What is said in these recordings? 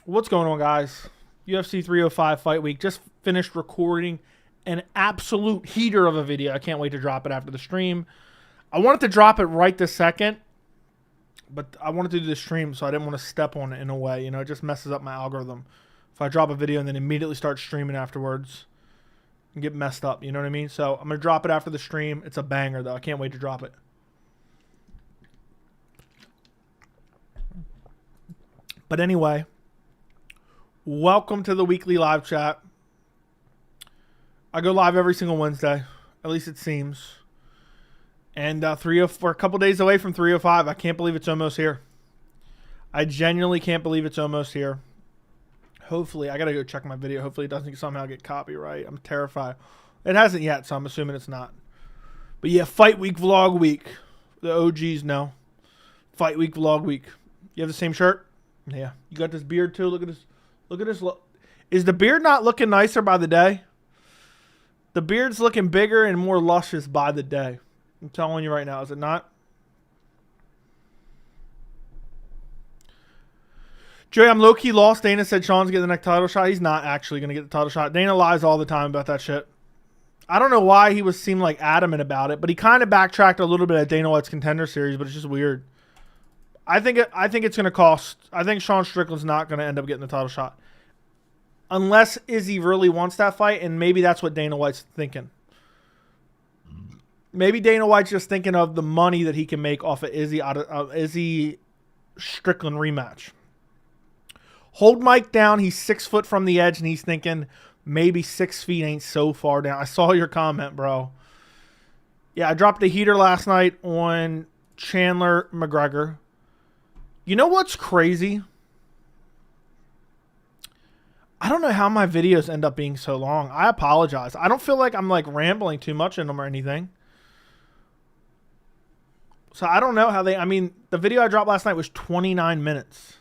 What's going on, guys? UFC 305 fight week. Just finished recording an absolute heater of a video. I can't wait to drop it after the stream. I wanted to drop it right this second, but I wanted to do the stream, so I didn't want to step on it in a way. You know, it just messes up my algorithm. If I drop a video and then immediately start streaming afterwards and get messed up, you know what I mean? So I'm going to drop it after the stream. It's a banger, though. I can't wait to drop it. But anyway, welcome to the weekly live chat. I go live every single Wednesday, at least it seems. And we're a couple days away from 305. I can't believe it's almost here. I genuinely can't believe it's almost here. Hopefully, I got to go check my video. Hopefully it doesn't somehow get copyright. I'm terrified. It hasn't yet, so I'm assuming it's not. But yeah, fight week, vlog week. The OGs know. Fight week, vlog week. You have the same shirt? Yeah. You got this beard too? Look at this. Look at this. Is the beard not looking nicer by the day? The beard's looking bigger and more luscious by the day. I'm telling you right now, is it not? Joey, I'm low-key lost. Dana said Sean's getting the next title shot. He's not actually going to get the title shot. Dana lies all the time about that shit. I don't know why he seemed like adamant about it, but he kind of backtracked a little bit at Dana White's Contender Series, but it's just weird. I think it's going to cost. I think Sean Strickland's not going to end up getting the title shot. Unless Izzy really wants that fight, and maybe that's what Dana White's thinking. Maybe Dana White's just thinking of the money that he can make off of Izzy Strickland rematch. Hold Mike down. He's 6 foot from the edge, and he's thinking maybe 6 feet ain't so far down. I saw your comment, bro. Yeah, I dropped a heater last night on Chandler McGregor. You know what's crazy? I don't know how my videos end up being so long. I apologize. I don't feel like I'm like rambling too much in them or anything. So I don't know how I mean, the video I dropped last night was 29 minutes.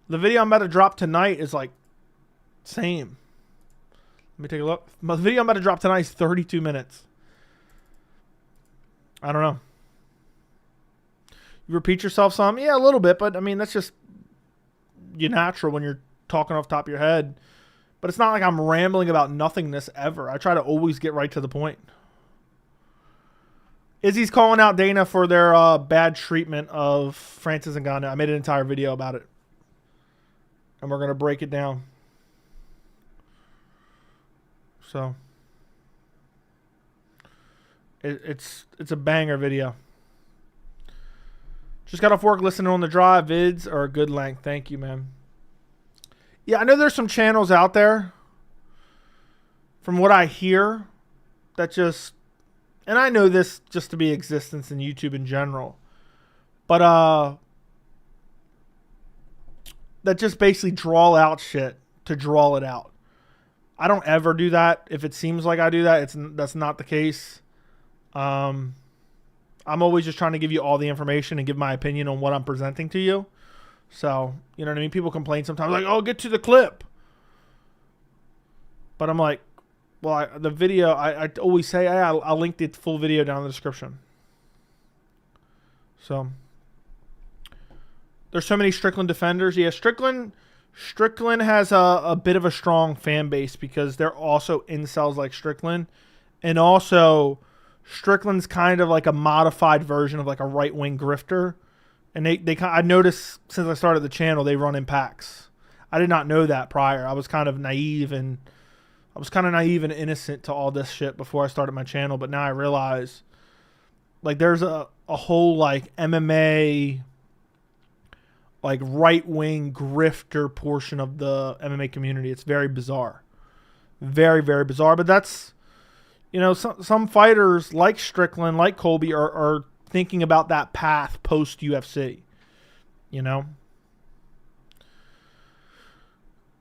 The video I'm about to drop tonight is like, same. Let me take a look. The video I'm about to drop tonight is 32 minutes. I don't know. You repeat yourself some? Yeah, a little bit, but I mean, that's just natural when you're talking off the top of your head. But it's not like I'm rambling about nothingness ever. I try to always get right to the point. Izzy's calling out Dana for their bad treatment of Francis Ngannou. I made an entire video about it. And we're going to break it down. So it's a banger video. Just got off work listening on the drive. Vids are a good length. Thank you, man. Yeah, I know there's some channels out there, from what I hear, that just, and I know this just to be existence in YouTube in general, but that just basically draw out shit to draw it out. I don't ever do that. If it seems like I do that, that's not the case. I'm always just trying to give you all the information and give my opinion on what I'm presenting to you. So, you know what I mean? People complain sometimes like, oh, get to the clip. But I'm like, well, the video, I always say, I'll link the full video down in the description. So, there's so many Strickland defenders. Yeah, Strickland has a bit of a strong fan base because they're also incels like Strickland. And also, Strickland's kind of like a modified version of like a right-wing grifter. And I noticed since I started the channel, they run in packs. I did not know that prior. I was kind of naive and innocent to all this shit before I started my channel. But now I realize like there's a whole like MMA like right-wing grifter portion of the MMA community. It's very bizarre. Very, very bizarre. But that's, you know, some fighters like Strickland, like Colby, are thinking about that path post-UFC. You know?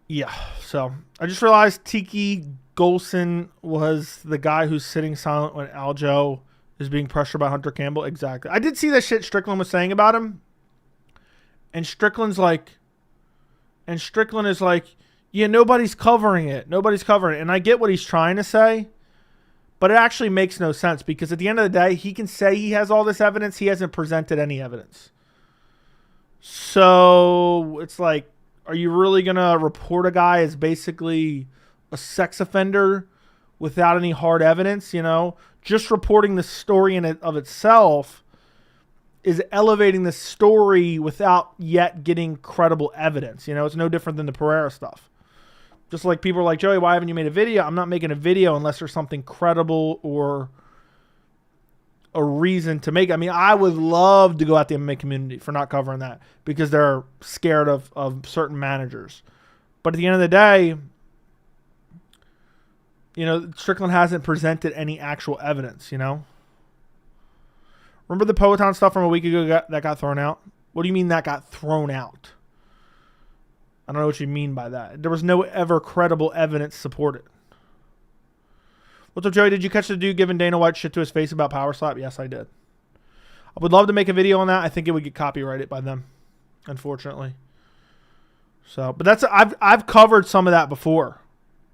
Yeah. So, I just realized Tiki Golson was the guy who's sitting silent when Aljo is being pressured by Hunter Campbell. Exactly. I did see that shit Strickland was saying about him. And Strickland is like, yeah, nobody's covering it. Nobody's covering it. And I get what he's trying to say. But it actually makes no sense because at the end of the day, he can say he has all this evidence. He hasn't presented any evidence. So it's like, are you really going to report a guy as basically a sex offender without any hard evidence? You know, just reporting the story in it of itself is elevating the story without yet getting credible evidence. You know, it's no different than the Pereira stuff. Just like people are like, Joey, why haven't you made a video? I'm not making a video unless there's something credible or a reason to make. I mean, I would love to go out the MMA community for not covering that because they're scared of certain managers. But at the end of the day, you know, Strickland hasn't presented any actual evidence, you know? Remember the Poetan stuff from a week ago that got thrown out? What do you mean that got thrown out? I don't know what you mean by that. There was no ever credible evidence to support it. What's up, Joey? Did you catch the dude giving Dana White shit to his face about Power Slap? Yes, I did. I would love to make a video on that. I think it would get copyrighted by them, unfortunately. So, but that's I've covered some of that before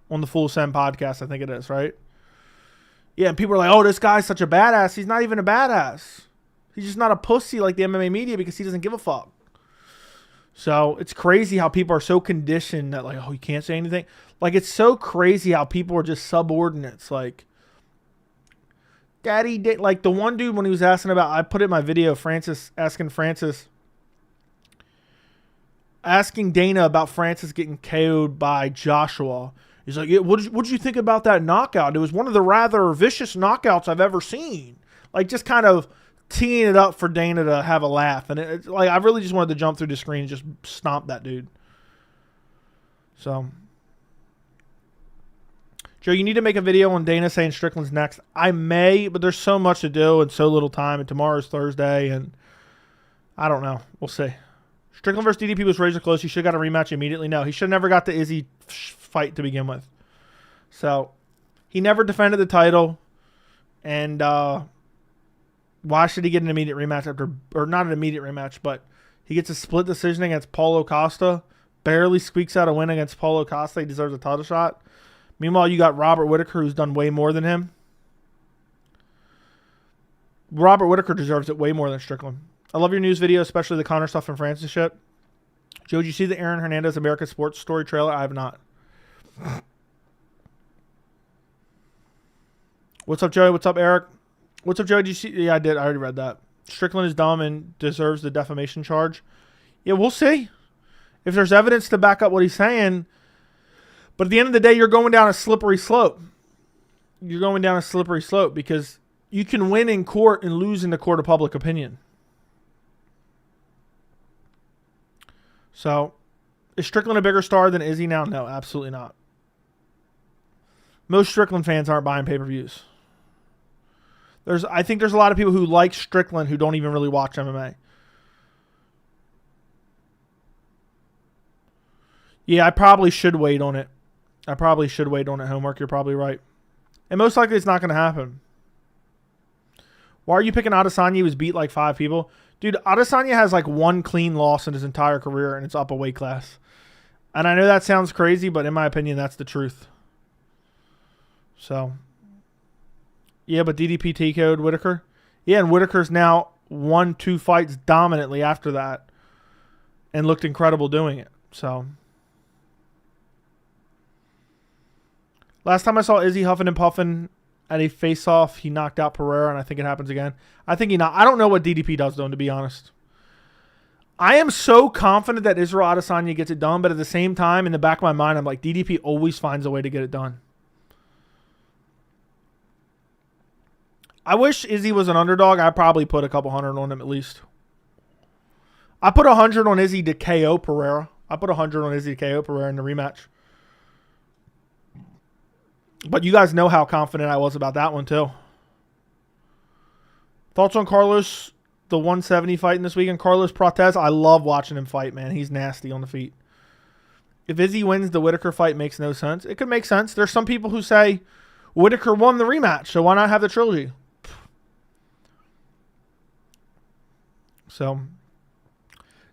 on the Full Send podcast. I think it is, right? Yeah, and people are like, "Oh, this guy's such a badass." He's not even a badass. He's just not a pussy like the MMA media because he doesn't give a fuck. So it's crazy how people are so conditioned that like, oh, you can't say anything. Like, it's so crazy how people are just subordinates. Like, Daddy did, like the one dude when he was asking about, I put it in my video, asking Dana about Francis getting KO'd by Joshua. He's like, yeah, what did you think about that knockout? It was one of the rather vicious knockouts I've ever seen. Like, just kind of teeing it up for Dana to have a laugh. And it's like, I really just wanted to jump through the screen and just stomp that dude. So, Joe, you need to make a video on Dana saying Strickland's next. I may, but there's so much to do and so little time. And tomorrow's Thursday, and I don't know. We'll see. Strickland versus DDP was razor close. He should have got a rematch immediately. No, he should have never got the Izzy fight to begin with. So, he never defended the title. And why should he get an immediate rematch after, or not an immediate rematch, but he gets a split decision against Paulo Costa. Barely squeaks out a win against Paulo Costa. He deserves a title shot. Meanwhile, you got Robert Whittaker, who's done way more than him. Robert Whittaker deserves it way more than Strickland. I love your news video, especially the Conor stuff and Francis shit. Joe, did you see the Aaron Hernandez American Sports Story trailer? I have not. What's up, Joey? What's up, Eric? What's up, Joey? Did you see? Yeah, I did. I already read that. Strickland is dumb and deserves the defamation charge. Yeah, we'll see. If there's evidence to back up what he's saying. But at the end of the day, you're going down a slippery slope. You're going down a slippery slope because you can win in court and lose in the court of public opinion. So, is Strickland a bigger star than Izzy now? No, absolutely not. Most Strickland fans aren't buying pay-per-views. I think there's a lot of people who like Strickland who don't even really watch MMA. Yeah, I probably should wait on it. Homework. You're probably right. And most likely it's not going to happen. Why are you picking Adesanya? He was beat like 5 people. Dude, Adesanya has like 1 clean loss in his entire career, and it's up a weight class. And I know that sounds crazy, but in my opinion, that's the truth. So, yeah, but DDP TKO'd Whittaker. Yeah, and Whittaker's now won 2 fights dominantly after that and looked incredible doing it. So, last time I saw Izzy huffing and puffing at a face-off, he knocked out Pereira, and I think it happens again. I don't know what DDP does, though, to be honest. I am so confident that Israel Adesanya gets it done, but at the same time, in the back of my mind, I'm like, DDP always finds a way to get it done. I wish Izzy was an underdog. I'd probably put a couple hundred on him at least. I put 100 on Izzy to KO Pereira. I put 100 on Izzy to KO Pereira in the rematch. But you guys know how confident I was about that one, too. Thoughts on Carlos, the 170 fighting this weekend? Carlos Prates, I love watching him fight, man. He's nasty on the feet. If Izzy wins, the Whittaker fight makes no sense. It could make sense. There's some people who say Whittaker won the rematch, so why not have the trilogy? So,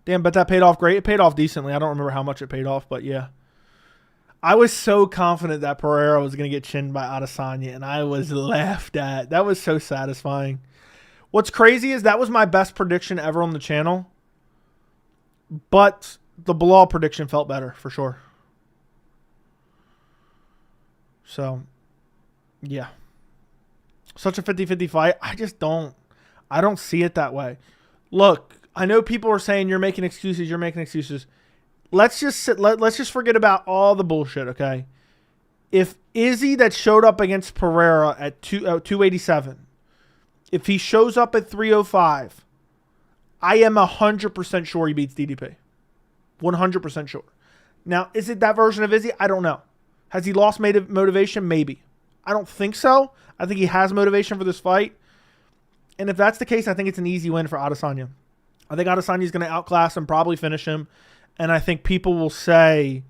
damn, but that paid off great. It paid off decently. I don't remember how much it paid off, but yeah. I was so confident that Pereira was going to get chinned by Adesanya, and I was laughed at. That was so satisfying. What's crazy is that was my best prediction ever on the channel. But the Bilal prediction felt better, for sure. So, yeah. Such a 50-50 fight. I don't see it that way. Look, I know people are saying you're making excuses. Let's just forget about all the bullshit, okay? If Izzy that showed up against Pereira at 287, if he shows up at 305, I am 100% sure he beats DDP. 100% sure. Now, is it that version of Izzy? I don't know. Has he lost motivation? Maybe. I don't think so. I think he has motivation for this fight. And if that's the case, I think it's an easy win for Adesanya. I think Adesanya is going to outclass him, probably finish him. And I think people will say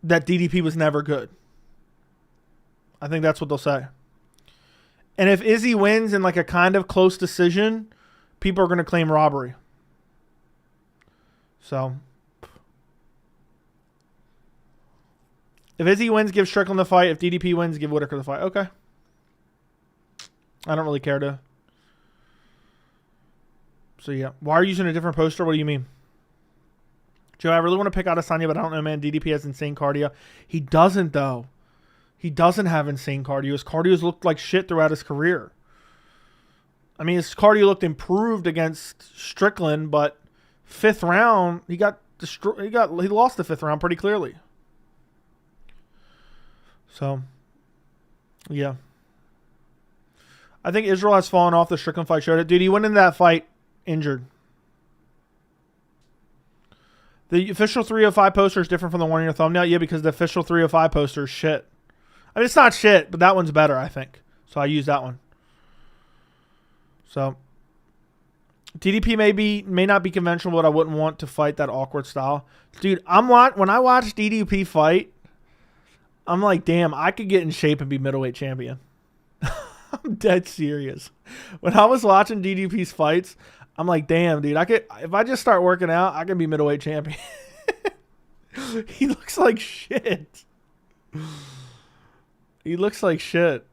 that DDP was never good. I think that's what they'll say. And if Izzy wins in like a kind of close decision, people are going to claim robbery. So, if Izzy wins, give Strickland the fight. If DDP wins, give Whitaker the fight. Okay. I don't really care to. So, yeah. Why are you using a different poster? What do you mean? Joe, I really want to pick Adesanya, but I don't know, man. DDP has insane cardio. He doesn't, though. He doesn't have insane cardio. His cardio's looked like shit throughout his career. I mean, his cardio looked improved against Strickland, but fifth round, he lost the fifth round pretty clearly. So, yeah. I think Israel has fallen off the Strickland fight. Showed it. Dude, he went into that fight injured. The official 305 poster is different from the one in your thumbnail. Yeah, because the official 305 poster is shit. I mean, it's not shit, but that one's better, I think. So I use that one. So DDP may not be conventional, but I wouldn't want to fight that awkward style. Dude, when I watch DDP fight, I'm like, damn, I could get in shape and be middleweight champion. I'm dead serious. When I was watching DDP's fights, I'm like, damn, dude, if I just start working out, I can be middleweight champion. He looks like shit. He looks like shit.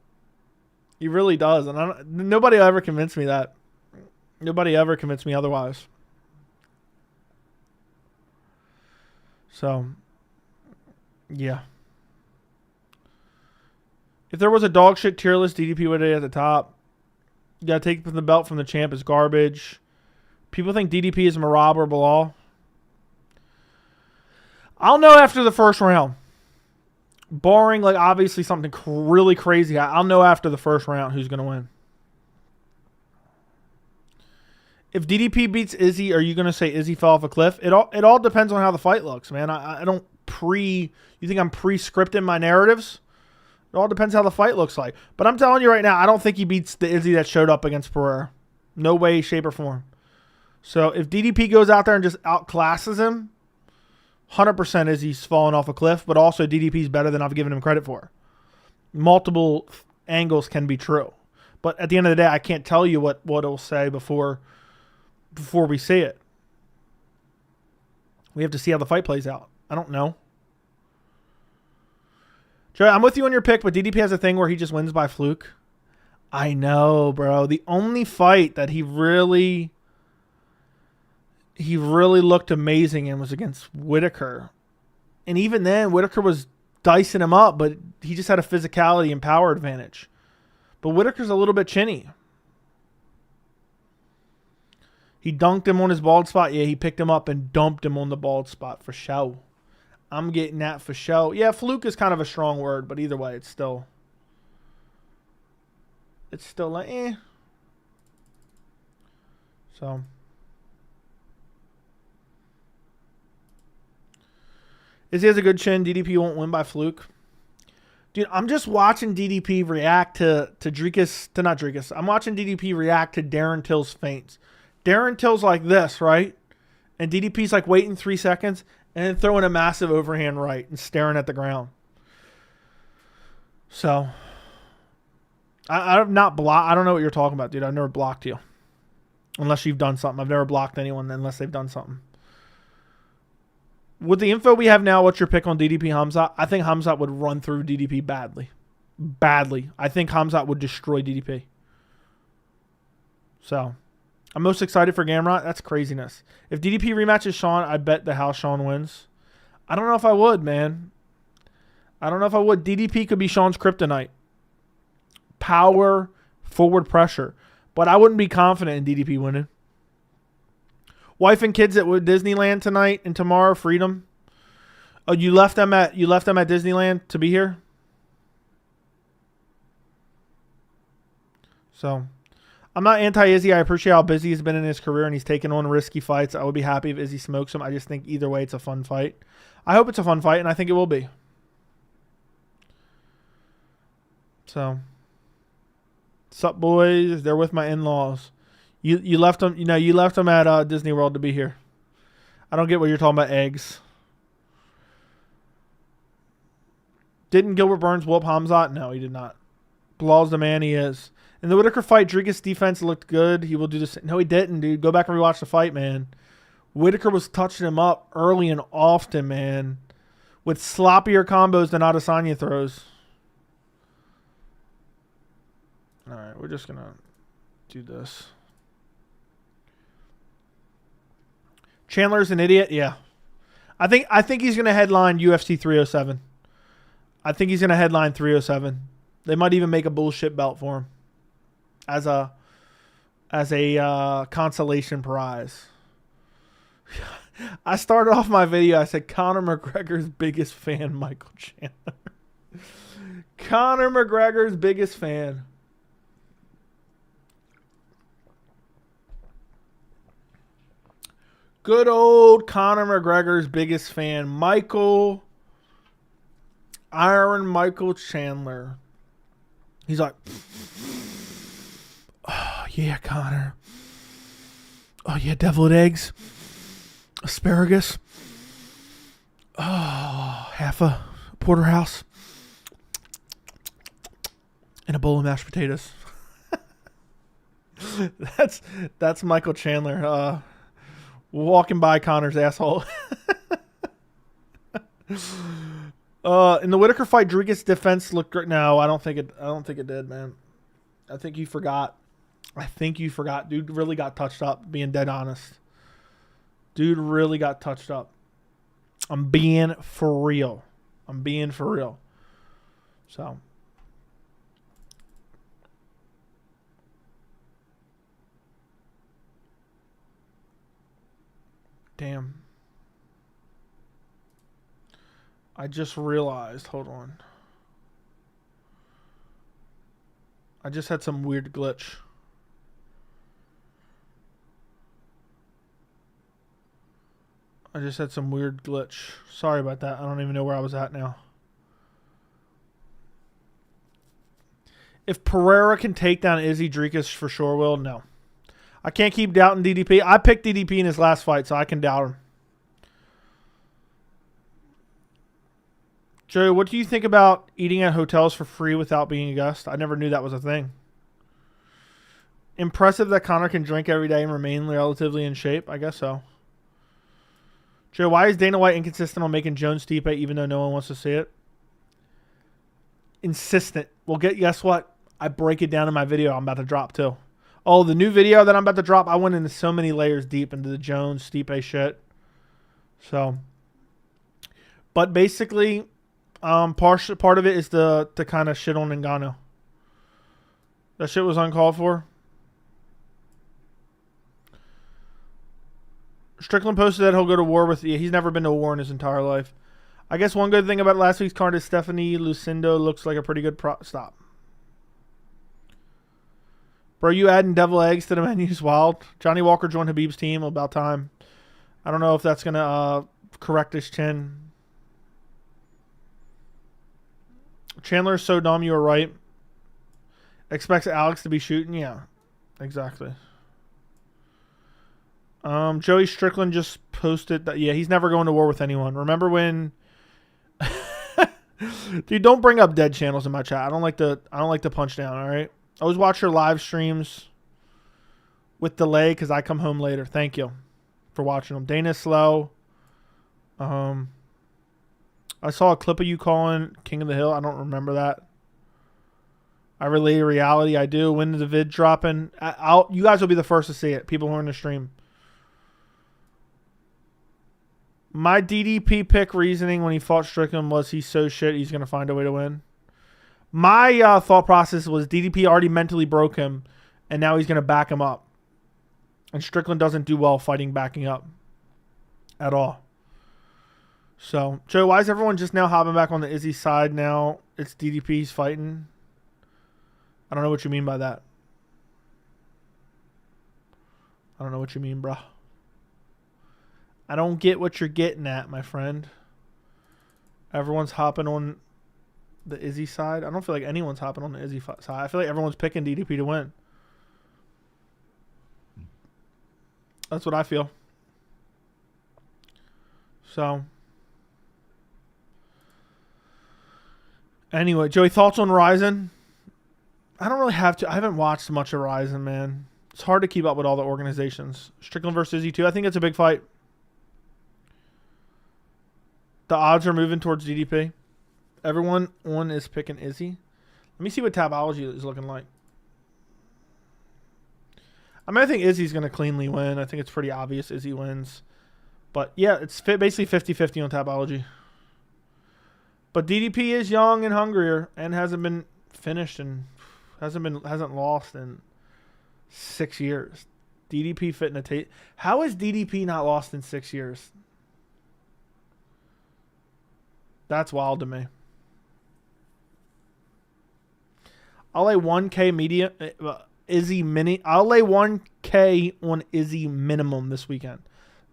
He really does. And nobody will ever convince me that. Nobody ever convinced me otherwise. So, yeah. If there was a dog shit tier list, DDP would be at the top. You got to take the belt from the champ is garbage. People think DDP is Marab or Bilal. I'll know after the first round. Barring, like, obviously something really crazy. I'll know after the first round who's going to win. If DDP beats Izzy, are you going to say Izzy fell off a cliff? It all depends on how the fight looks, man. I don't you think I'm pre-scripting my narratives? It all depends how the fight looks like. But I'm telling you right now, I don't think he beats the Izzy that showed up against Pereira. No way, shape, or form. So if DDP goes out there and just outclasses him, 100% Izzy's falling off a cliff, but also DDP's better than I've given him credit for. Multiple angles can be true. But at the end of the day, I can't tell you what it'll say before we see it. We have to see how the fight plays out. I don't know. Joey, I'm with you on your pick, but DDP has a thing where he just wins by fluke. I know, bro. The only fight that he really looked amazing in was against Whitaker. And even then, Whitaker was dicing him up, but he just had a physicality and power advantage. But Whitaker's a little bit chinny. He dunked him on his bald spot. Yeah, he picked him up and dumped him on the bald spot for show. I'm getting that for show. Yeah, fluke is kind of a strong word, but either way, it's still like, eh. So. Izzy has a good chin. DDP won't win by fluke. Dude, I'm just watching DDP react to not Dricus. I'm watching DDP react to Darren Till's feints. Darren Till's like this, right? And DDP's like waiting 3 seconds and then throwing a massive overhand right and staring at the ground. So, I'm not blocked. I don't know what you're talking about, dude. I've never blocked you. Unless you've done something. I've never blocked anyone unless they've done something. With the info we have now, what's your pick on DDP Khamzat? I think Khamzat would run through DDP badly. Badly. I think Khamzat would destroy DDP. So, I'm most excited for Gamrot. That's craziness. If DDP rematches Sean, I bet the house Sean wins. I don't know if I would, man. I don't know if I would. DDP could be Sean's kryptonite. Power, forward pressure. But I wouldn't be confident in DDP winning. Wife and kids at Disneyland tonight and tomorrow, freedom. Oh, you left them at Disneyland to be here? So, I'm not anti-Izzy. I appreciate how busy he's been in his career and he's taken on risky fights. I would be happy if Izzy smokes him. I just think either way it's a fun fight. I hope it's a fun fight, and I think it will be. So, sup, boys? They're with my in-laws. You left them. You left them at Disney World to be here. I don't get what you're talking about. Eggs. Didn't Gilbert Burns whoop Khamzat? No, he did not. Bilal's the man he is. In the Whitaker fight, Dricus' defense looked good. He will do the same. No, he didn't, dude. Go back and rewatch the fight, man. Whitaker was touching him up early and often, man, with sloppier combos than Adesanya throws. All right, we're just going to do this. Chandler's an idiot? Yeah. I think he's going to headline UFC 307. I think he's going to headline 307. They might even make a bullshit belt for him as a consolation prize. I started off my video. I said Conor McGregor's biggest fan, Michael Chandler. Conor McGregor's biggest fan. Good old Conor McGregor's biggest fan, Iron Michael Chandler. He's like, oh, yeah, Conor. Oh, yeah, deviled eggs. Asparagus. Oh, half a porterhouse. And a bowl of mashed potatoes. That's Michael Chandler. Walking by Conor's asshole. In the Whitaker fight, Dricus' defense looked great. No, I don't think it did, man. I think you forgot. Dude really got touched up, being dead honest. Dude really got touched up. I'm being for real. So. Damn. I just realized, hold on. I just had some weird glitch. Sorry about that. I don't even know where I was at now. If Pereira can take down Izzy, Dricus for sure will. No. I can't keep doubting DDP. I picked DDP in his last fight, so I can doubt him. Joey, what do you think about eating at hotels for free without being a guest? I never knew that was a thing. Impressive that Conor can drink every day and remain relatively in shape. I guess so. Joe, why is Dana White inconsistent on making Jones Stipe even though no one wants to see it? Insistent. Well, guess what? I break it down in my video I'm about to drop too. Oh, the new video that I'm about to drop, I went into so many layers deep into the Jones Stipe shit. So, but basically, part of it is to kind of shit on Ngannou. That shit was uncalled for. Strickland posted that he'll go to war with... Yeah, he's never been to war in his entire life. I guess one good thing about last week's card is Stephanie Lucindo looks like a pretty good Stop. Bro, you adding devil eggs to the menu's wild. Johnny Walker joined Khabib's team. About time. I don't know if that's going to correct his chin. Chandler's so dumb, you were right. Expects Alex to be shooting? Yeah, exactly. Joey Strickland just posted that, yeah, he's never going to war with anyone. Remember when... Dude, don't bring up dead channels in my chat. I don't like to punch down, all right? Always watch your live streams with delay because I come home later. Thank you for watching them. Dana's slow. I saw a clip of you calling King of the Hill. I don't remember that. I relay reality. I do. When is the vid dropping? You guys will be the first to see it. People who are in the stream. My DDP pick reasoning when he fought Strickland was he's so shit he's going to find a way to win. My thought process was DDP already mentally broke him, and now he's going to back him up. And Strickland doesn't do well fighting backing up at all. So, Joe, why is everyone just now hopping back on the Izzy side now? It's DDP's fighting. I don't know what you mean by that. I don't know what you mean, bro. I don't get what you're getting at, my friend. Everyone's hopping on the Izzy side. I don't feel like anyone's hopping on the Izzy side. I feel like everyone's picking DDP to win. That's what I feel. So, anyway, Joey, thoughts on Ryzen? I don't really have to. I haven't watched much of Ryzen, man. It's hard to keep up with all the organizations. Strickland versus Izzy, too. I think it's a big fight. The odds are moving towards DDP. Everyone on is picking Izzy. Let me see what tapology is looking like. I mean, I think Izzy's going to cleanly win. I think it's pretty obvious Izzy wins. But, yeah, it's basically 50-50 on tapology. But DDP is young and hungrier and hasn't been finished and hasn't lost in 6 years. DDP fit in a tape. How is DDP not lost in 6 years? That's wild to me. I'll lay 1K medium Izzy mini. I'll lay 1K on Izzy minimum this weekend.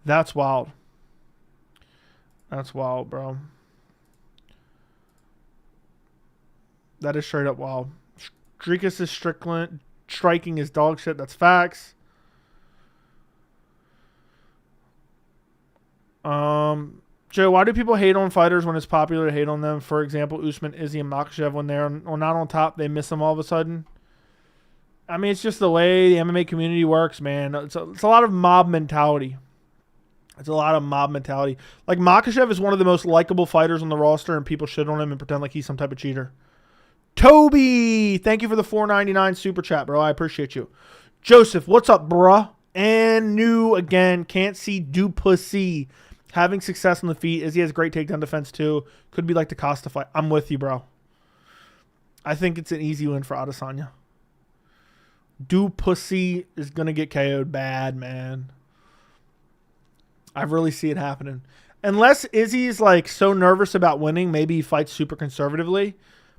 That's wild. That's wild, bro. That is straight up wild. Dricus is Strickland. Striking is dog shit. That's facts. Joe, why do people hate on fighters when it's popular to hate on them? For example, Usman, Izzy, and Makhachev, when they're not on top, they miss them all of a sudden. I mean, it's just the way the MMA community works, man. It's a lot of mob mentality. It's a lot of mob mentality. Like, Makhachev is one of the most likable fighters on the roster, and people shit on him and pretend like he's some type of cheater. Toby, thank you for the $4.99 super chat, bro. I appreciate you. Joseph, what's up, bruh? And new again. Can't see Du Plessis having success on the feet. Izzy has great takedown defense too. Could be like the Costa fight. I'm with you, bro. I think it's an easy win for Adesanya. Du Plessis is going to get KO'd bad, man. I really see it happening. Unless Izzy's like so nervous about winning, maybe he fights super conservatively.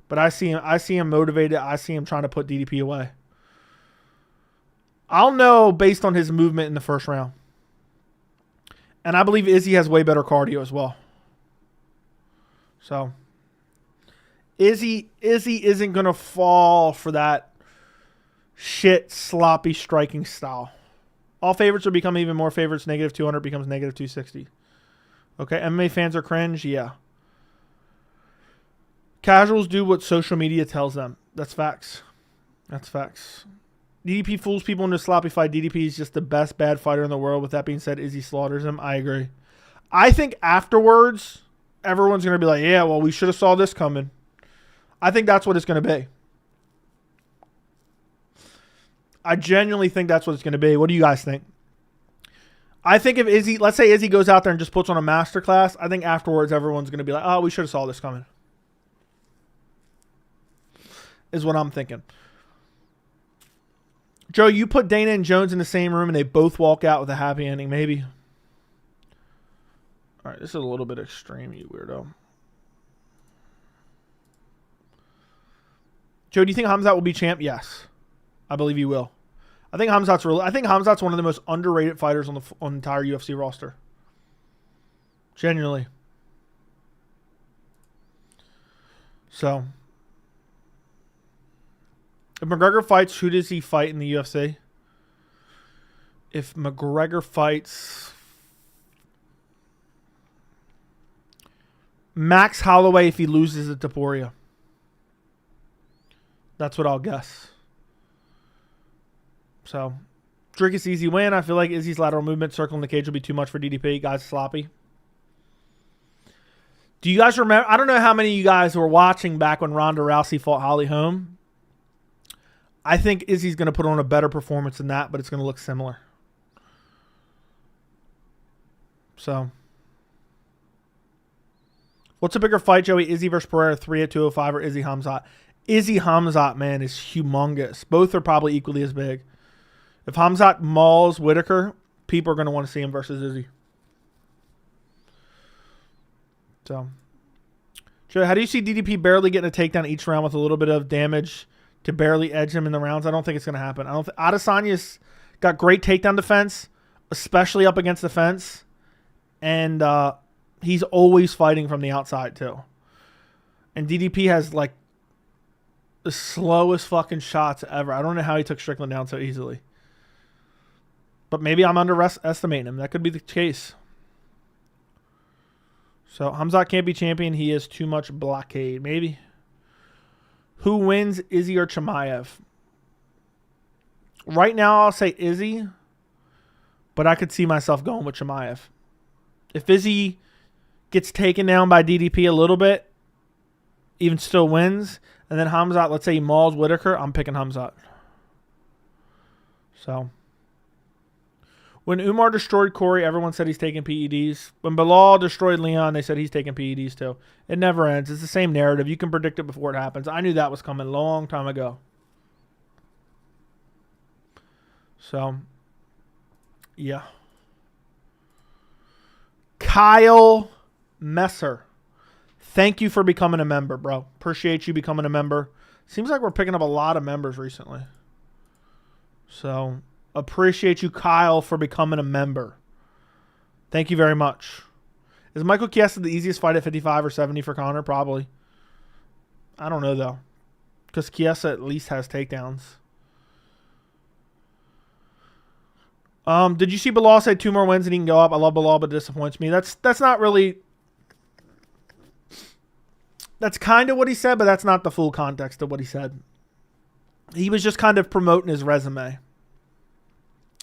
But I see him motivated. I see him trying to put DDP away. I'll know based on his movement in the first round. And I believe Izzy has way better cardio as well. So, Izzy isn't going to fall for that shit, sloppy striking style. All favorites will become even more favorites. Negative 200 becomes negative 260. Okay, MMA fans are cringe? Yeah. Casuals do what social media tells them. That's facts. That's facts. DDP fools people into a sloppy fight. DDP is just the best bad fighter in the world. With that being said, Izzy slaughters him. I agree. I think afterwards, everyone's going to be like, yeah, well, we should have saw this coming. I think that's what it's going to be. I genuinely think that's what it's going to be. What do you guys think? I think if Izzy, let's say Izzy goes out there and just puts on a masterclass, I think afterwards everyone's going to be like, oh, we should have saw this coming. Is what I'm thinking. Joe, you put Dana and Jones in the same room and they both walk out with a happy ending, maybe. All right, this is a little bit extreme, you weirdo. Joe, do you think Khamzat will be champ? Yes. I believe he will. I think Khamzat's one of the most underrated fighters on the entire UFC roster. Genuinely. So, if McGregor fights, who does he fight in the UFC? If McGregor fights Max Holloway, if he loses at Taporia. That's what I'll guess. So, Dricus easy win. I feel like Izzy's lateral movement circling the cage will be too much for DDP. Guys, sloppy. Do you guys remember? I don't know how many of you guys were watching back when Ronda Rousey fought Holly Holm. I think Izzy's going to put on a better performance than that, but it's going to look similar. So, what's a bigger fight, Joey? Izzy versus Pereira 3 at 205 or Izzy Khamzat? Izzy Khamzat, man, is humongous. Both are probably equally as big. If Khamzat mauls Whitaker, people are going to want to see him versus Izzy. So, Joey, how do you see DDP barely getting a takedown each round with a little bit of damage to barely edge him in the rounds? I don't think it's going to happen. Adesanya's got great takedown defense, especially up against the fence. And he's always fighting from the outside, too. And DDP has, like, the slowest fucking shots ever. I don't know how he took Strickland down so easily. But maybe I'm underestimating him. That could be the case. So, Khamzat can't be champion. He has too much blockade. Maybe. Who wins, Izzy or Chimaev? Right now, I'll say Izzy. But I could see myself going with Chimaev. If Izzy gets taken down by DDP a little bit, even still wins, and then Khamzat, let's say he mauls Whitaker, I'm picking Khamzat. So, when Umar destroyed Corey, everyone said he's taking PEDs. When Bilal destroyed Leon, they said he's taking PEDs too. It never ends. It's the same narrative. You can predict it before it happens. I knew that was coming a long time ago. So, yeah. Kyle Messer. Thank you for becoming a member, bro. Appreciate you becoming a member. Seems like we're picking up a lot of members recently. So, appreciate you, Kyle, for becoming a member. Thank you very much. Is Michael Chiesa the easiest fight at 55 or 70 for Conor? Probably. I don't know, though. Because Chiesa at least has takedowns. Did you see Bilal say 2 more wins and he can go up? I love Bilal, but it disappoints me. That's not really... That's kind of what he said, but that's not the full context of what he said. He was just kind of promoting his resume.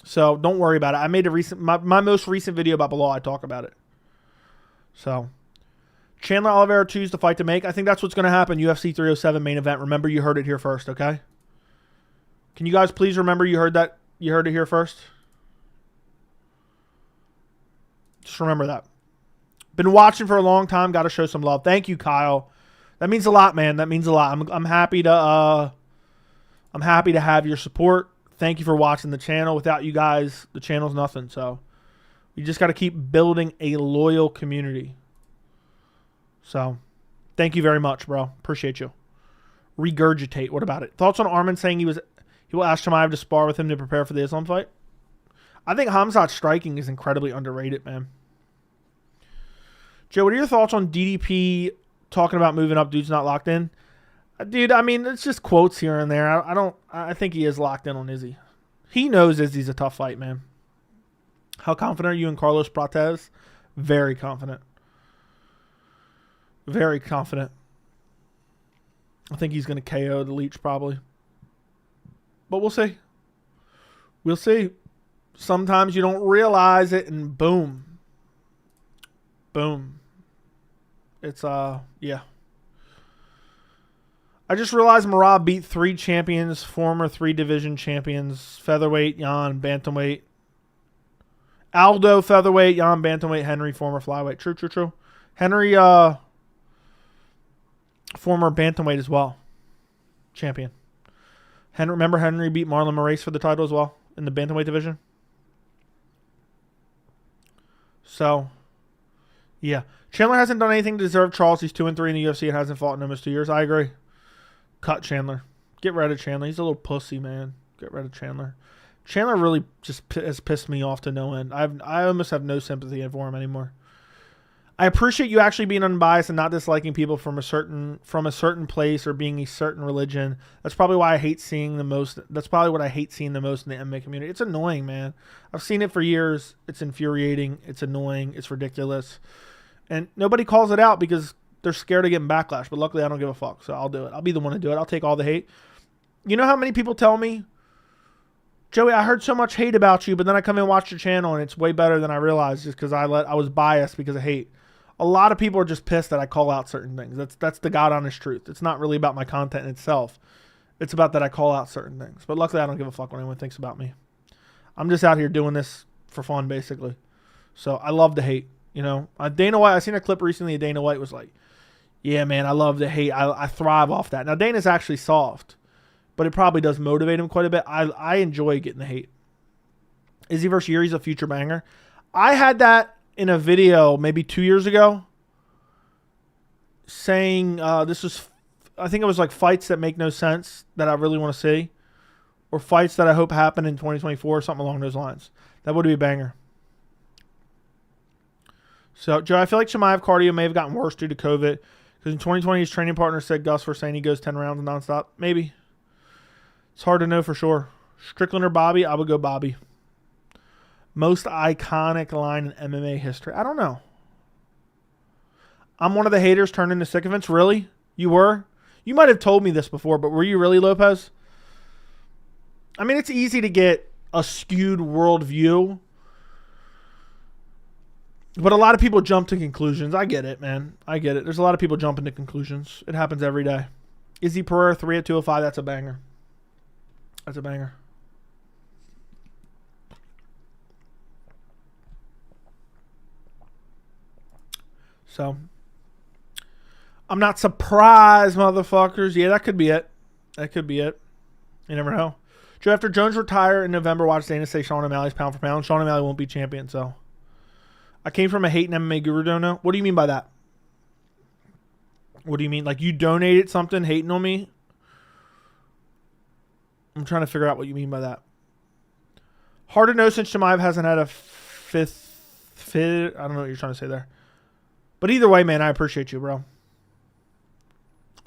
So don't worry about it. I made my most recent video about Bilal. I talk about it. So Chandler Oliveira choose the fight to make. I think that's what's going to happen. UFC 307 main event. Remember, you heard it here first. Okay. Can you guys please remember you heard that? You heard it here first. Just remember that. Been watching for a long time. Got to show some love. Thank you, Kyle. That means a lot, man. That means a lot. I'm happy to have your support. Thank you for watching the channel. Without you guys, the channel's nothing. So we just got to keep building a loyal community. So thank you very much, bro. Appreciate you. Regurgitate. What about it? Thoughts on Arman saying he will ask Chimaev to spar with him to prepare for the Islam fight? I think Khamzat's striking is incredibly underrated, man. Joe, what are your thoughts on DDP talking about moving up? Dude's not locked in. Dude, I mean, it's just quotes here and there. I think he is locked in on Izzy. He knows Izzy's a tough fight, man. How confident are you in Carlos Prates? Very confident. Very confident. I think he's going to KO the Leech probably. But we'll see. We'll see. Sometimes you don't realize it and boom. Boom. It's, yeah. I just realized Merab beat 3 champions, former 3-division champions, featherweight, Jan, bantamweight. Aldo, featherweight, Jan, bantamweight, Henry, former flyweight. True, true, true. Henry, former bantamweight as well. Champion. Remember Henry beat Marlon Moraes for the title as well in the bantamweight division? So, yeah. Chandler hasn't done anything to deserve Charles. He's 2-3 in the UFC and hasn't fought in almost 2 years. I agree. Cut Chandler. Get rid of Chandler. He's a little pussy, man. Get rid of Chandler. Chandler really just has pissed me off to no end. I almost have no sympathy for him anymore. I appreciate you actually being unbiased and not disliking people from a certain place or being a certain religion. That's probably why I hate seeing the most. That's probably what I hate seeing the most in the MMA community. It's annoying, man. I've seen it for years. It's infuriating. It's annoying. It's ridiculous. And nobody calls it out because they're scared of getting backlash. But luckily, I don't give a fuck. So I'll do it. I'll be the one to do it. I'll take all the hate. You know how many people tell me, Joey, I heard so much hate about you, but then I come and watch your channel and it's way better than I realized just because I was biased because of hate. A lot of people are just pissed that I call out certain things. That's the God honest truth. It's not really about my content itself. It's about that I call out certain things. But luckily, I don't give a fuck what anyone thinks about me. I'm just out here doing this for fun, basically. So I love the hate. You know, Dana White, I seen a clip recently. Dana White was like, yeah, man, I love the hate. I thrive off that. Now, Dana's actually soft, but it probably does motivate him quite a bit. I enjoy getting the hate. Izzy versus Yuri's a future banger. I had that in a video maybe 2 years ago saying this was, I think it was like fights that make no sense that I really want to see, or fights that I hope happen in 2024, something along those lines. That would be a banger. So, Joe, I feel like Chimaev cardio may have gotten worse due to COVID, because in 2020 his training partner said Gus for saying he goes 10 rounds nonstop. Maybe. It's hard to know for sure. Strickland or Bobby? I would go Bobby. Most iconic line in MMA history? I don't know. I'm one of the haters turned into sycophants. Really? You were? You might have told me this before, but were you really, Lopez? I mean, it's easy to get a skewed worldview, but a lot of people jump to conclusions. I get it, man. I get it. There's a lot of people jumping to conclusions. It happens every day. Izzy Pereira 3 at 205. That's a banger. That's a banger. So, I'm not surprised, motherfuckers. Yeah, that could be it. That could be it. You never know. Joe, after Jones retire in November, watch Dana say Sean O'Malley's pound for pound. Sean O'Malley won't be champion, so. I came from a hating MMA guru dono. What do you mean by that? What do you mean? Like you donated something hating on me? I'm trying to figure out what you mean by that. Hard to know since Chimaev hasn't had a fifth. I don't know what you're trying to say there. But either way, man, I appreciate you, bro.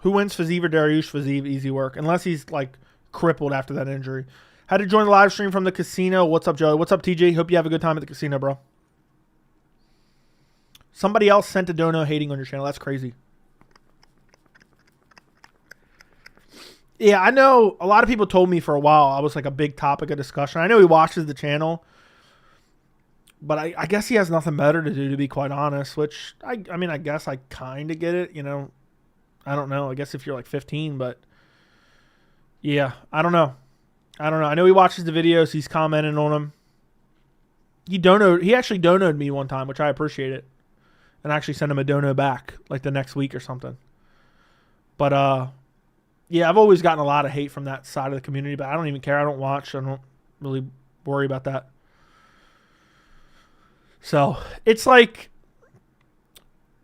Who wins, Fiziev or Dariush? Fiziev, easy work. Unless he's like crippled after that injury. Had to join the live stream from the casino. What's up, Joey? What's up, TJ? Hope you have a good time at the casino, bro. Somebody else sent a dono hating on your channel. That's crazy. Yeah, I know a lot of people told me for a while I was like a big topic of discussion. I know he watches the channel, but I guess he has nothing better to do, to be quite honest, which, I mean, I guess I kind of get it, you know. I don't know. I guess if you're like 15, but yeah, I don't know. I don't know. I know he watches the videos. He's commenting on them. He actually donoed me one time, which I appreciate it. And actually sent him a dono back like the next week or something. But, yeah, I've always gotten a lot of hate from that side of the community, but I don't even care. I don't watch. I don't really worry about that. So it's like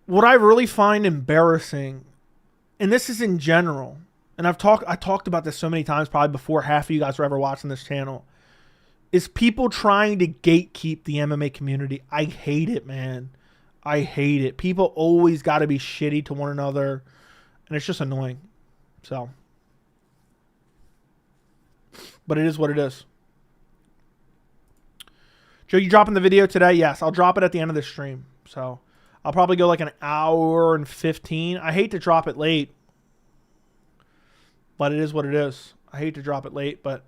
what I really find embarrassing, and this is in general, and I talked about this so many times, probably before half of you guys were ever watching this channel, is people trying to gatekeep the MMA community. I hate it, man. I hate it. People always got to be shitty to one another, and it's just annoying. So, but it is what it is. Joe, you dropping the video today? Yes, I'll drop it at the end of the stream. So, I'll probably go like an hour and 15. I hate to drop it late, but it is what it is. I hate to drop it late, but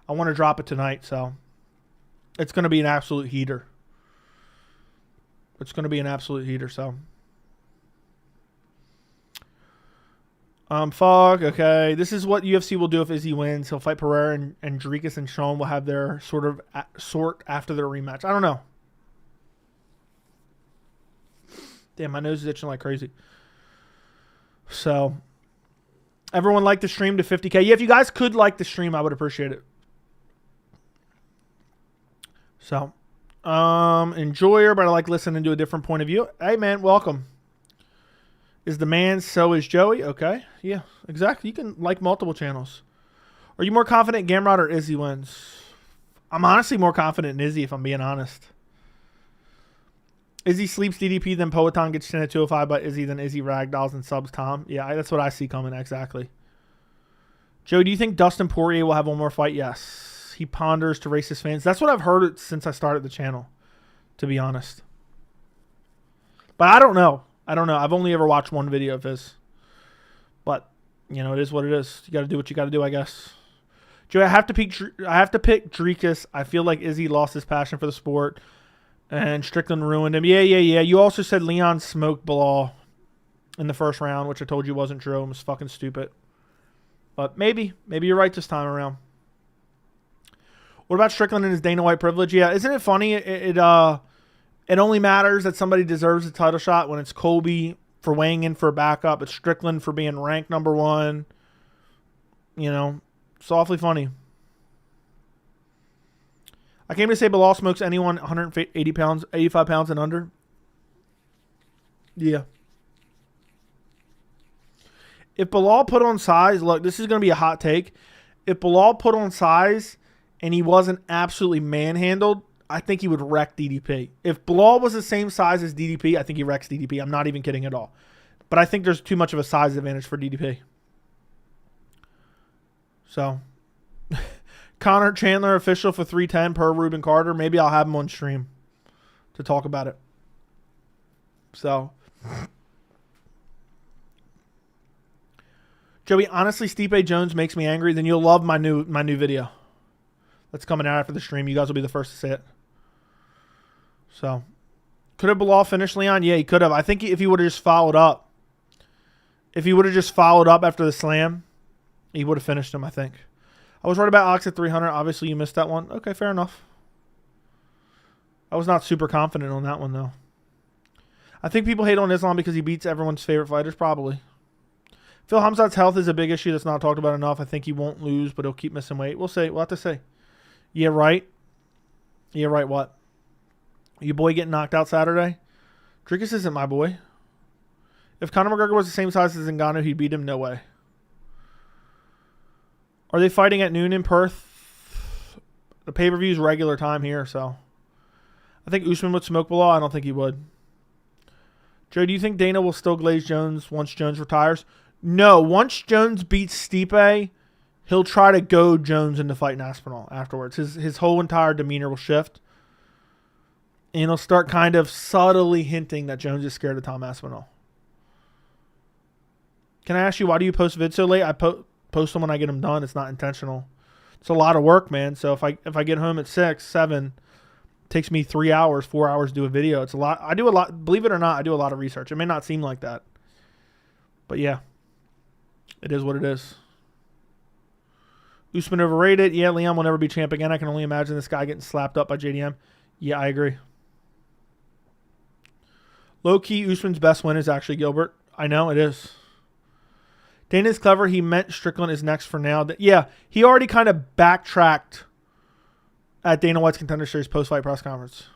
I want to drop it tonight, so it's going to be an absolute heater. It's going to be an absolute heater, so. Fog, okay. This is what UFC will do if Izzy wins. He'll fight Pereira, and Dricus and Sean will have their sort after their rematch. I don't know. Damn, my nose is itching like crazy. So, everyone like the stream to 50K. Yeah, if you guys could like the stream, I would appreciate it. So, enjoyer, but I like listening to a different point of view. Hey, man, welcome. Is the man, so is Joey. Okay. Yeah, exactly. You can like multiple channels. Are you more confident Gamrot or Izzy wins? I'm honestly more confident in Izzy, if I'm being honest. Izzy sleeps DDP, then Poetan gets 10 at 205 by Izzy, then Izzy ragdolls and subs Tom. Yeah, that's what I see coming, exactly. Joe, do you think Dustin Poirier will have one more fight? Yes. He ponders to racist fans. That's what I've heard since I started the channel, to be honest. But I don't know. I don't know. I've only ever watched one video of his. But, you know, it is what it is. You got to do what you got to do, I guess. Joe, I have to pick Dricus. I feel like Izzy lost his passion for the sport. And Strickland ruined him. Yeah. You also said Leon smoked Bilal in the first round, which I told you wasn't true. It was fucking stupid. But maybe you're right this time around. What about Strickland and his Dana White privilege? Yeah, isn't it funny? It only matters that somebody deserves a title shot when it's Colby for weighing in for a backup. It's Strickland for being ranked number 1. You know, it's awfully funny. I came to say Bilal smokes anyone 180 pounds, 85 pounds and under. Yeah. If Bilal put on size, look, this is going to be a hot take. If Bilal put on size and he wasn't absolutely manhandled, I think he would wreck DDP. If Bilal was the same size as DDP, I think he wrecks DDP. I'm not even kidding at all. But I think there's too much of a size advantage for DDP. So, Conor Chandler official for 310 per Ruben Carter. Maybe I'll have him on stream to talk about it. So, Joey, honestly, Stipe Jones makes me angry. Then you'll love my new video that's coming out after the stream. You guys will be the first to see it. So, could have Bilal finished Leon? Yeah, he could have. I think if he would have just followed up, after the slam, he would have finished him, I think. I was right about Alex at 300. Obviously, you missed that one. Okay, fair enough. I was not super confident on that one, though. I think people hate on Islam because he beats everyone's favorite fighters, probably. Phil Khamzat's health is a big issue that's not talked about enough. I think he won't lose, but he'll keep missing weight. We'll see. We'll have to see. Yeah, right. Yeah, right what? Your boy getting knocked out Saturday? Dricus isn't my boy. If Conor McGregor was the same size as Ngannou, he'd beat him? No way. Are they fighting at noon in Perth? The pay-per-view is regular time here, so. I think Usman would smoke Bilal. I don't think he would. Joe, do you think Dana will still glaze Jones once Jones retires? No. Once Jones beats Stipe, he'll try to goad Jones into fighting Aspinall afterwards. His whole entire demeanor will shift. And he'll start kind of subtly hinting that Jones is scared of Tom Aspinall. Can I ask you, why do you post vids so late? I post them when I get them done. It's not intentional. It's a lot of work, man. So if I get home at 6, 7, it takes me 3 hours, 4 hours to do a video. It's a lot. I do a lot. Believe it or not, I do a lot of research. It may not seem like that. But yeah, it is what it is. Usman overrated. Yeah, Leon will never be champ again. I can only imagine this guy getting slapped up by JDM. Yeah, I agree. Low-key, Usman's best win is actually Gilbert. I know, it is. Dana's clever. He meant Strickland is next for now. Yeah, he already kind of backtracked at Dana White's Contender Series post-fight press conference.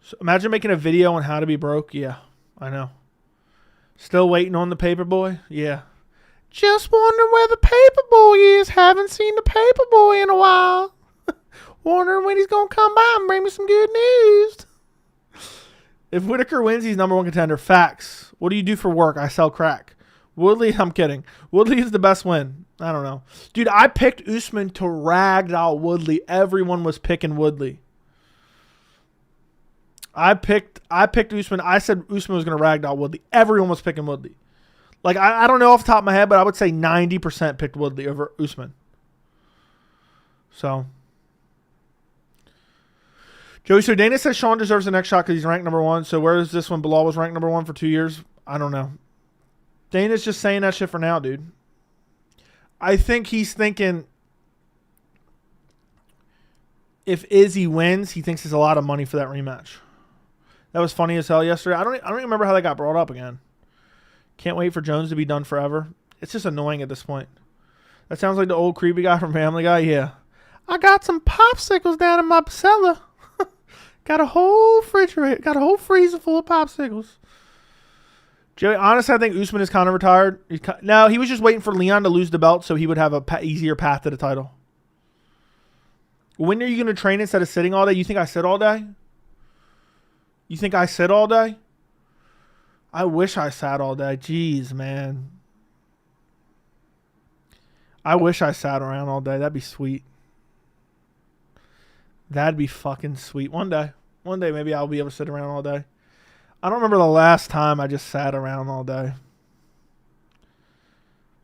So imagine making a video on how to be broke. Yeah, I know. Still waiting on the paper boy? Yeah. Just wondering where the paper boy is. Haven't seen the paper boy in a while. Wondering when he's going to come by and bring me some good news. If Whitaker wins, he's number 1 contender. Facts. What do you do for work? I sell crack. Woodley, I'm kidding. Woodley is the best win. I don't know. Dude, I picked Usman to ragdoll Woodley. Everyone was picking Woodley. I picked Usman. I said Usman was going to ragdoll Woodley. Everyone was picking Woodley. Like, I don't know off the top of my head, but I would say 90% picked Woodley over Usman. So, Joey, so Dana says Sean deserves the next shot because he's ranked number 1. So where is this when Bilal was ranked number 1 for 2 years? I don't know. Dana's just saying that shit for now, dude. I think he's thinking if Izzy wins, he thinks there's a lot of money for that rematch. That was funny as hell yesterday. I don't even remember how that got brought up again. Can't wait for Jones to be done forever. It's just annoying at this point. That sounds like the old creepy guy from Family Guy. Yeah. I got some popsicles down in my cellar. Got a whole refrigerator. Got a whole freezer full of popsicles. Joey, honestly, I think Usman is kind of retired. No, he was just waiting for Leon to lose the belt so he would have a easier path to the title. When are you going to train instead of sitting all day? You think I sit all day? You think I sit all day? I wish I sat all day. Jeez, man. I wish I sat around all day. That'd be sweet. That'd be fucking sweet. One day maybe I'll be able to sit around all day. I don't remember the last time I just sat around all day.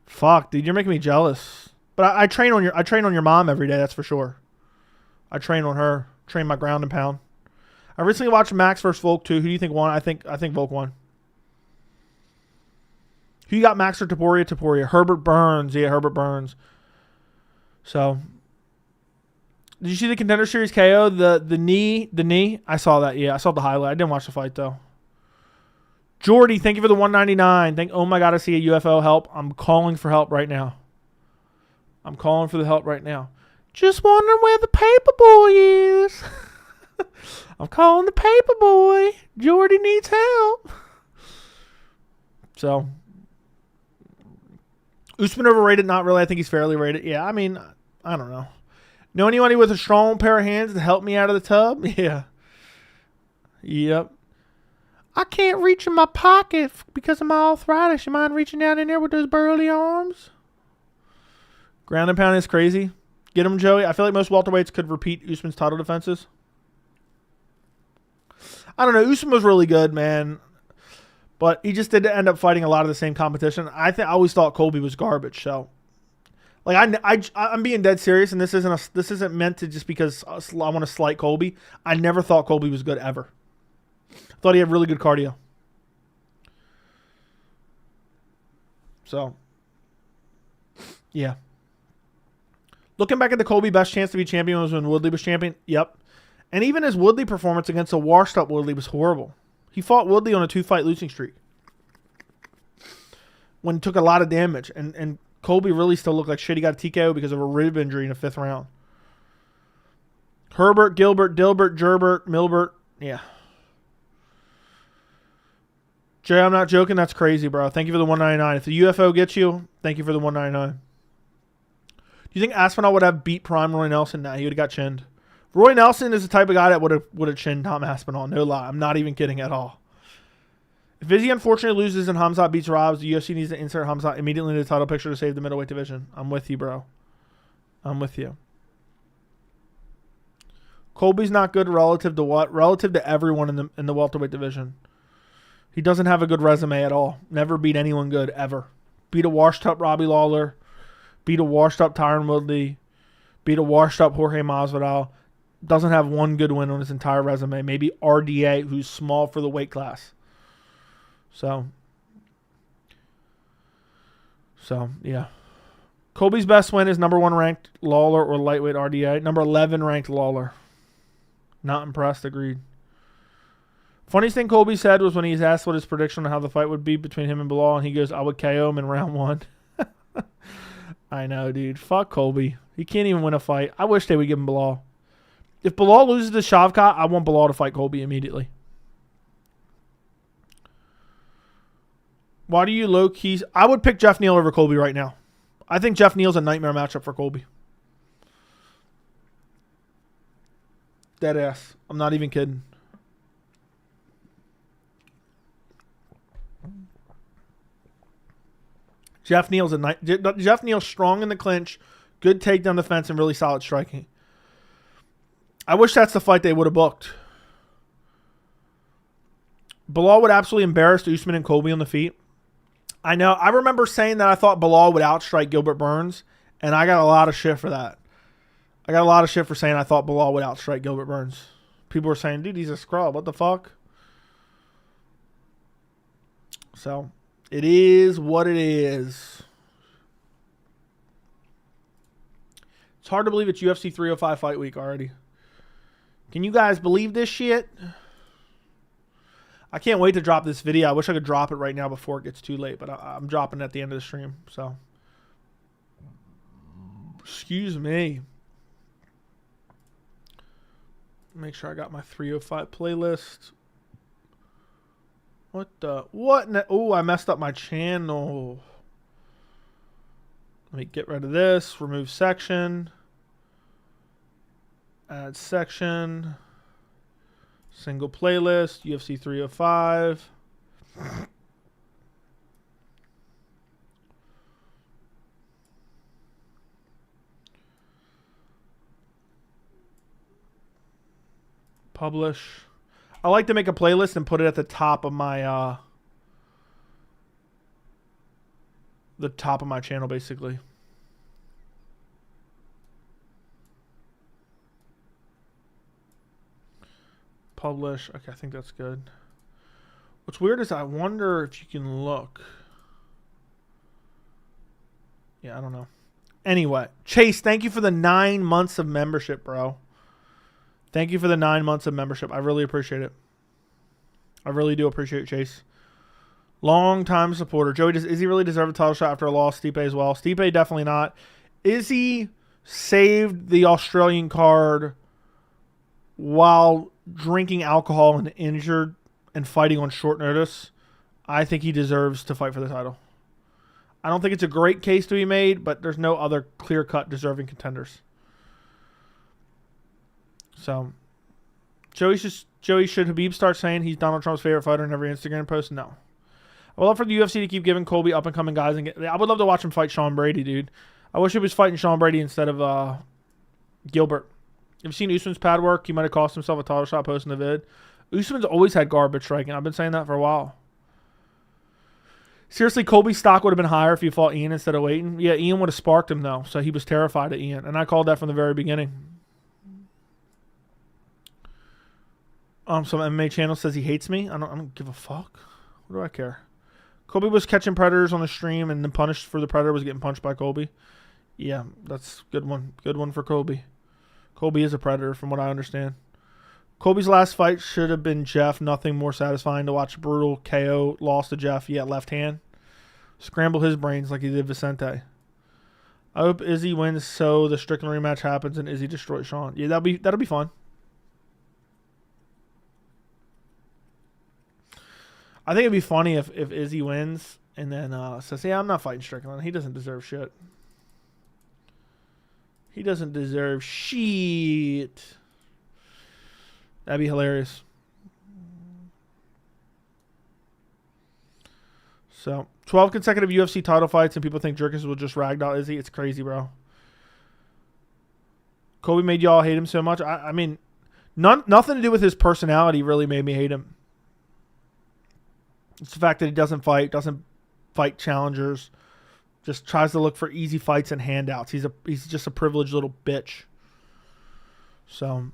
Fuck, dude, you're making me jealous. But I train on your mom every day, that's for sure. I train on her. Train my ground and pound. I recently watched Max vs. Volk too. Who do you think won? I think Volk won. Who you got, Max or Topuria? Topuria. Herbert Burns. Yeah, Herbert Burns. So, did you see the Contender Series KO? The knee? I saw that, yeah. I saw the highlight. I didn't watch the fight, though. Jordy, thank you for the 199. Oh, my God, I see a UFO help. I'm calling for help right now. I'm calling for the help right now. Just wondering where the paper boy is. I'm calling the paper boy. Jordy needs help. So, Usman overrated? Not really. I think he's fairly rated. Yeah, I mean, I don't know. Know anybody with a strong pair of hands to help me out of the tub? Yeah. Yep. I can't reach in my pocket because of my arthritis. You mind reaching down in there with those burly arms? Ground and pound is crazy. Get him, Joey. I feel like most welterweights could repeat Usman's title defenses. I don't know. Usman was really good, man. But he just did end up fighting a lot of the same competition. I always thought Colby was garbage. So, like, I'm being dead serious, and this isn't meant to just because I want to slight Colby. I never thought Colby was good ever. I thought he had really good cardio. So, yeah. Looking back at the Colby, best chance to be champion was when Woodley was champion. Yep. And even his Woodley performance against a washed-up Woodley was horrible. He fought Woodley on a 2-fight losing streak when he took a lot of damage. And Colby really still looked like shit. He got a TKO because of a rib injury in the 5th round. Herbert, Gilbert, Dilbert, Gerbert, Milbert. Yeah. Jay, I'm not joking. That's crazy, bro. Thank you for the 199. If the UFO gets you, thank you for the 199. Do you think Aspinall would have beat Prime Roy Nelson? Nah, he would have got chinned. Roy Nelson is the type of guy that would have chinned Tom Aspinall. No lie. I'm not even kidding at all. If Izzy unfortunately loses and Khamzat beats Robs, the UFC needs to insert Khamzat immediately in the title picture to save the middleweight division. I'm with you, bro. I'm with you. Colby's not good relative to what? Relative to everyone in the welterweight division. He doesn't have a good resume at all. Never beat anyone good, ever. Beat a washed-up Robbie Lawler. Beat a washed-up Tyron Woodley. Beat a washed-up Jorge Masvidal. Doesn't have one good win on his entire resume. Maybe RDA, who's small for the weight class. So, yeah. Colby's best win is number 1 ranked Lawler or lightweight RDA. Number 11 ranked Lawler. Not impressed, agreed. Funniest thing Colby said was when he was asked what his prediction on how the fight would be between him and Bilal, and he goes, I would KO him in round 1. I know, dude. Fuck Colby. He can't even win a fight. I wish they would give him Bilal. If Bilal loses to Shavkat, I want Bilal to fight Colby immediately. Why do you low-key... I would pick Jeff Neal over Colby right now. I think Jeff Neal's a nightmare matchup for Colby. Dead ass. I'm not even kidding. Jeff Neal's Jeff Neal's strong in the clinch, good takedown defense, and really solid striking. I wish that's the fight they would have booked. Bilal would absolutely embarrass Usman and Colby on the feet. I know. I remember saying that I thought Bilal would outstrike Gilbert Burns, and I got a lot of shit for that. I got a lot of shit for saying I thought Bilal would outstrike Gilbert Burns. People were saying, dude, he's a scrub. What the fuck? So, it is what it is. It's hard to believe it's UFC 305 fight week already. Can you guys believe this shit? I can't wait to drop this video. I wish I could drop it right now before it gets too late, but I'm dropping it at the end of the stream. So, excuse me. Make sure I got my 305 playlist. What the? What? Oh, I messed up my channel. Let me get rid of this. Remove section. Add section. Single playlist. UFC 305. Publish. I like to make a playlist and put it at the top of my channel, basically. Publish. Okay, I think that's good. What's weird is I wonder if you can look. Yeah, I don't know. Anyway, Chase, thank you for the 9 months of membership, bro. Thank you for the 9 months of membership. I really appreciate it. I really do appreciate it, Chase. Long-time supporter. Joey, does Izzy really deserve a title shot after a loss? Stipe as well. Stipe definitely not. Izzy saved the Australian card while drinking alcohol and injured and fighting on short notice. I think he deserves to fight for the title. I don't think it's a great case to be made, but there's no other clear-cut deserving contenders. So, should Khabib start saying he's Donald Trump's favorite fighter in every Instagram post? No. I would love for the UFC to keep giving Colby up-and-coming guys. I would love to watch him fight Sean Brady, dude. I wish he was fighting Sean Brady instead of Gilbert. Have you seen Usman's pad work? He might have cost himself a title shot posting the vid. Usman's always had garbage striking. I've been saying that for a while. Seriously, Colby's stock would have been higher if he fought Ian instead of waiting. Yeah, Ian would have sparked him, though. So he was terrified of Ian. And I called that from the very beginning. Some MMA channel says he hates me. I don't give a fuck. What do I care? Colby was catching predators on the stream and then punished for the predator was getting punched by Colby. Yeah, that's a good one. Good one for Colby. Colby is a predator from what I understand. Colby's last fight should have been Jeff. Nothing more satisfying to watch. Brutal KO loss to Jeff. Yeah, left hand. Scramble his brains like he did Vicente. I hope Izzy wins so the Strickland rematch happens and Izzy destroys Sean. Yeah, that'll be fun. I think it'd be funny if Izzy wins and then says, yeah, I'm not fighting Strickland. He doesn't deserve shit. He doesn't deserve shit. That'd be hilarious. So, 12 consecutive UFC title fights and people think Dricus will just ragdoll Izzy. It's crazy, bro. Colby made y'all hate him so much. I mean, nothing to do with his personality really made me hate him. It's the fact that he doesn't fight challengers, just tries to look for easy fights and handouts. He's just a privileged little bitch. So,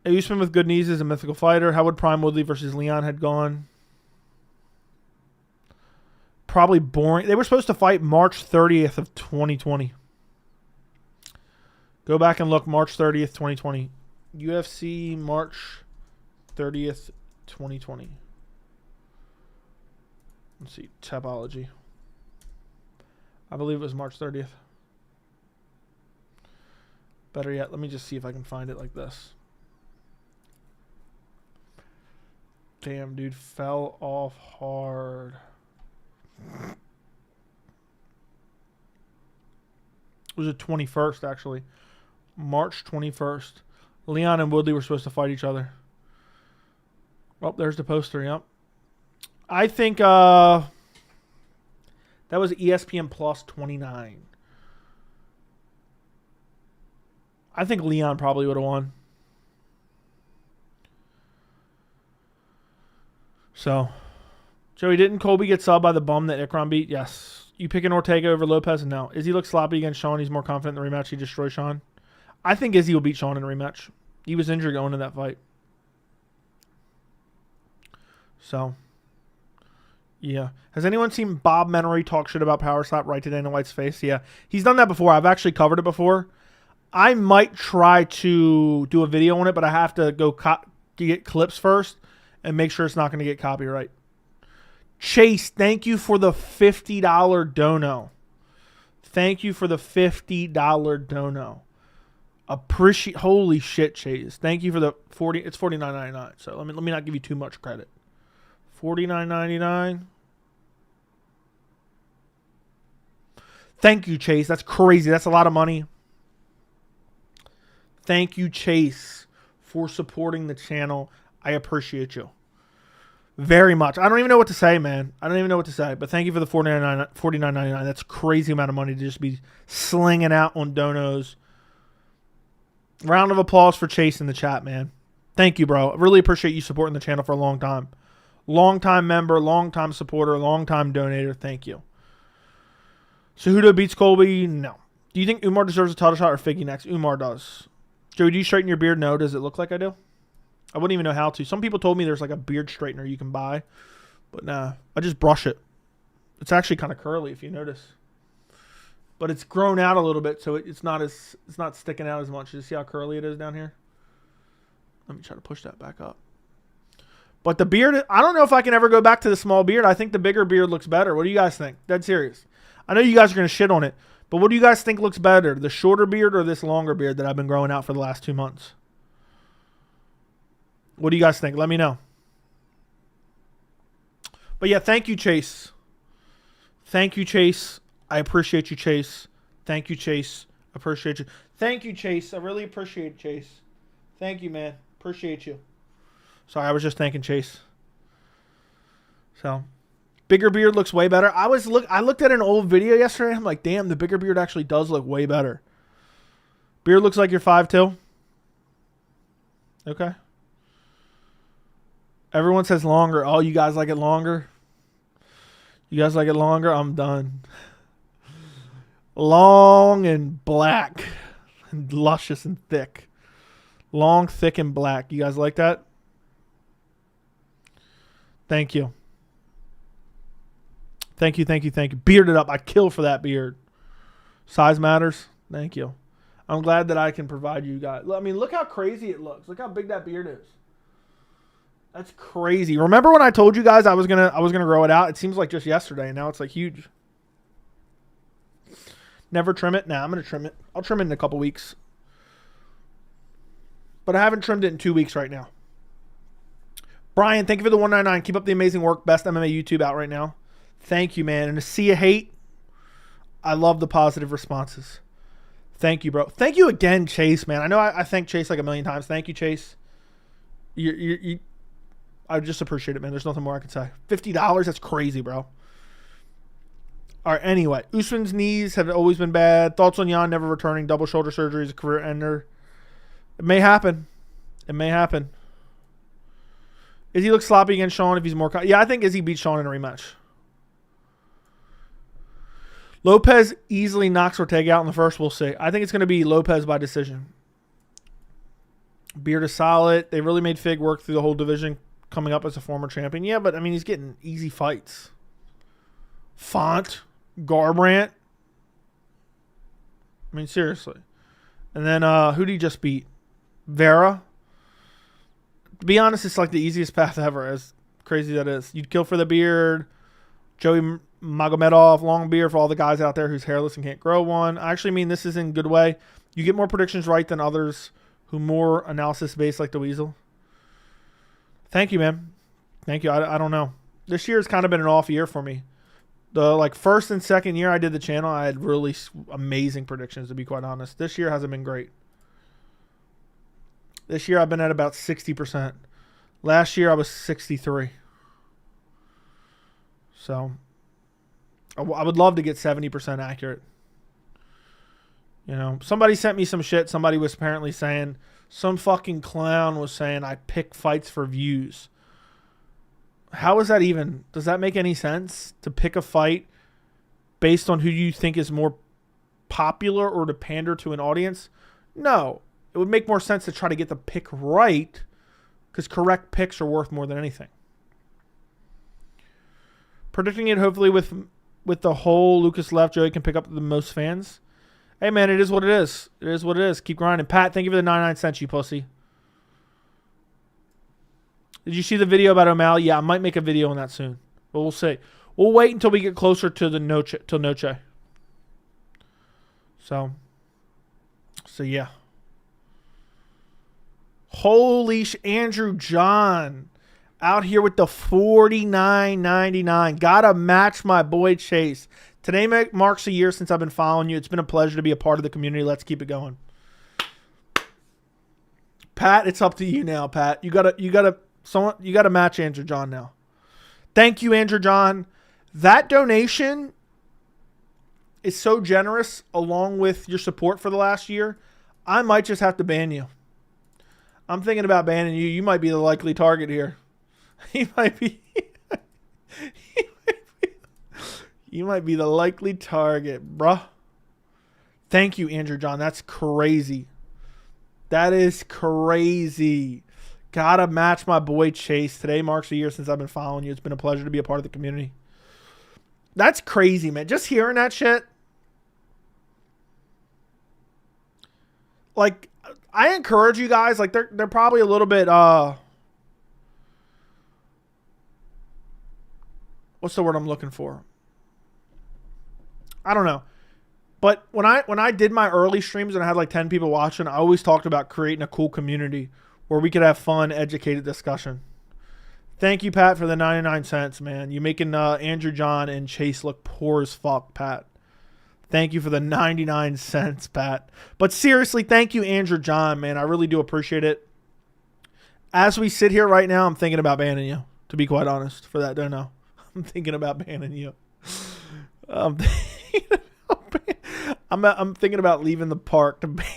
Usman with good knees is a mythical fighter. How would Prime Woodley versus Leon had gone? Probably boring. They were supposed to fight March 30th of 2020. Go back and look. March 30th, 2020. UFC March 30th, 2020. Let's see. Tapology. I believe it was March 30th. Better yet, let me just see if I can find it like this. Damn, dude. Fell off hard. It was the 21st, actually. March 21st. Leon and Woodley were supposed to fight each other. Oh, there's the poster, yep. I think that was ESPN Plus 29. I think Leon probably would have won. So, Joey, didn't Colby get subbed by the bum that Ikram beat? Yes. You picking Ortega over Lopez? No. Izzy looks sloppy against Sean. He's more confident in the rematch. He destroys Sean. I think Izzy will beat Sean in the rematch. He was injured going in that fight. So, yeah. Has anyone seen Bob Menery talk shit about Power Slap right to Dana White's face? Yeah. He's done that before. I've actually covered it before. I might try to do a video on it, but I have to go get clips first and make sure it's not going to get copyright. Chase, thank you for the $50 dono. Thank you for the $50 dono. Appreciate. Holy shit, Chase. Thank you for the 40. It's $49.99. So let me not give you too much credit. $49.99. Thank you, Chase. That's crazy. That's a lot of money. Thank you, Chase, for supporting the channel. I appreciate you very much. I don't even know what to say, man. I don't even know what to say. But thank you for the $49.99. That's a crazy amount of money to just be slinging out on donos. Round of applause for Chase in the chat, man. Thank you, bro. I really appreciate you supporting the channel for a long time. Long-time member, long-time supporter, long-time donator. Thank you. Cejudo beats Colby? No. Do you think Umar deserves a title shot or Figgy next? Umar does. Joey, do you straighten your beard? No. Does it look like I do? I wouldn't even know how to. Some people told me there's like a beard straightener you can buy. But nah. I just brush it. It's actually kind of curly if you notice. But it's grown out a little bit, so it's not sticking out as much. You see how curly it is down here? Let me try to push that back up. But the beard, I don't know if I can ever go back to the small beard. I think the bigger beard looks better. What do you guys think? Dead serious. I know you guys are going to shit on it, but what do you guys think looks better? The shorter beard or this longer beard that I've been growing out for the last 2 months? What do you guys think? Let me know. But yeah, thank you, Chase. Thank you, Chase. I appreciate you, Chase. Thank you, Chase. Appreciate you. Thank you, Chase. I really appreciate it, Chase. Thank you, man. Appreciate you. Sorry, I was just thanking Chase. So, bigger beard looks way better. I looked at an old video yesterday. I'm like, damn, the bigger beard actually does look way better. Beard looks like you're 5'2". Okay. Everyone says longer. Oh, you guys like it longer? You guys like it longer? I'm done. Long and black. And luscious and thick. Long, thick, and black. You guys like that? Thank you. Thank you, thank you, thank you. Bearded up. I kill for that beard. Size matters. Thank you. I'm glad that I can provide you guys. I mean, look how crazy it looks. Look how big that beard is. That's crazy. Remember when I told you guys I was gonna grow it out? It seems like just yesterday, and now it's like huge. Never trim it? Nah, I'm gonna trim it. I'll trim it in a couple weeks. But I haven't trimmed it in 2 weeks right now. Brian, thank you for the 199. Keep up the amazing work. Best MMA YouTube out right now. Thank you, man. And to see you hate, I love the positive responses. Thank you, bro. Thank you again, Chase, man. I know I thank Chase like a million times. Thank you, Chase. I just appreciate it, man. There's nothing more I can say. $50, that's crazy, bro. All right, anyway. Usman's knees have always been bad. Thoughts on Jan never returning. Double shoulder surgery is a career ender. It may happen. It may happen. Izzy looks sloppy against Sean if he's more... Yeah, I think Izzy beats Sean in a rematch. Lopez easily knocks Ortega out in the first. We'll see. I think it's going to be Lopez by decision. Beard is solid. They really made Fig work through the whole division coming up as a former champion. Yeah, but, I mean, he's getting easy fights. Font. Garbrandt. I mean, seriously. And then, who did he just beat? Vera. To be honest, it's like the easiest path ever, as crazy that is. You'd kill for the beard. Joey Magomedov, long beard for all the guys out there who's hairless and can't grow one. I actually mean this is in a good way. You get more predictions right than others who more analysis-based like the Weasel. Thank you, man. Thank you. I don't know. This year has kind of been an off year for me. The first and second year I did the channel, I had really amazing predictions, to be quite honest. This year hasn't been great. This year I've been at about 60%. Last year I was 63. So I would love to get 70% accurate. You know, somebody sent me some shit. Somebody was apparently saying, some fucking clown was saying I pick fights for views. How is that even? Does that make any sense? To pick a fight based on who you think is more popular or to pander to an audience? No. It would make more sense to try to get the pick right, because correct picks are worth more than anything. Predicting it hopefully with the whole Lucas left, Joey can pick up the most fans. Hey, man, it is what it is. It is what it is. Keep grinding. Pat, thank you for the 99 cents, you pussy. Did you see the video about O'Malley? Yeah, I might make a video on that soon. But we'll see. We'll wait until we get closer to the Noche. So yeah. Holy Andrew John out here with the $49.99. Gotta match my boy Chase. Today marks a year since I've been following you. It's been a pleasure to be a part of the community. Let's keep it going. Pat, it's up to you now, Pat. You gotta match Andrew John now. Thank you, Andrew John. That donation is so generous, along with your support for the last year. I might just have to ban you. I'm thinking about banning you. You might be the likely target here. You might be the likely target, bruh. Thank you, Andrew John. That's crazy. That is crazy. Gotta match my boy Chase. Today marks a year since I've been following you. It's been a pleasure to be a part of the community. That's crazy, man. Just hearing that shit. Like, I encourage you guys. Like, they're probably a little bit. What's the word I'm looking for? I don't know. But when I did my early streams and I had like 10 people watching, I always talked about creating a cool community where we could have fun, educated discussion. Thank you, Pat, for the 99 cents, man. You making Andrew John and Chase look poor as fuck, Pat. Thank you for the 99 cents, Pat. But seriously, thank you, Andrew John, man. I really do appreciate it. As we sit here right now, I'm thinking about banning you, to be quite honest. For that, don't know. I'm thinking about banning you. I'm thinking about leaving the park to ban you.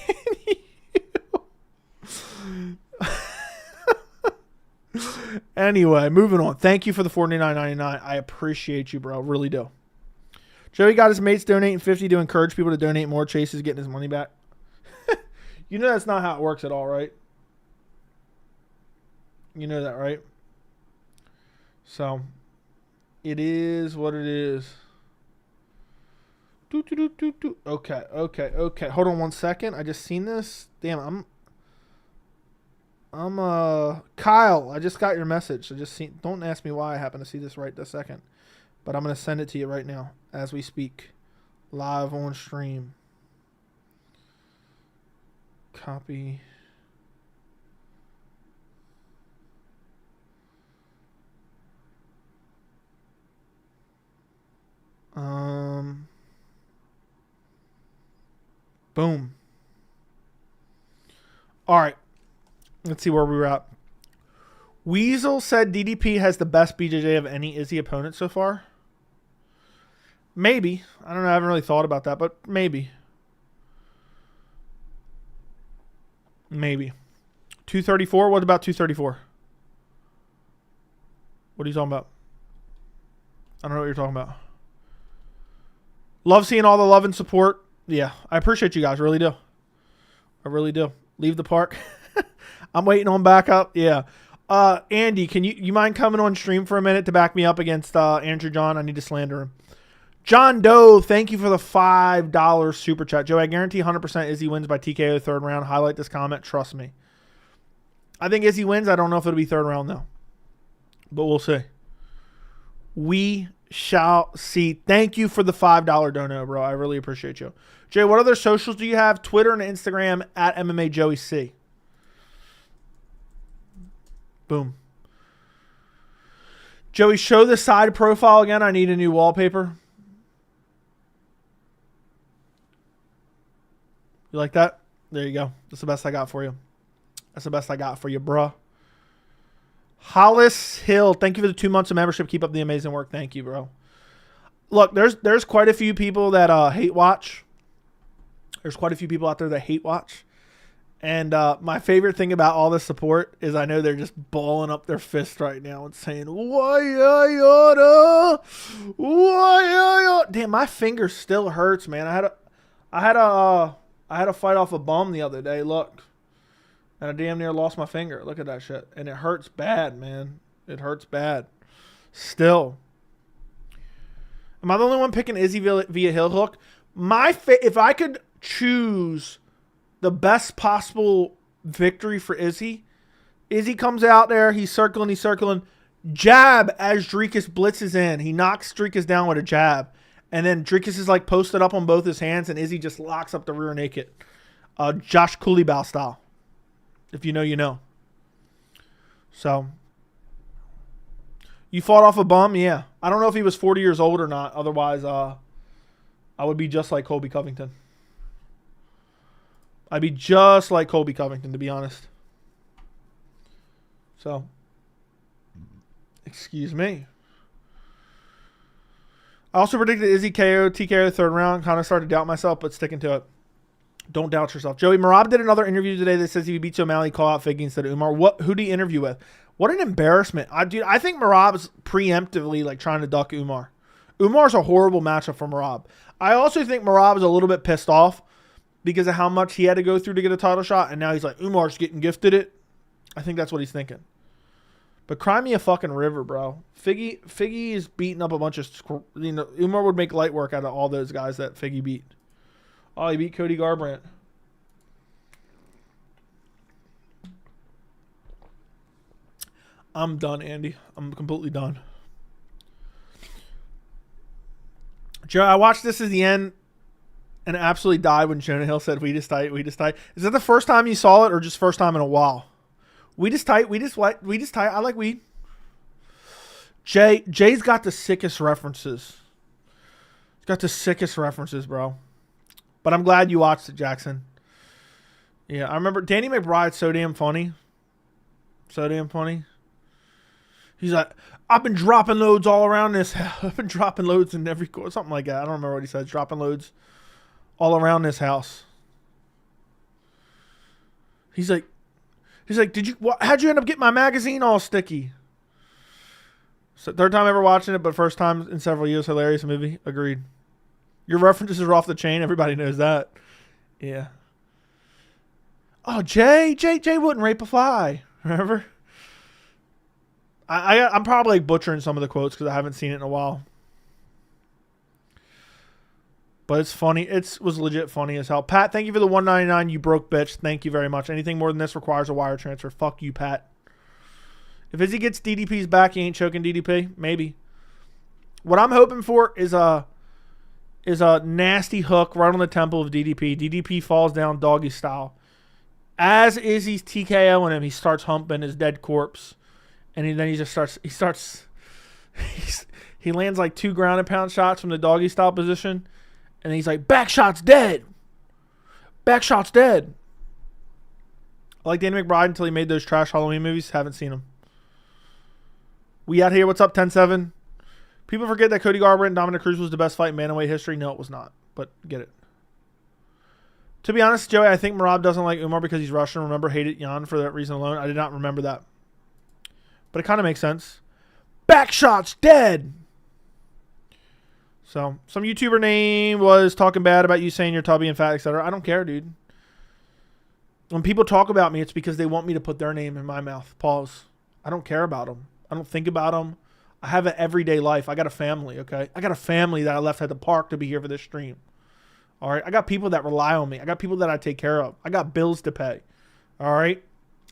Anyway, moving on. Thank you for the $49.99. I appreciate you, bro. Really do. Joey got his mates donating $50 to encourage people to donate more. Chase is getting his money back. You know that's not how it works at all, right? You know that, right? So, it is what it is. Okay. Hold on 1 second. I just seen this. Damn, I'm Kyle. I just got your message. I just seen. Don't ask me why I happen to see this right this second, but I'm gonna send it to you right now as we speak, live on stream. Copy. Boom. All right. Let's see where we were at. Weasel said DDP has the best BJJ of any Izzy opponent so far. Maybe. I don't know. I haven't really thought about that, but maybe. Maybe. 234? What about 234? What are you talking about? I don't know what you're talking about. Love seeing all the love and support. Yeah, I appreciate you guys. Really do. I really do. Leave the park. I'm waiting on backup. Yeah. Andy, can you mind coming on stream for a minute to back me up against Andrew John? I need to slander him. John Doe, thank you for the $5 super chat. Joe, I guarantee 100% Izzy wins by TKO third round. Highlight this comment. Trust me. I think Izzy wins. I don't know if it'll be third round, though. But we'll see. We shall see. Thank you for the $5 dono, bro. I really appreciate you. Jay, what other socials do you have? Twitter and Instagram at MMA Joey C. Boom. Joey, show the side profile again. I need a new wallpaper. You like that? There you go. That's the best I got for you. That's the best I got for you, bruh. Hollis Hill, thank you for the 2 months of membership. Keep up the amazing work. Thank you, bro. Look, there's quite a few people that hate watch. There's quite a few people out there that hate watch. And my favorite thing about all this support is I know they're just balling up their fist right now and saying, why? Damn, my finger still hurts, man. I had to fight off a bum the other day. Look. And I damn near lost my finger. Look at that shit. And it hurts bad, man. It hurts bad. Still. Am I the only one picking Izzy via heel hook? If I could choose the best possible victory for Izzy, Izzy comes out there. He's circling. Jab as Dricus blitzes in. He knocks Dricus down with a jab. And then Dricus is like posted up on both his hands. And Izzy just locks up the rear naked. Josh Cooleybow style. If you know, you know. So, you fought off a bum? Yeah. I don't know if he was 40 years old or not. Otherwise, I would be just like Colby Covington. I'd be just like Colby Covington, to be honest. So, excuse me. I also predicted Izzy KO, TKO third round. Kind of started to doubt myself, but sticking to it. Don't doubt yourself. Joey, Marab did another interview today that says if he beats O'Malley, call out Figgy instead of Umar. Who did he interview with? What an embarrassment. I think Marab's preemptively like trying to duck Umar. Umar's a horrible matchup for Marab. I also think Marab is a little bit pissed off because of how much he had to go through to get a title shot, and now he's like, Umar's getting gifted it. I think that's what he's thinking. But cry me a fucking river, bro. Figgy is beating up a bunch of, Umar would make light work out of all those guys that Figgy beat. Oh, he beat Cody Garbrandt. I'm done, Andy. I'm completely done. Joe, I watched This Is the End and absolutely died when Jonah Hill said, "We just tight, we just tight." Is that the first time you saw it or just first time in a while? We just tight, we just tight. I like weed. Jay's got the sickest references. He's got the sickest references, bro. But I'm glad you watched it, Jackson. Yeah, I remember Danny McBride's so damn funny. So damn funny. He's like, I've been dropping loads all around this house. I've been dropping loads in every corner. Something like that. I don't remember what he said. Dropping loads all around this house. He's like, how'd you end up getting my magazine all sticky? So third time ever watching it, but first time in several years. Hilarious movie. Agreed. Your references are off the chain. Everybody knows that. Yeah. Oh, Jay wouldn't rape a fly. Remember? I'm probably like butchering some of the quotes because I haven't seen it in a while. But it's funny. It was legit funny as hell. Pat, thank you for the $1.99. You broke bitch. Thank you very much. Anything more than this requires a wire transfer. Fuck you, Pat. If Izzy gets DDP's back, he ain't choking DDP. Maybe. What I'm hoping for is a nasty hook right on the temple of DDP. DDP falls down doggy style. As Izzy's TKOing him, he starts humping his dead corpse. And he lands like 2 ground and pound shots from the doggy style position. And he's like, back shot's dead. Back shot's dead. I like Danny McBride until he made those trash Halloween movies. Haven't seen them. We out here. What's up, 10-7? People forget that Cody Garbrandt and Dominic Cruz was the best fight in bantamweight history. No, it was not. But get it. To be honest, Joey, I think Merab doesn't like Umar because he's Russian. Remember, hated Jan for that reason alone. I did not remember that. But it kind of makes sense. Back shot's dead. So, some YouTuber name was talking bad about you saying you're tubby and fat, etc. I don't care, dude. When people talk about me, it's because they want me to put their name in my mouth. Pause. I don't care about them. I don't think about them. I have an everyday life. I got a family, okay? I got a family that I left at the park to be here for this stream. All right? I got people that rely on me. I got people that I take care of. I got bills to pay. All right?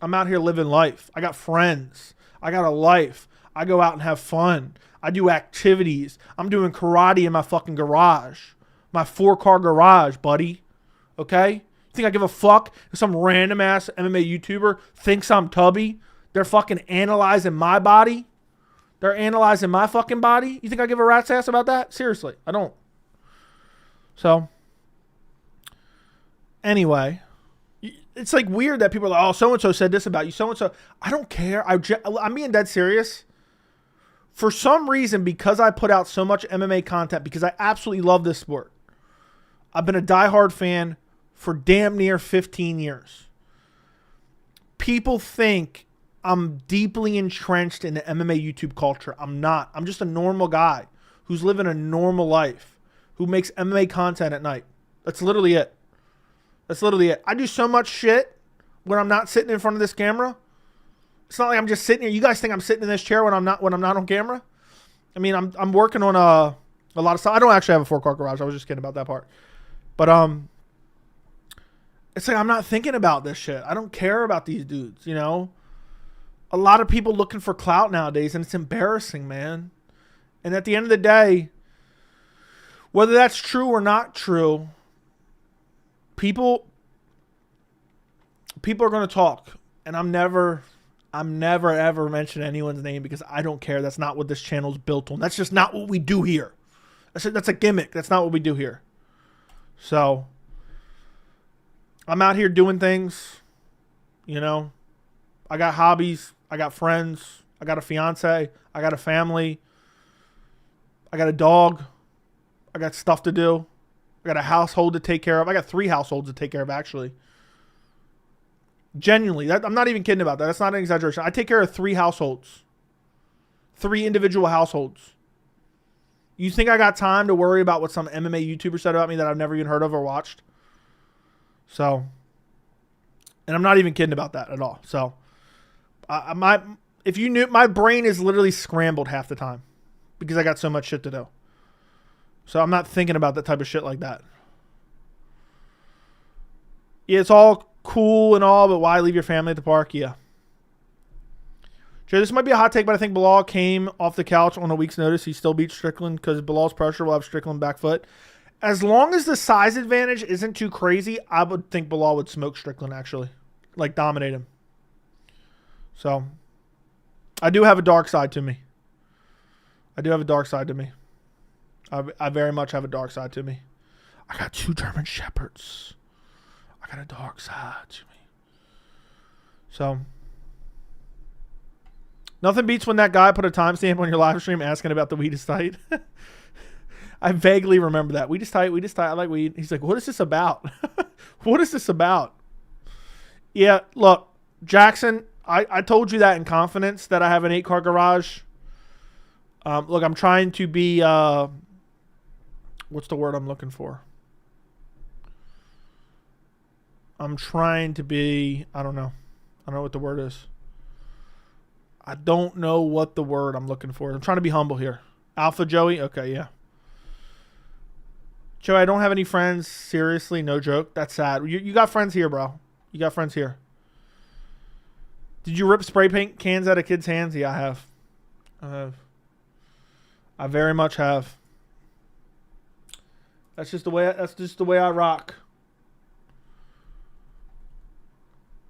I'm out here living life. I got friends. I got a life. I go out and have fun. I do activities. I'm doing karate in my fucking garage. My 4-car garage, buddy. Okay? You think I give a fuck if some random ass MMA YouTuber thinks I'm tubby? They're fucking analyzing my body? They're analyzing my fucking body? You think I give a rat's ass about that? Seriously, I don't. So, anyway, it's like weird that people are like, oh, so-and-so said this about you. So-and-so. I don't care. I'm being dead serious. For some reason, because I put out so much MMA content, because I absolutely love this sport, I've been a diehard fan for damn near 15 years. People think I'm deeply entrenched in the MMA YouTube culture. I'm not. I'm just a normal guy who's living a normal life, who makes MMA content at night. That's literally it. That's literally it. I do so much shit when I'm not sitting in front of this camera. It's not like I'm just sitting here. You guys think I'm sitting in this chair when I'm not on camera? I mean, I'm working on a lot of stuff. I don't actually have a 4-car garage. I was just kidding about that part. But it's like I'm not thinking about this shit. I don't care about these dudes, you know? A lot of people looking for clout nowadays, and it's embarrassing, man. And at the end of the day, whether that's true or not true, people are going to talk. And I'm never ever mention anyone's name because I don't care. That's not what this channel's built on. That's just not what we do here. That's a gimmick. That's not what we do here. So, I'm out here doing things, you know. I got hobbies. I got friends. I got a fiance. I got a family. I got a dog. I got stuff to do. I got a household to take care of. I got 3 households to take care of, actually. Genuinely. I'm not even kidding about that. That's not an exaggeration. I take care of 3 households. 3 individual households. You think I got time to worry about what some MMA YouTuber said about me that I've never even heard of or watched? So, and I'm not even kidding about that at all. So, If you knew, my brain is literally scrambled half the time because I got so much shit to do. So I'm not thinking about that type of shit like that. Yeah, it's all cool and all, but why leave your family at the park? Yeah. Joe, this might be a hot take, but I think Bilal came off the couch on a week's notice. He still beats Strickland because Bilal's pressure will have Strickland back foot. As long as the size advantage isn't too crazy, I would think Bilal would smoke Strickland, actually. Like, dominate him. So, I do have a dark side to me. I very much have a dark side to me. I got 2 German Shepherds. I got a dark side to me. So, nothing beats when that guy put a timestamp on your live stream asking about the weed is tight. I vaguely remember that. Weed is tight. I like weed. He's like, what is this about? What is this about? Yeah, look, Jackson, I told you that in confidence that I have an 8-car garage. Look, I'm trying to be, what's the word I'm looking for? I'm trying to be, I don't know. I don't know what the word is. I don't know what the word I'm looking for. I'm trying to be humble here. Alpha Joey? Okay, yeah. Joey, I don't have any friends. Seriously, no joke. That's sad. You got friends here, bro. You got friends here. Did you rip spray paint cans out of kids' hands? Yeah, I have. I very much have. That's just the way I rock.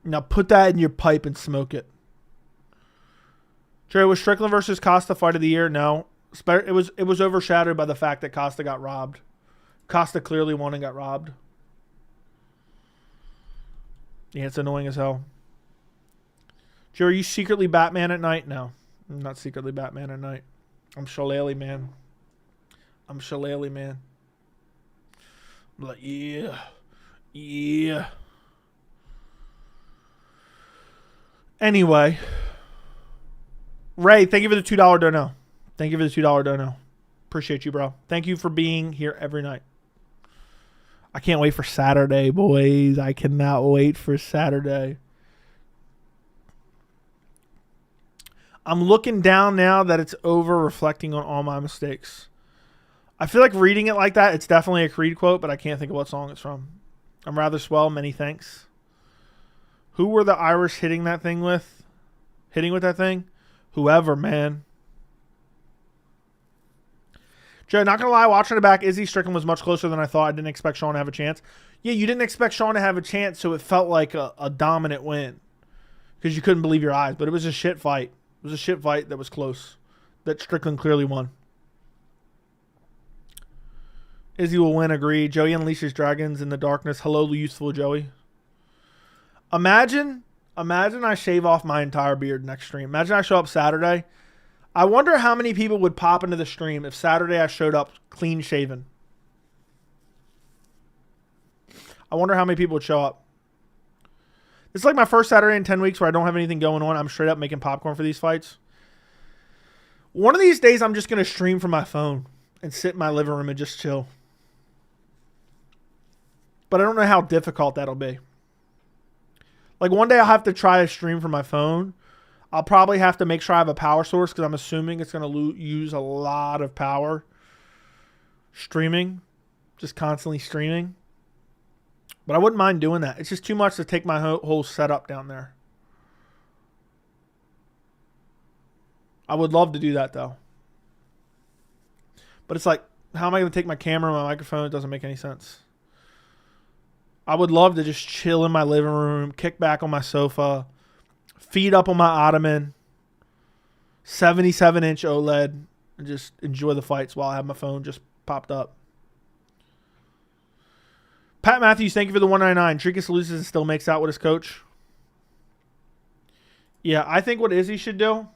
Now put that in your pipe and smoke it. Jerry, was Strickland versus Costa fight of the year? No. It was overshadowed by the fact that Costa got robbed. Costa clearly won and got robbed. Yeah, it's annoying as hell. Jerry, are you secretly Batman at night? No. I'm not secretly Batman at night. I'm Shillelagh, man. I'm like, yeah. Yeah. Anyway. Ray, thank you for the $2 dono. Thank you for the $2 dono. Appreciate you, bro. Thank you for being here every night. I can't wait for Saturday, boys. I cannot wait for Saturday. I'm looking down now that it's over, reflecting on all my mistakes. I feel like reading it like that, it's definitely a Creed quote, but I can't think of what song it's from. I'm rather swell. Many thanks. Who were the Irish hitting that thing with? Hitting with that thing? Whoever, man. Joe, not going to lie, watching it back, Izzy Strickland was much closer than I thought. I didn't expect Sean to have a chance. Yeah, you didn't expect Sean to have a chance, so it felt like a dominant win. Because you couldn't believe your eyes. But it was a shit fight. It was a shit fight that was close. That Strickland clearly won. Izzy will win, agree. Joey unleashes dragons in the darkness. Hello, useful Joey. Imagine I shave off my entire beard next stream. Imagine I show up Saturday. I wonder how many people would pop into the stream if Saturday I showed up clean shaven. I wonder how many people would show up. It's like my first Saturday in 10 weeks where I don't have anything going on. I'm straight up making popcorn for these fights. One of these days I'm just going to stream from my phone and sit in my living room and just chill. But I don't know how difficult that'll be. Like one day I'll have to try to stream from my phone. I'll probably have to make sure I have a power source because I'm assuming it's going to use a lot of power. Streaming. Just constantly streaming. But I wouldn't mind doing that. It's just too much to take my whole setup down there. I would love to do that though. But it's like, how am I going to take my camera and my microphone? It doesn't make any sense. I would love to just chill in my living room, kick back on my sofa, feet up on my ottoman, 77-inch OLED, and just enjoy the fights while I have my phone just popped up. Pat Matthews, thank you for the $1.99. Dricus loses and still makes out with his coach. Yeah, I think what Izzy should do,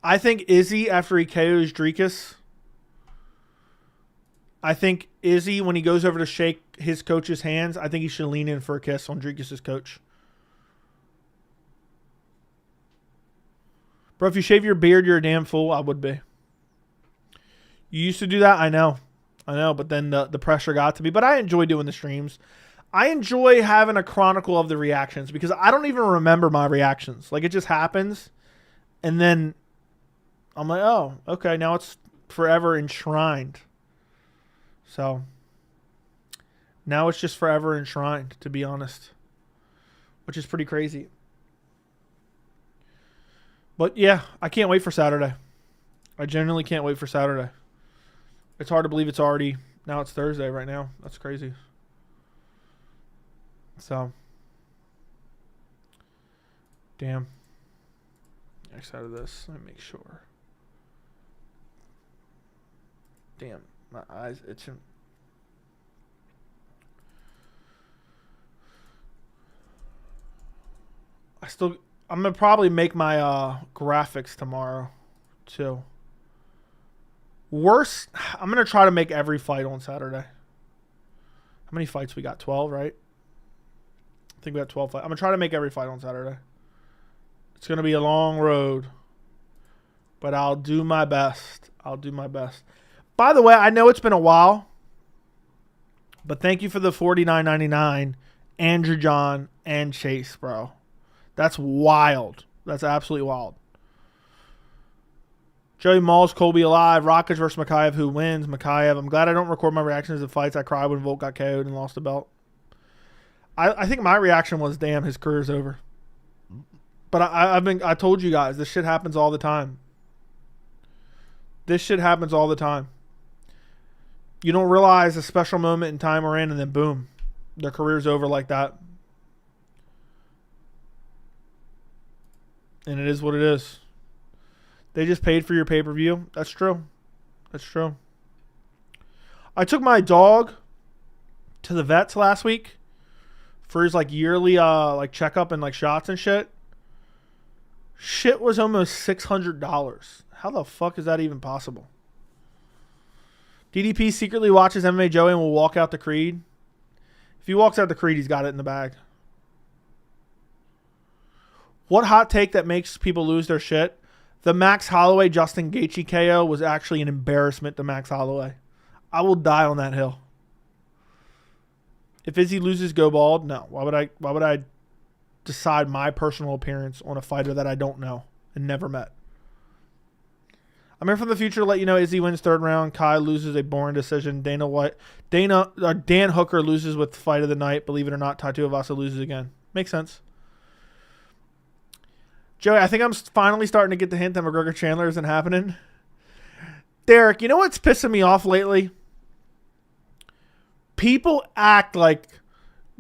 I think Izzy, after he KOs Dricus, I think Izzy, when he goes over to shake his coach's hands, I think he should lean in for a kiss on Dricus' coach. Bro, if you shave your beard, you're a damn fool. I would be. You used to do that? I know, but then the pressure got to me. But I enjoy doing the streams. I enjoy having a chronicle of the reactions because I don't even remember my reactions. Like, it just happens. And then I'm like, oh, okay, now it's forever enshrined. So now it's just forever enshrined, to be honest, which is pretty crazy. But yeah, I can't wait for Saturday. I genuinely can't wait for Saturday. It's hard to believe it's already, now it's Thursday right now. That's crazy. So, damn. Next out of this, let me make sure. Damn, my eyes itching. I'm going to probably make my graphics tomorrow, too. Worst, I'm going to try to make every fight on Saturday. How many fights we got? 12, right? I think we got 12 fights. I'm going to try to make every fight on Saturday. It's going to be a long road, but I'll do my best. I'll do my best. By the way, I know it's been a while, but thank you for the $49.99, Andrew John and Chase, bro. That's wild. That's absolutely wild. Joey Mauls, Colby alive. Rockage versus Makayev. Who wins? Makayev. I'm glad I don't record my reactions to fights. I cried when Volk got KO'd and lost the belt. I think my reaction was, damn, his career's over. But I told you guys, this shit happens all the time. This shit happens all the time. You don't realize a special moment in time we're in, and then boom, their career's over like that. And it is what it is. They just paid for your pay-per-view. That's true. That's true. I took my dog to the vets last week for his like yearly like checkup and like shots and shit. Shit was almost $600. How the fuck is that even possible? DDP secretly watches MMA Joey and will walk out the Creed. If he walks out the Creed, he's got it in the bag. What hot take that makes people lose their shit? The Max Holloway Justin Gaethje KO was actually an embarrassment to Max Holloway. I will die on that hill. If Izzy loses, go bald. No. Why would I decide my personal appearance on a fighter that I don't know and never met? I'm here from the future to let you know Izzy wins third round. Kai loses a boring decision. Dan Hooker loses with fight of the night. Believe it or not, Taito Avasa loses again. Makes sense. Joey, I think I'm finally starting to get the hint that McGregor Chandler isn't happening. Derek, you know what's pissing me off lately? People act like,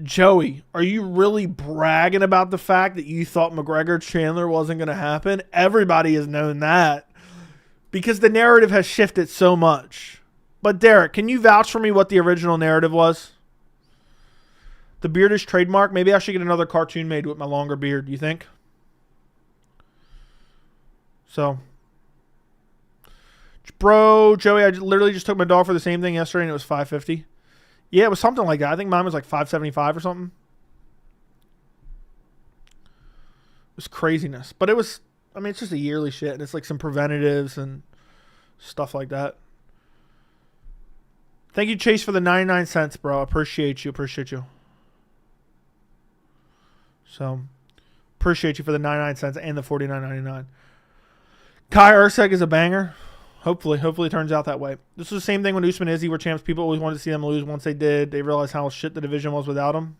Joey, are you really bragging about the fact that you thought McGregor Chandler wasn't going to happen? Everybody has known that because the narrative has shifted so much. But Derek, can you vouch for me what the original narrative was? The beard is trademark. Maybe I should get another cartoon made with my longer beard. Do you think? So, bro, Joey, I literally just took my dog for the same thing yesterday and it was $550. Yeah, it was something like that. I think mine was like $575 or something. It was craziness. But it was, I mean, it's just a yearly shit. And it's like some preventatives and stuff like that. Thank you, Chase, for the 99 cents, bro. Appreciate you. Appreciate you. So, appreciate you for the 99 cents and the $49.99. Kai Urseg is a banger. Hopefully it turns out that way. This was the same thing when Usman and Izzy were champs. People always wanted to see them lose. Once they did, they realized how shit the division was without them.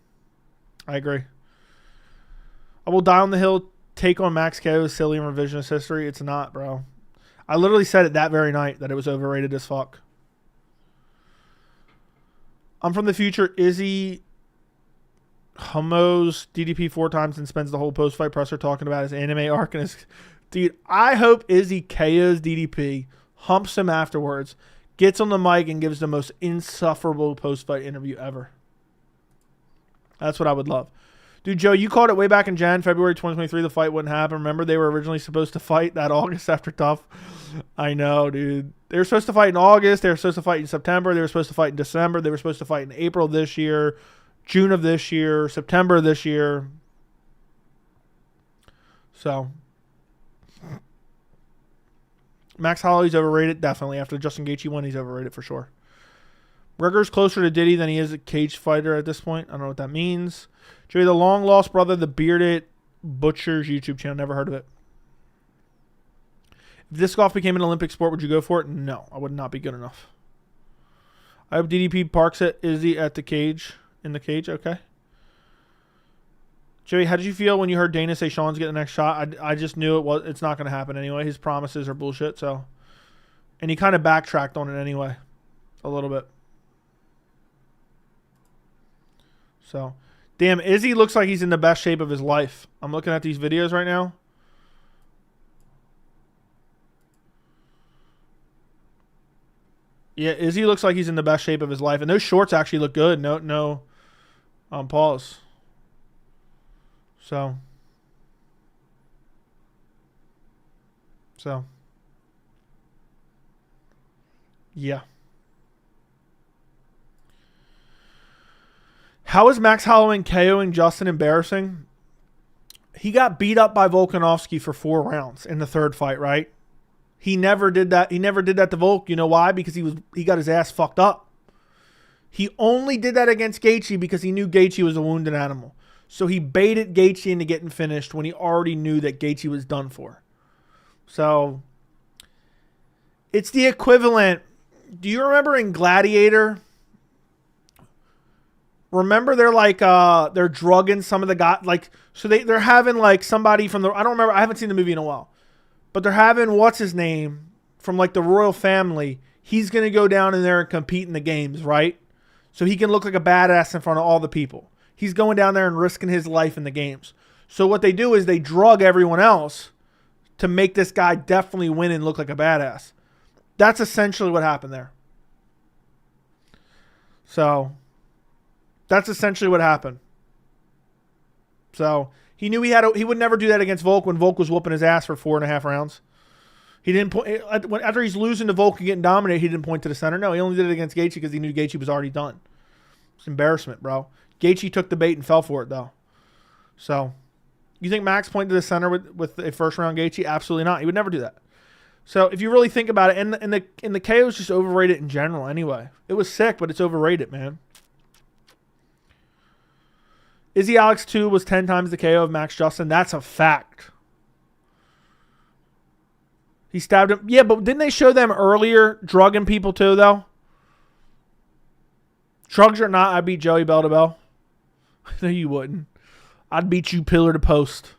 I agree. I will die on the hill. Take on Max KO is silly and revisionist history. It's not, bro. I literally said it that very night that it was overrated as fuck. I'm from the future. Izzy humos DDP 4 times and spends the whole post-fight presser talking about his anime arc and his... Dude, I hope Izzy KOs DDP, humps him afterwards, gets on the mic, and gives the most insufferable post-fight interview ever. That's what I would love. Dude, Joe, you called it way back in February 2023. The fight wouldn't happen. Remember, they were originally supposed to fight that August after Tough? I know, dude. They were supposed to fight in August. They were supposed to fight in September. They were supposed to fight in December. They were supposed to fight in April this year, June of this year, September this year. So... Max Holloway's overrated, definitely. After Justin Gaethje won, he's overrated for sure. McGregor's closer to Diddy than he is a cage fighter at this point. I don't know what that means. Joey, the long lost brother, the bearded butcher's YouTube channel. Never heard of it. If disc golf became an Olympic sport, would you go for it? No, I would not be good enough. I hope DDP parks at Izzy at the cage. In the cage, okay. Joey, how did you feel when you heard Dana say Sean's getting the next shot? I just knew it's not going to happen anyway. His promises are bullshit. So, and he kind of backtracked on it anyway, a little bit. So, damn, Izzy looks like he's in the best shape of his life. I'm looking at these videos right now. Yeah, Izzy looks like he's in the best shape of his life, and those shorts actually look good. No, pause. So, yeah. How is Max Holloway KOing Justin embarrassing? He got beat up by Volkanovski for 4 rounds in the third fight, right? He never did that. He never did that to Volk. You know why? Because he got his ass fucked up. He only did that against Gaethje because he knew Gaethje was a wounded animal. So he baited Gaethje into getting finished when he already knew that Gaethje was done for. So it's the equivalent. Do you remember in Gladiator? Remember they're drugging some of the guys, so they're having somebody from I don't remember, I haven't seen the movie in a while. But they're having what's his name from the royal family. He's going to go down in there and compete in the games, right? So he can look like a badass in front of all the people. He's going down there and risking his life in the games. So what they do is they drug everyone else to make this guy definitely win and look like a badass. That's essentially what happened there. So that's essentially what happened. So he knew he would never do that against Volk when Volk was whooping his ass for 4.5 rounds. He didn't point after he's losing to Volk and getting dominated. He didn't point to the center. No, he only did it against Gaethje because he knew Gaethje was already done. It's embarrassment, bro. Gaethje took the bait and fell for it though. So, you think Max pointed to the center with a first round Gaethje? Absolutely not. He would never do that. So if you really think about it, and the KO is just overrated in general. Anyway, it was sick, but it's overrated, man. Izzy Alex 2 was 10 times the KO of Max Justin. That's a fact. He stabbed him. Yeah, but didn't they show them earlier drugging people too, though? Drugs or not, I'd beat Joey bell to bell. No, you wouldn't. I'd beat you pillar to post.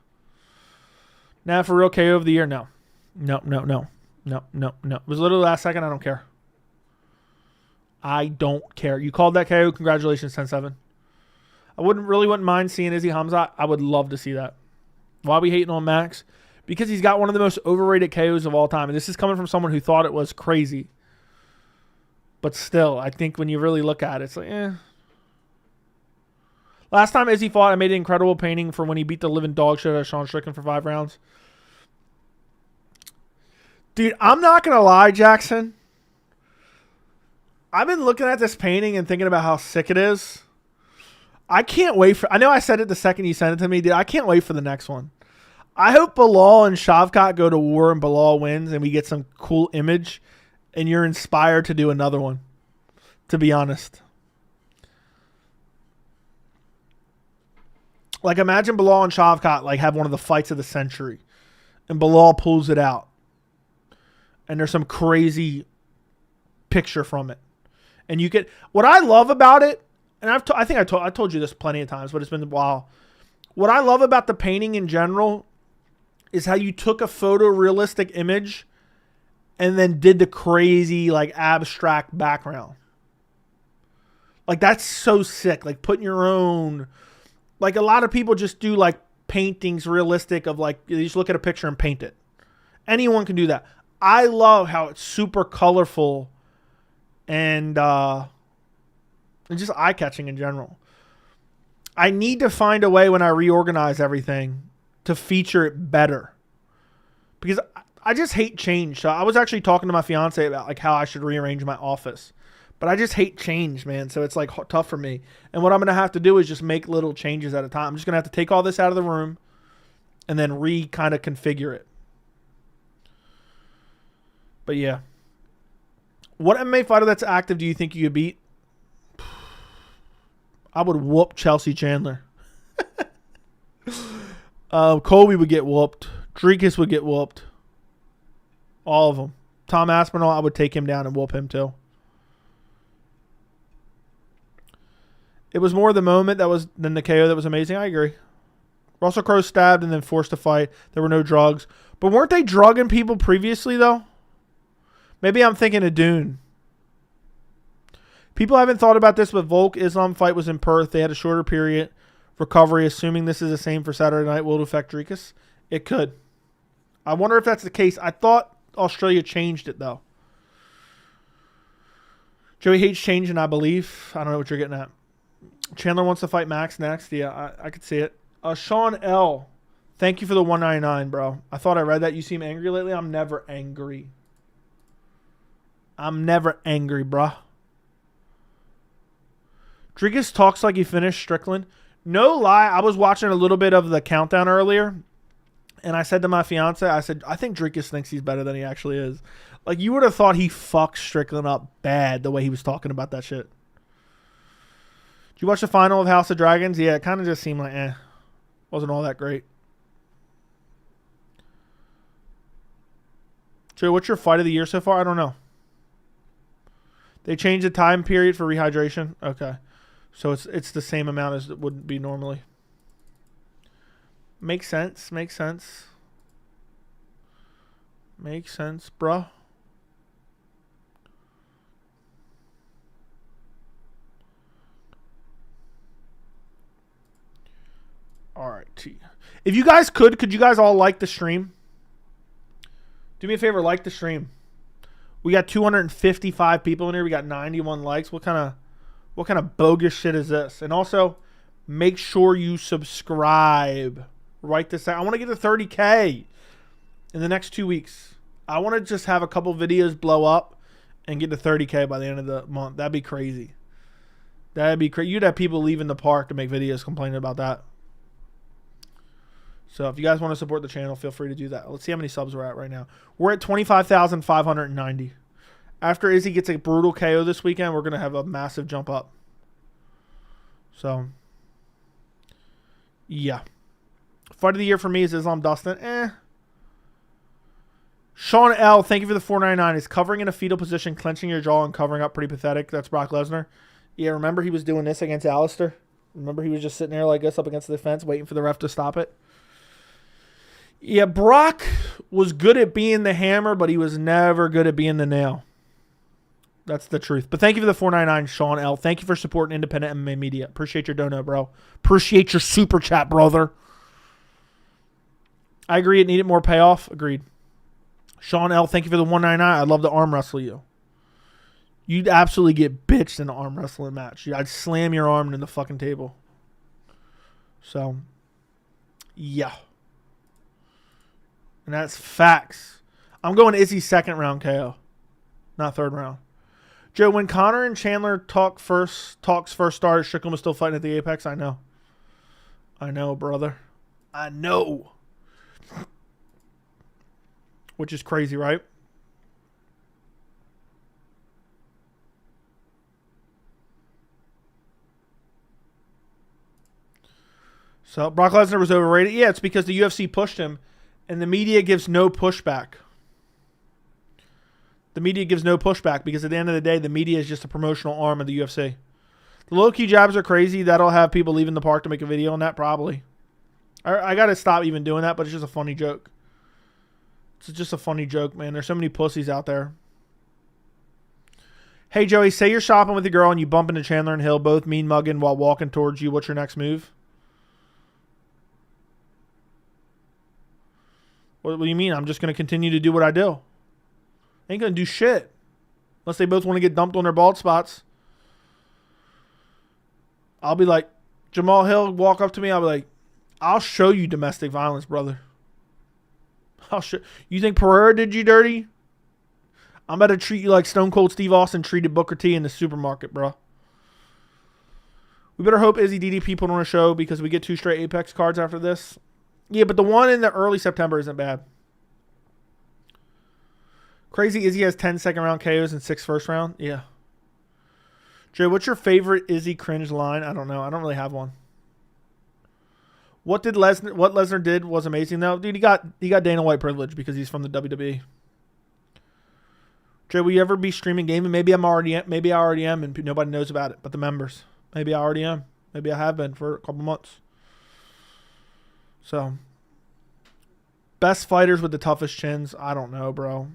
Now for real KO of the year, no. No. It was literally last second. I don't care. I don't care. You called that KO. Congratulations, 10-7. I wouldn't mind seeing Izzy Khamzat. I would love to see that. Why are we hating on Max? Because he's got one of the most overrated KOs of all time. And this is coming from someone who thought it was crazy. But still, I think when you really look at it, it's like, eh. Last time Izzy fought, I made an incredible painting for when he beat the living dog shit out of Sean Strickland for 5 rounds. Dude, I'm not going to lie, Jackson. I've been looking at this painting and thinking about how sick it is. I can't wait for... I know I said it the second you sent it to me, dude. I can't wait for the next one. I hope Bilal and Shavkat go to war and Bilal wins and we get some cool image and you're inspired to do another one, to be honest. Imagine Bilal and Shavkat have one of the fights of the century and Bilal pulls it out and there's some crazy picture from it. And you get... What I love about it, and I think I told you this plenty of times, but it's been a while. What I love about the painting in general is how you took a photorealistic image and then did the crazy, abstract background. That's so sick. Putting your own... a lot of people just do, paintings realistic of, you just look at a picture and paint it. Anyone can do that. I love how it's super colorful and just eye-catching in general. I need to find a way when I reorganize everything to feature it better. Because I just hate change. So I was actually talking to my fiance about how I should rearrange my office. But I just hate change, man. So it's tough for me. And what I'm going to have to do is just make little changes at a time. I'm just going to have to take all this out of the room and then kind of configure it. But yeah. What MMA fighter that's active do you think you could beat? I would whoop Chelsea Chandler. Colby would get whooped. Dricus would get whooped. All of them. Tom Aspinall, I would take him down and whoop him too. It was more the moment than the KO that was amazing. I agree. Russell Crowe stabbed and then forced to fight. There were no drugs. But weren't they drugging people previously, though? Maybe I'm thinking of Dune. People haven't thought about this, but Volk-Islam fight was in Perth. They had a shorter period recovery. Assuming this is the same for Saturday night, will it affect Dricus? It could. I wonder if that's the case. I thought Australia changed it, though. Joey hates changing, I believe. I don't know what you're getting at. Chandler wants to fight Max next. Yeah, I could see it. Sean L. Thank you for the $1.99, bro. I thought I read that. You seem angry lately. I'm never angry. I'm never angry, bruh. Dricus talks like he finished Strickland. No lie, I was watching a little bit of the countdown earlier, and I said to my fiance, I said, I think Dricus thinks he's better than he actually is. Like, you would have thought he fucked Strickland up bad the way he was talking about that shit. Did you watch the final of House of Dragons? Yeah, it kind of just seemed like, wasn't all that great. Joe, what's your fight of the year so far? I don't know. They changed the time period for rehydration? Okay. So it's the same amount as it would be normally. Makes sense. Makes sense. Makes sense, bruh. All right. If you guys could you guys all like the stream? Do me a favor, like the stream. We got 255 people in here. We got 91 likes. What kind of bogus shit is this? And also, make sure you subscribe. Write this out. I want to get to 30K in the next 2 weeks. I want to just have a couple videos blow up and get to 30K by the end of the month. That'd be crazy. That'd be crazy. You'd have people leaving the park to make videos complaining about that. So if you guys want to support the channel, feel free to do that. Let's see how many subs we're at right now. We're at 25,590. After Izzy gets a brutal KO this weekend, we're going to have a massive jump up. So, yeah. Fight of the year for me is Islam Dustin. Sean L., thank you for the $4.99. Is covering in a fetal position, clenching your jaw and covering up pretty pathetic? That's Brock Lesnar. Yeah, remember he was doing this against Alistair? Remember he was just sitting there like this up against the fence waiting for the ref to stop it? Yeah, Brock was good at being the hammer, but he was never good at being the nail. That's the truth. But thank you for the $4.99, Sean L. Thank you for supporting independent MMA media. Appreciate your dono, bro. Appreciate your super chat, brother. I agree it needed more payoff. Agreed. Sean L., thank you for the $1.99. I'd love to arm wrestle you. You'd absolutely get bitched in an arm wrestling match. I'd slam your arm into the fucking table. So, yeah. And that's facts. I'm going Izzy second round KO. Not third round. Joe, when Conor and Chandler talks first started, Strickland was still fighting at the Apex. I know. I know, brother. I know. Which is crazy, right? So, Brock Lesnar was overrated. Yeah, it's because the UFC pushed him, and the media gives no pushback. The media gives no pushback because at the end of the day, the media is just a promotional arm of the UFC. The low-key jabs are crazy. That'll have people leaving the park to make a video on that, probably. I got to stop even doing that, but it's just a funny joke. It's just a funny joke, man. There's so many pussies out there. Hey, Joey, say you're shopping with a girl and you bump into Chandler and Hill, both mean mugging while walking towards you. What's your next move? What do you mean? I'm just going to continue to do what I do. Ain't going to do shit. Unless they both want to get dumped on their bald spots. I'll be like, Jamal Hill walk up to me. I'll be like, I'll show you domestic violence, brother. You think Pereira did you dirty? I'm about to treat you like Stone Cold Steve Austin treated Booker T in the supermarket, bro. We better hope Izzy DDP put on a show because we get 2 straight Apex cards after this. Yeah, but the one in the early September isn't bad. Crazy Izzy has 10 second round KOs and 6 first round. Yeah. Jay, what's your favorite Izzy cringe line? I don't know. I don't really have one. What Lesnar did was amazing though. Dude, he got Dana White privilege because he's from the WWE. Jay, will you ever be streaming gaming? Maybe I already am and nobody knows about it, but the members. Maybe I already am. Maybe I have been for a couple months. So, best fighters with the toughest chins? I don't know, bro.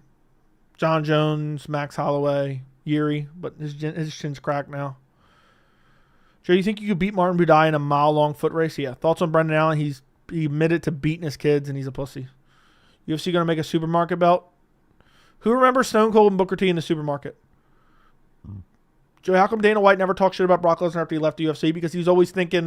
John Jones, Max Holloway, Yuri, but his chin's cracked now. Joe, you think you could beat Martin Buday in a mile-long foot race? Yeah. Thoughts on Brendan Allen? He admitted to beating his kids, and he's a pussy. UFC going to make a supermarket belt? Who remembers Stone Cold and Booker T in the supermarket? Joe, how come Dana White never talked shit about Brock Lesnar after he left the UFC? Because he was always thinking...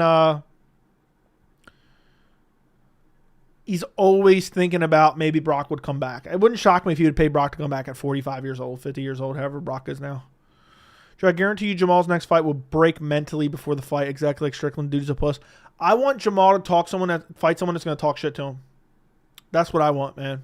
he's always thinking about maybe Brock would come back. It wouldn't shock me if he would pay Brock to come back at 45 years old, 50 years old, however Brock is now. Joe, I guarantee you Jamal's next fight will break mentally before the fight, exactly like Strickland. Dude's a puss. I want Jamal to fight someone that's going to talk shit to him. That's what I want, man.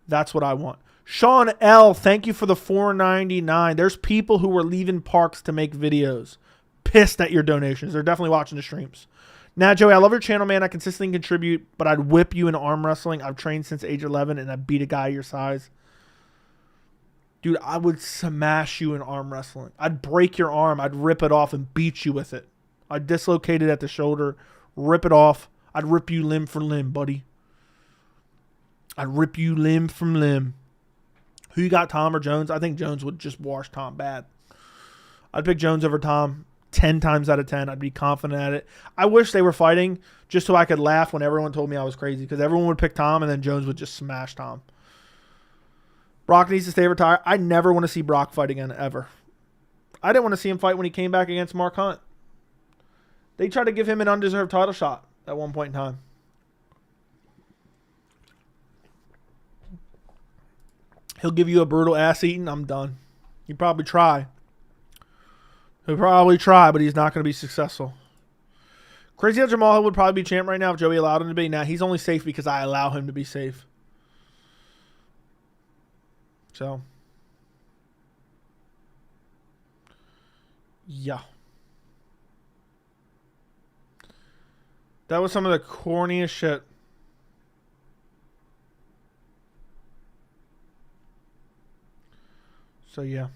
That's what I want. Sean L., thank you for the $4.99. There's people who were leaving parks to make videos. Pissed at your donations. They're definitely watching the streams. Now, Joey, I love your channel, man. I consistently contribute, but I'd whip you in arm wrestling. I've trained since age 11, and I beat a guy your size. Dude, I would smash you in arm wrestling. I'd break your arm. I'd rip it off and beat you with it. I'd dislocate it at the shoulder, rip it off. I'd rip you limb for limb, buddy. I'd rip you limb from limb. Who you got, Tom or Jones? I think Jones would just wash Tom bad. I'd pick Jones over Tom 10 times out of 10. I'd be confident at it. I wish they were fighting just so I could laugh when everyone told me I was crazy, because everyone would pick Tom and then Jones would just smash Tom. Brock needs to stay retired. I never want to see Brock fight again, ever. I didn't want to see him fight when he came back against Mark Hunt. They tried to give him an undeserved title shot at one point in time. He'll give you a brutal ass eating. I'm done. He'll probably try. But he's not going to be successful. Crazy how Jamal Hill would probably be champ right now if Joey allowed him to be. Now, he's only safe because I allow him to be safe. So, yeah. That was some of the corniest shit. So, yeah.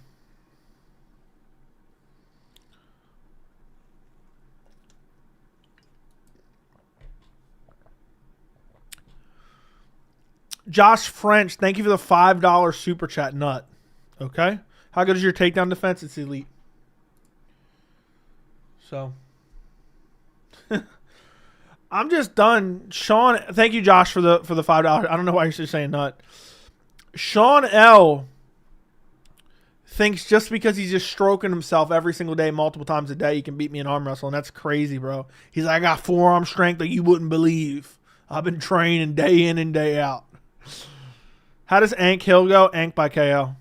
Josh French, thank you for the $5 super chat nut. Okay. How good is your takedown defense? It's elite. So, I'm just done. Sean, thank you, Josh, for the $5. I don't know why you're just saying nut. Sean L. thinks just because he's just stroking himself every single day, multiple times a day, he can beat me in arm wrestling. That's crazy, bro. He's like, I got forearm strength that you wouldn't believe. I've been training day in and day out. How does Ank Hill go? Ank by KO.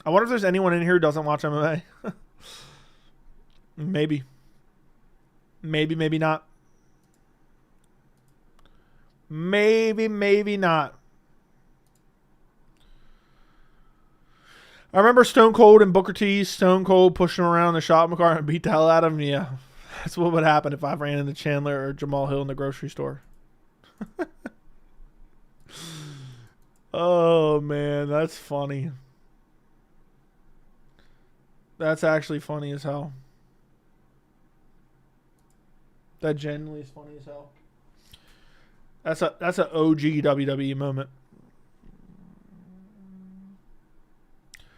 I wonder if there's anyone in here who doesn't watch MMA. Maybe. Maybe not. Maybe not. I remember Stone Cold and Booker T. Stone Cold pushing around the shopping cart and beat the hell out of him. Yeah. That's what would happen if I ran into Chandler or Jamal Hill in the grocery store. Oh, man. That's funny. That's actually funny as hell. That genuinely is funny as hell. That's an OG WWE moment.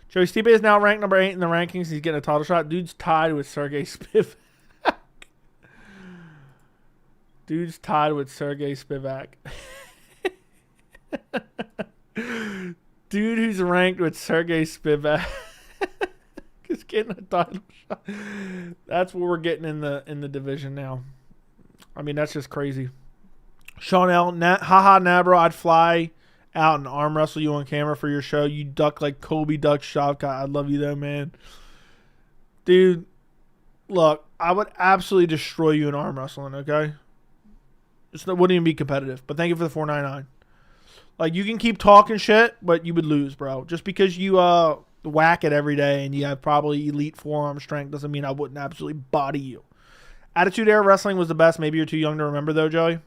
Joey Stipe is now ranked number 8 in the rankings. He's getting a title shot. Dude's tied with Sergey Spivak. Dude's tied with Sergey Spivak. Dude who's ranked with Sergey Spivak is getting a title shot. That's what we're getting in the division now. I mean, that's just crazy. Sean L. Haha, Nabro, I'd fly out and arm wrestle you on camera for your show. You duck like Colby duck Shavkat. I love you though, man. Dude, look, I would absolutely destroy you in arm wrestling, okay? It wouldn't even be competitive. But thank you for the $4.99. Like, you can keep talking shit, but you would lose, bro. Just because you whack it every day and you have probably elite forearm strength doesn't mean I wouldn't absolutely body you. Attitude Era Wrestling was the best. Maybe you're too young to remember, though, Joey.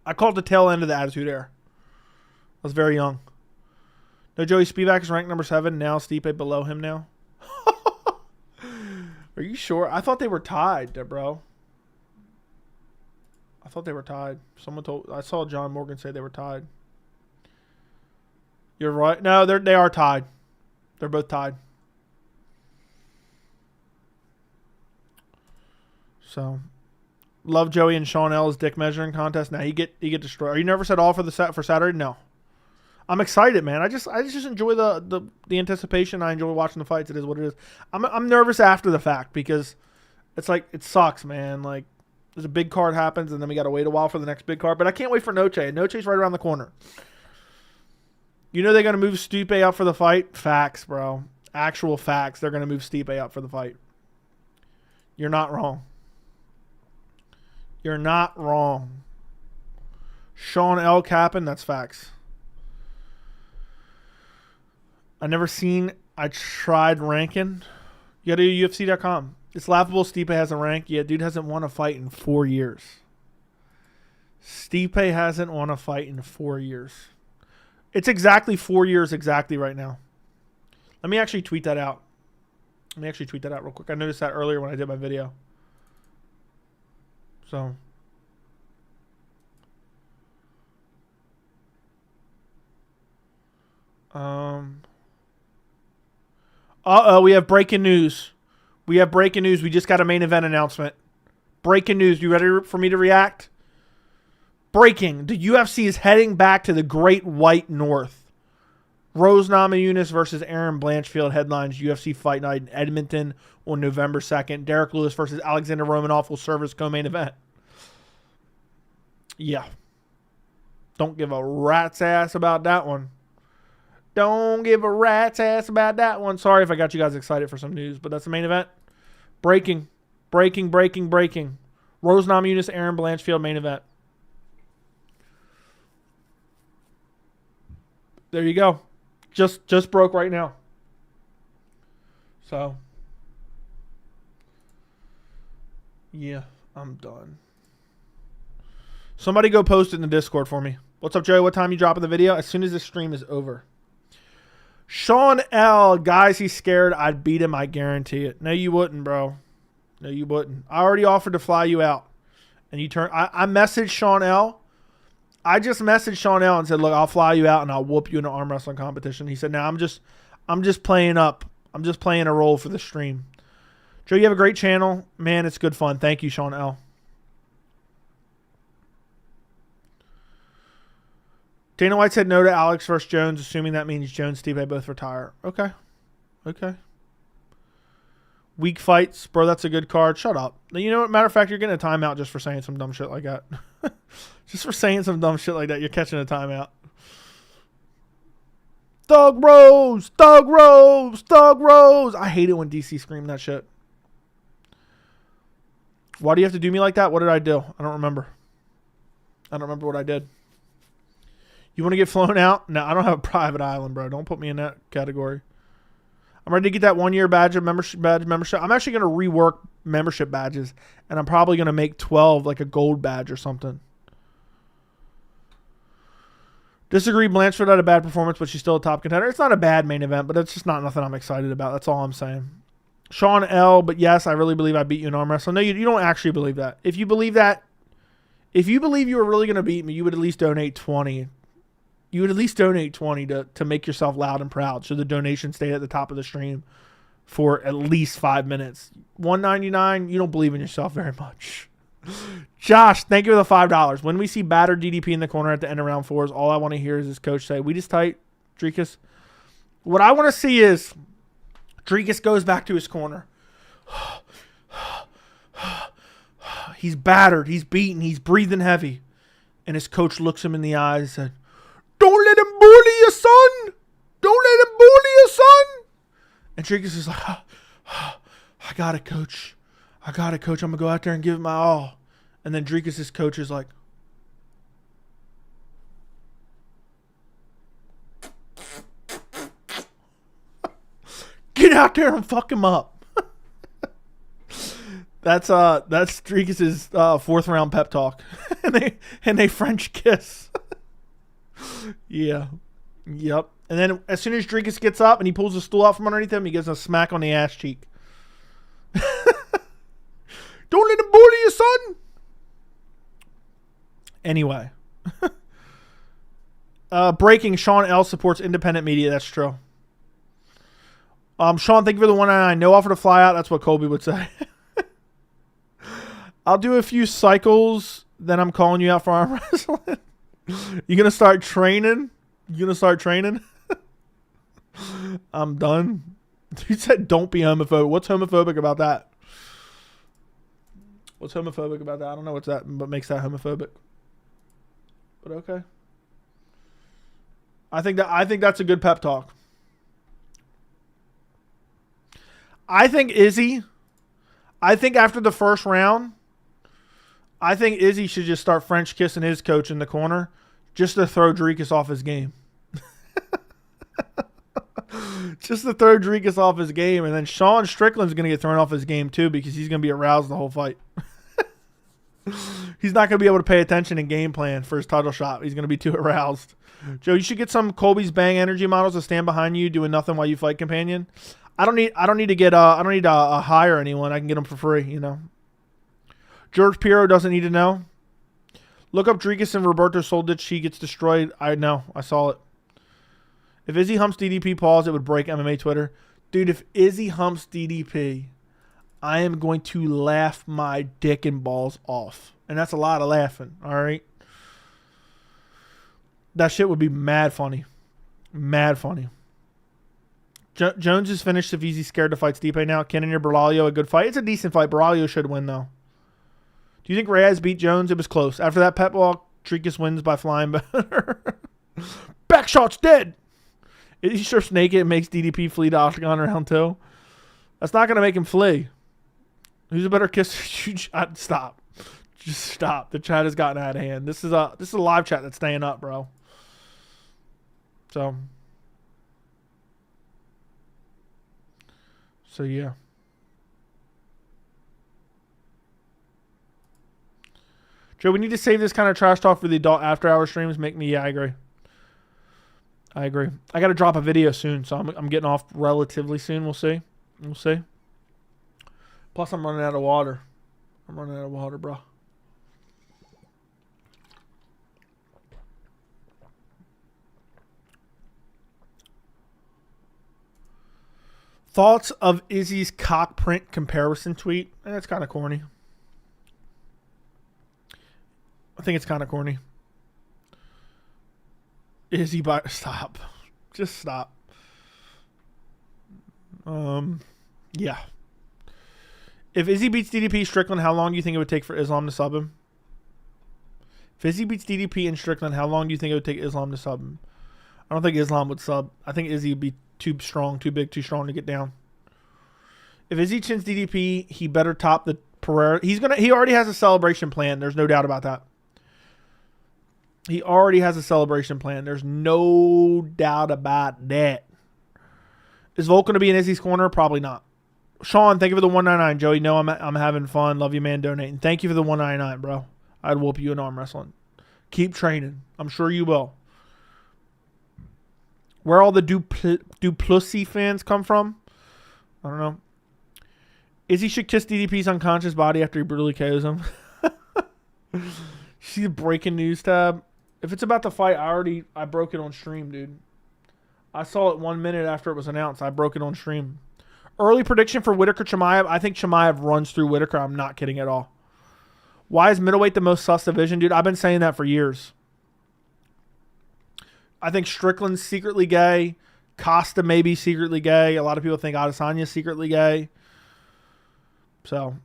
I called the tail end of the Attitude Era. I was very young. No, Joey Spivak is ranked number 7. Now Stipe below him now. Are you sure? I thought they were tied, bro. I thought they were tied. I saw John Morgan say they were tied. You're right. No, they are tied. They're both tied. So, love Joey and Sean L's dick measuring contest. Now you get destroyed. Are you nervous at all for Saturday? No. I'm excited, man. I just enjoy the anticipation. I enjoy watching the fights. It is what it is. I'm nervous after the fact because it's like it sucks, man. Like there's a big card happens and then we got to wait a while for the next big card. But I can't wait for Noche. Noche's right around the corner. You know they're gonna move Stipe up for the fight. Facts, bro. Actual facts. They're gonna move Stipe up for the fight. You're not wrong. You're not wrong. Sean L. Cappin, that's facts. I tried ranking. You gotta do UFC.com. It's laughable Stipe hasn't ranked. Yeah, dude hasn't won a fight in 4 years. Stipe hasn't won a fight in 4 years. It's exactly 4 years exactly right now. Let me actually tweet that out. Real quick. I noticed that earlier when I did my video. So. We have breaking news. We just got a main event announcement. Breaking news. You ready for me to react? Breaking. The UFC is heading back to the Great White North. Rose Namajunas versus Aaron Blanchfield headlines UFC Fight Night in Edmonton on November 2nd. Derek Lewis versus Alexander Romanov will serve as co-main event. Yeah. Don't give a rat's ass about that one. Don't give a rat's ass about that one. Sorry if I got you guys excited for some news, but that's the main event. Breaking. Rose Namajunas, Aaron Blanchfield main event. There you go. Just broke right now. So. Yeah, I'm done. Somebody go post it in the Discord for me. What's up, Joey? What time you dropping the video? As soon as this stream is over. Sean L. Guys, he's scared I'd beat him. I guarantee it. No, you wouldn't, bro. No, you wouldn't. I already offered to fly you out. And you turn. I messaged Sean L. I just messaged Sean L. and said, look, I'll fly you out and I'll whoop you in an arm wrestling competition. He said, no, I'm just playing up. I'm just playing a role for the stream. Joe, you have a great channel. Man, it's good fun. Thank you, Sean L. Dana White said no to Alex versus Jones, assuming that means Jones, Stipe both retire. Okay. Weak fights. Bro, that's a good card. Shut up. You know what? Matter of fact, you're getting a timeout just for saying some dumb shit like that. Just for saying some dumb shit like that, you're catching a timeout. Thug Rose! I hate it when DC scream that shit. Why do you have to do me like that? What did I do? I don't remember. What I did. You want to get flown out? No, I don't have a private island, bro. Don't put me in that category. I'm ready to get that 1 year badge membership. I'm actually going to rework membership badges, and I'm probably going to make 12 like a gold badge or something. Disagree. Blanchard had a bad performance, but she's still a top contender. It's not a bad main event, but it's just not nothing I'm excited about. That's all I'm saying. Sean L. But yes, I really believe I beat you in arm wrestling. No, you don't actually believe that. If you believe you were really going to beat me, you would at least donate 20. You would at least donate 20 to make yourself loud and proud. So the donation stay at the top of the stream for at least 5 minutes. $1.99, you don't believe in yourself very much. Josh, thank you for the $5. When we see battered DDP in the corner at the end of round 4, all I want to hear is his coach say, we just tight, Dricus. What I want to see is Dricus goes back to his corner. He's battered. He's beaten. He's breathing heavy. And his coach looks him in the eyes and said, don't let him bully you, son. Don't let him bully you, son. And Dricus is like, I got it, coach. I'm going to go out there and give it my all. And then Dricus' coach is like, out there and fuck him up. That's Dricus's 4th round pep talk. and they French kiss. Yeah. Yep. And then as soon as Dricus gets up and he pulls the stool out from underneath him, he gives him a smack on the ass cheek. Don't let him bully you, son. Anyway. Breaking, Sean L supports independent media. That's true. Sean, thank you for the 199. No offer to fly out. That's what Colby would say. I'll do a few cycles, then I'm calling you out for arm wrestling. You gonna start training? I'm done. You said don't be homophobic. What's homophobic about that? I don't know what makes that homophobic. But okay. I think that's a good pep talk. I think after the first round, I think Izzy should just start French kissing his coach in the corner just to throw Dricus off his game. Just to throw Dricus off his game. And then Sean Strickland's going to get thrown off his game too because he's going to be aroused the whole fight. He's not going to be able to pay attention and game plan for his title shot. He's going to be too aroused. Joe, you should get some Colby's Bang energy models to stand behind you doing nothing while you fight companion. I don't need to hire anyone. I can get them for free, you know. George Pirro doesn't need to know. Look up Dricus and Roberto Soldich. He gets destroyed. I know. I saw it. If Izzy humps DDP pause, it would break MMA Twitter. Dude, if Izzy humps DDP, I am going to laugh my dick and balls off. And that's a lot of laughing, all right? That shit would be mad funny. Mad funny. Jones is finished if Izzy's scared to fight Stipe now. Kenny or Braulio, a good fight. It's a decent fight. Braulio should win, though. Do you think Reyes beat Jones? It was close. After that pep walk, Dricus wins by flying better. Back shot's dead. He strips naked and makes DDP flee to Octagon round 2. That's not going to make him flee. Who's a better kisser? Stop. Just stop. The chat has gotten out of hand. This is a live chat that's staying up, bro. So yeah. Joe, we need to save this kind of trash talk for the adult after-hour streams. Yeah, I agree. I got to drop a video soon, so I'm getting off relatively soon. We'll see. Plus, I'm running out of water. Bro. Thoughts of Izzy's cock print comparison tweet? That's kind of corny. I think it's kind of corny. Izzy, stop. Just stop. Yeah. If Izzy beats DDP Strickland, how long do you think it would take for Islam to sub him? If Izzy beats DDP and Strickland, how long do you think it would take Islam to sub him? I don't think Islam would sub. I think Izzy would be too strong, too big, too strong to get down. If Izzy chins DDP, he better top the Pereira. He already has a celebration plan. There's no doubt about that. He already has a celebration plan. There's no doubt about that. Is Volk going to be in Izzy's corner? Probably not. Sean, thank you for the 199. Joey, no, I'm having fun. Love you, man, donating. Thank you for the 199, bro. I'd whoop you in arm wrestling. Keep training. I'm sure you will. Where all the Du Plessis fans come from? I don't know. Izzy should kiss DDP's unconscious body after he brutally KOs him. See the breaking news tab? If it's about to fight, I broke it on stream, dude. I saw it 1 minute after it was announced. I broke it on stream. Early prediction for Whitaker Chimaev. I think Chimaev runs through Whitaker. I'm not kidding at all. Why is middleweight the most sus division, dude? I've been saying that for years. I think Strickland's secretly gay. Costa may be secretly gay. A lot of people think Adesanya's secretly gay. So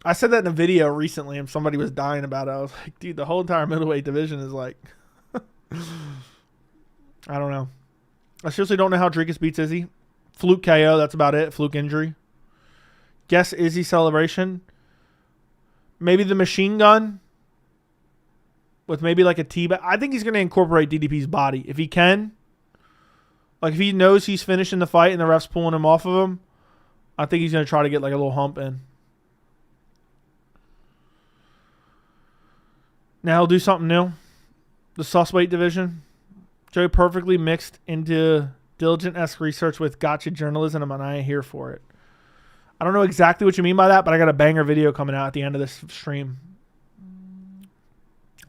I said that in a video recently and somebody was dying about it. I was like, dude, the whole entire middleweight division is like, I don't know. I seriously don't know how Dricus beats Izzy. Fluke KO, that's about it. Fluke injury. Guess Izzy celebration. Maybe the machine gun. With maybe like a T-back. I think he's going to incorporate DDP's body. If he can. Like, if he knows he's finishing the fight and the ref's pulling him off of him, I think he's going to try to get like a little hump in. Now he'll do something new. The sussweight division. Joe perfectly mixed into diligent-esque research with gotcha journalism, and I ain't here for it. I don't know exactly what you mean by that, but I got a banger video coming out at the end of this stream.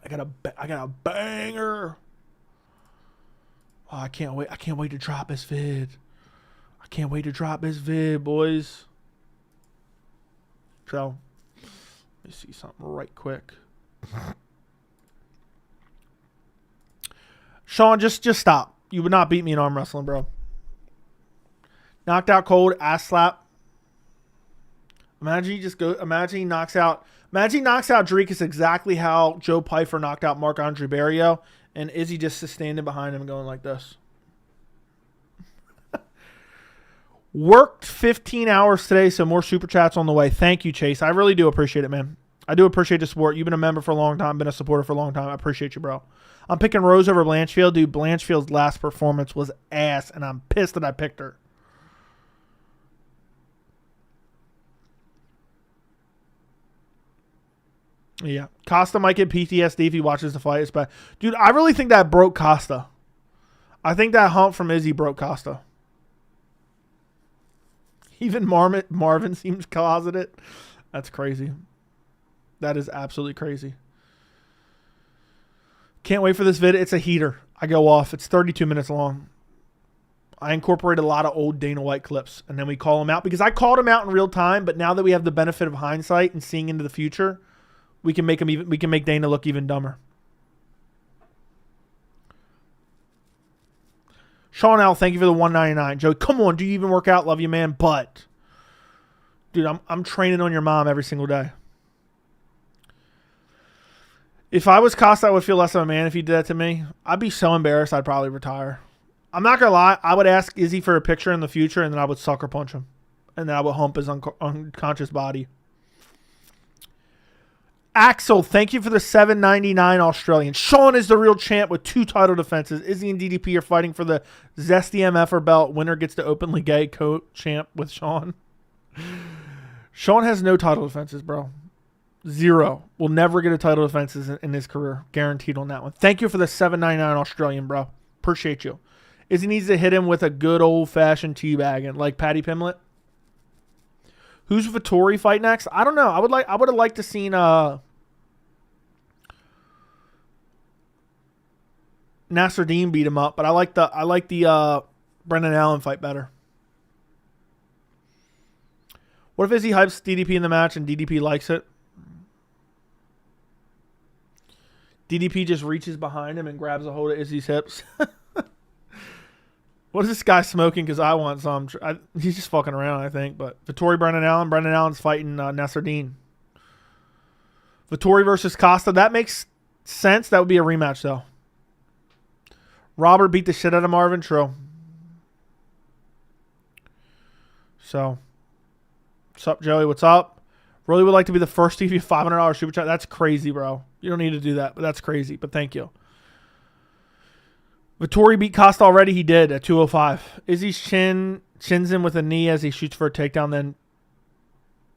I got a banger. Oh, I can't wait. I can't wait to drop this vid. I can't wait to drop this vid, boys. So, let me see something right quick. Sean, just stop. You would not beat me in arm wrestling, bro. Knocked out cold, ass slap. Imagine he knocks out Dricus exactly how Joe Pyfer knocked out Marc-Andre Barrios, and Izzy just standing behind him going like this. Worked 15 hours today, so more super chats on the way. Thank you, Chase. I really do appreciate it, man. I do appreciate the support. You've been a member for a long time, been a supporter for a long time. I appreciate you, bro. I'm picking Rose over Blanchfield. Dude, Blanchfield's last performance was ass, and I'm pissed that I picked her. Yeah. Costa might get PTSD if he watches the fight. It's bad. Dude, I really think that broke Costa. I think that hump from Izzy broke Costa. Even Marvin seems closeted. That's crazy. That is absolutely crazy. Can't wait for this vid. It's a heater. I go off. It's 32 minutes long. I incorporate a lot of old Dana White clips, and then we call him out because I called him out in real time. But now that we have the benefit of hindsight and seeing into the future, we can make Dana look even dumber. Sean L, thank you for the $1.99. Joe, come on, do you even work out? Love you, man. But, dude, I'm training on your mom every single day. If I was Costa, I would feel less of a man if he did that to me. I'd be so embarrassed, I'd probably retire. I'm not going to lie. I would ask Izzy for a picture in the future, and then I would sucker punch him. And then I would hump his unconscious body. Axel, thank you for the $7.99 Australian. Sean is the real champ with 2 title defenses. Izzy and DDP are fighting for the Zesty MFer belt. Winner gets to openly gay co-champ with Sean. Sean has no title defenses, bro. 0. Will never get a title defenses in his career. Guaranteed on that one. Thank you for the $7.99 Australian, bro. Appreciate you. Izzy needs to hit him with a good old-fashioned teabagging, like Paddy Pimblett. Who's Vettori fight next? I don't know. I would have liked to seen Nasruddin beat him up, but I like the Brendan Allen fight better. What if Izzy hypes DDP in the match and DDP likes it? DDP just reaches behind him and grabs a hold of Izzy's hips. What is this guy smoking? Because I want some. He's just fucking around, I think. But Vettori, Brendan Allen's fighting Nasruddin. Vettori versus Costa. That makes sense. That would be a rematch, though. Robert beat the shit out of Marvin. True. So, what's up, Joey? What's up? Really would like to be the first to give you $500 super chat. That's crazy, bro. You don't need to do that, but that's crazy. But thank you. Vettori beat Costa already. He did at 205. Izzy chins him with a knee as he shoots for a takedown, then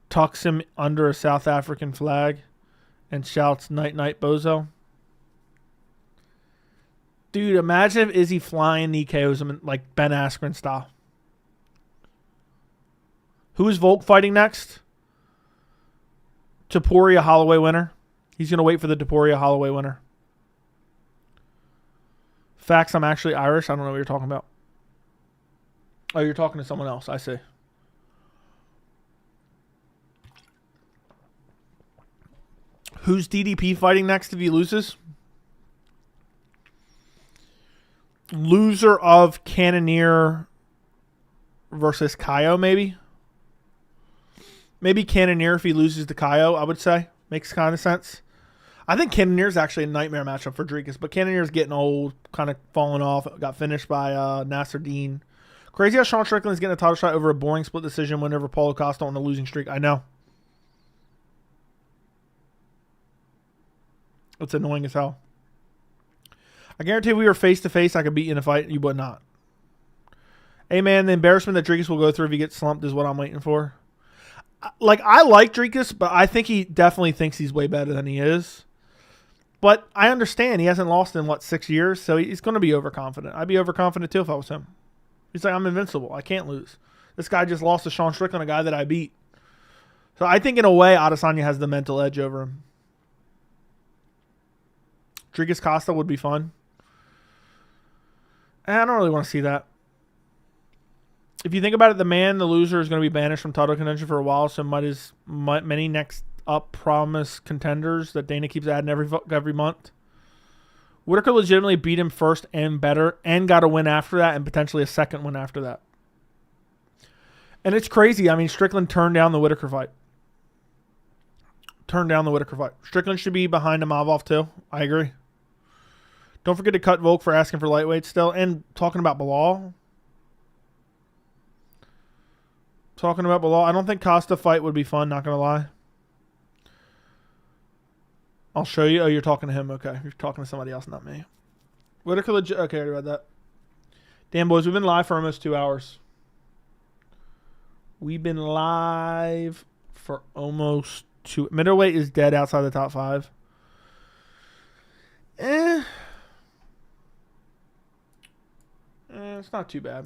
tucks him under a South African flag and shouts, "Night, night, bozo." Dude, imagine if Izzy flying knee KOs him like Ben Askren style. Who is Volk fighting next? Topuria Holloway winner. He's going to wait for the Topuria Holloway winner. Facts, I'm actually Irish. I don't know what you're talking about. Oh, you're talking to someone else. I see. Who's DDP fighting next if he loses? Loser of Cannonier versus Kaio, maybe? Maybe Cannonier if he loses to Kaio, I would say. Makes kind of sense. I think Cannonier's actually a nightmare matchup for Dricus, but Cannonier's getting old, kind of falling off. Got finished by Nasruddin. Crazy how Sean Strickland's getting a title shot over a boring split decision whenever Paulo Costa on a losing streak. I know. It's annoying as hell. I guarantee if we were face-to-face, I could beat you in a fight. You would not. Hey, man, the embarrassment that Dricus will go through if he gets slumped is what I'm waiting for. Like, I like Dricus, but I think he definitely thinks he's way better than he is. But I understand he hasn't lost in, 6 years, so he's going to be overconfident. I'd be overconfident, too, if I was him. He's like, I'm invincible. I can't lose. This guy just lost to Sean Strickland, a guy that I beat. So I think, in a way, Adesanya has the mental edge over him. Dricus Costa would be fun. I don't really want to see that. If you think about it, the loser, is going to be banished from title contention for a while, so many next up promise contenders that Dana keeps adding every month. Whitaker legitimately beat him first and better and got a win after that and potentially a second win after that. And it's crazy. I mean, Strickland turned down the Whitaker fight. Strickland should be behind Imavov too. I agree. Don't forget to cut Volk for asking for lightweight still and talking about Bilal. I don't think Costa fight would be fun, not going to lie. I'll show you. Oh, you're talking to him. Okay. You're talking to somebody else, not me. Whitaker legit. Okay, I already read that. Damn, boys. We've been live for almost 2 hours. Middleweight is dead outside the top 5. It's not too bad.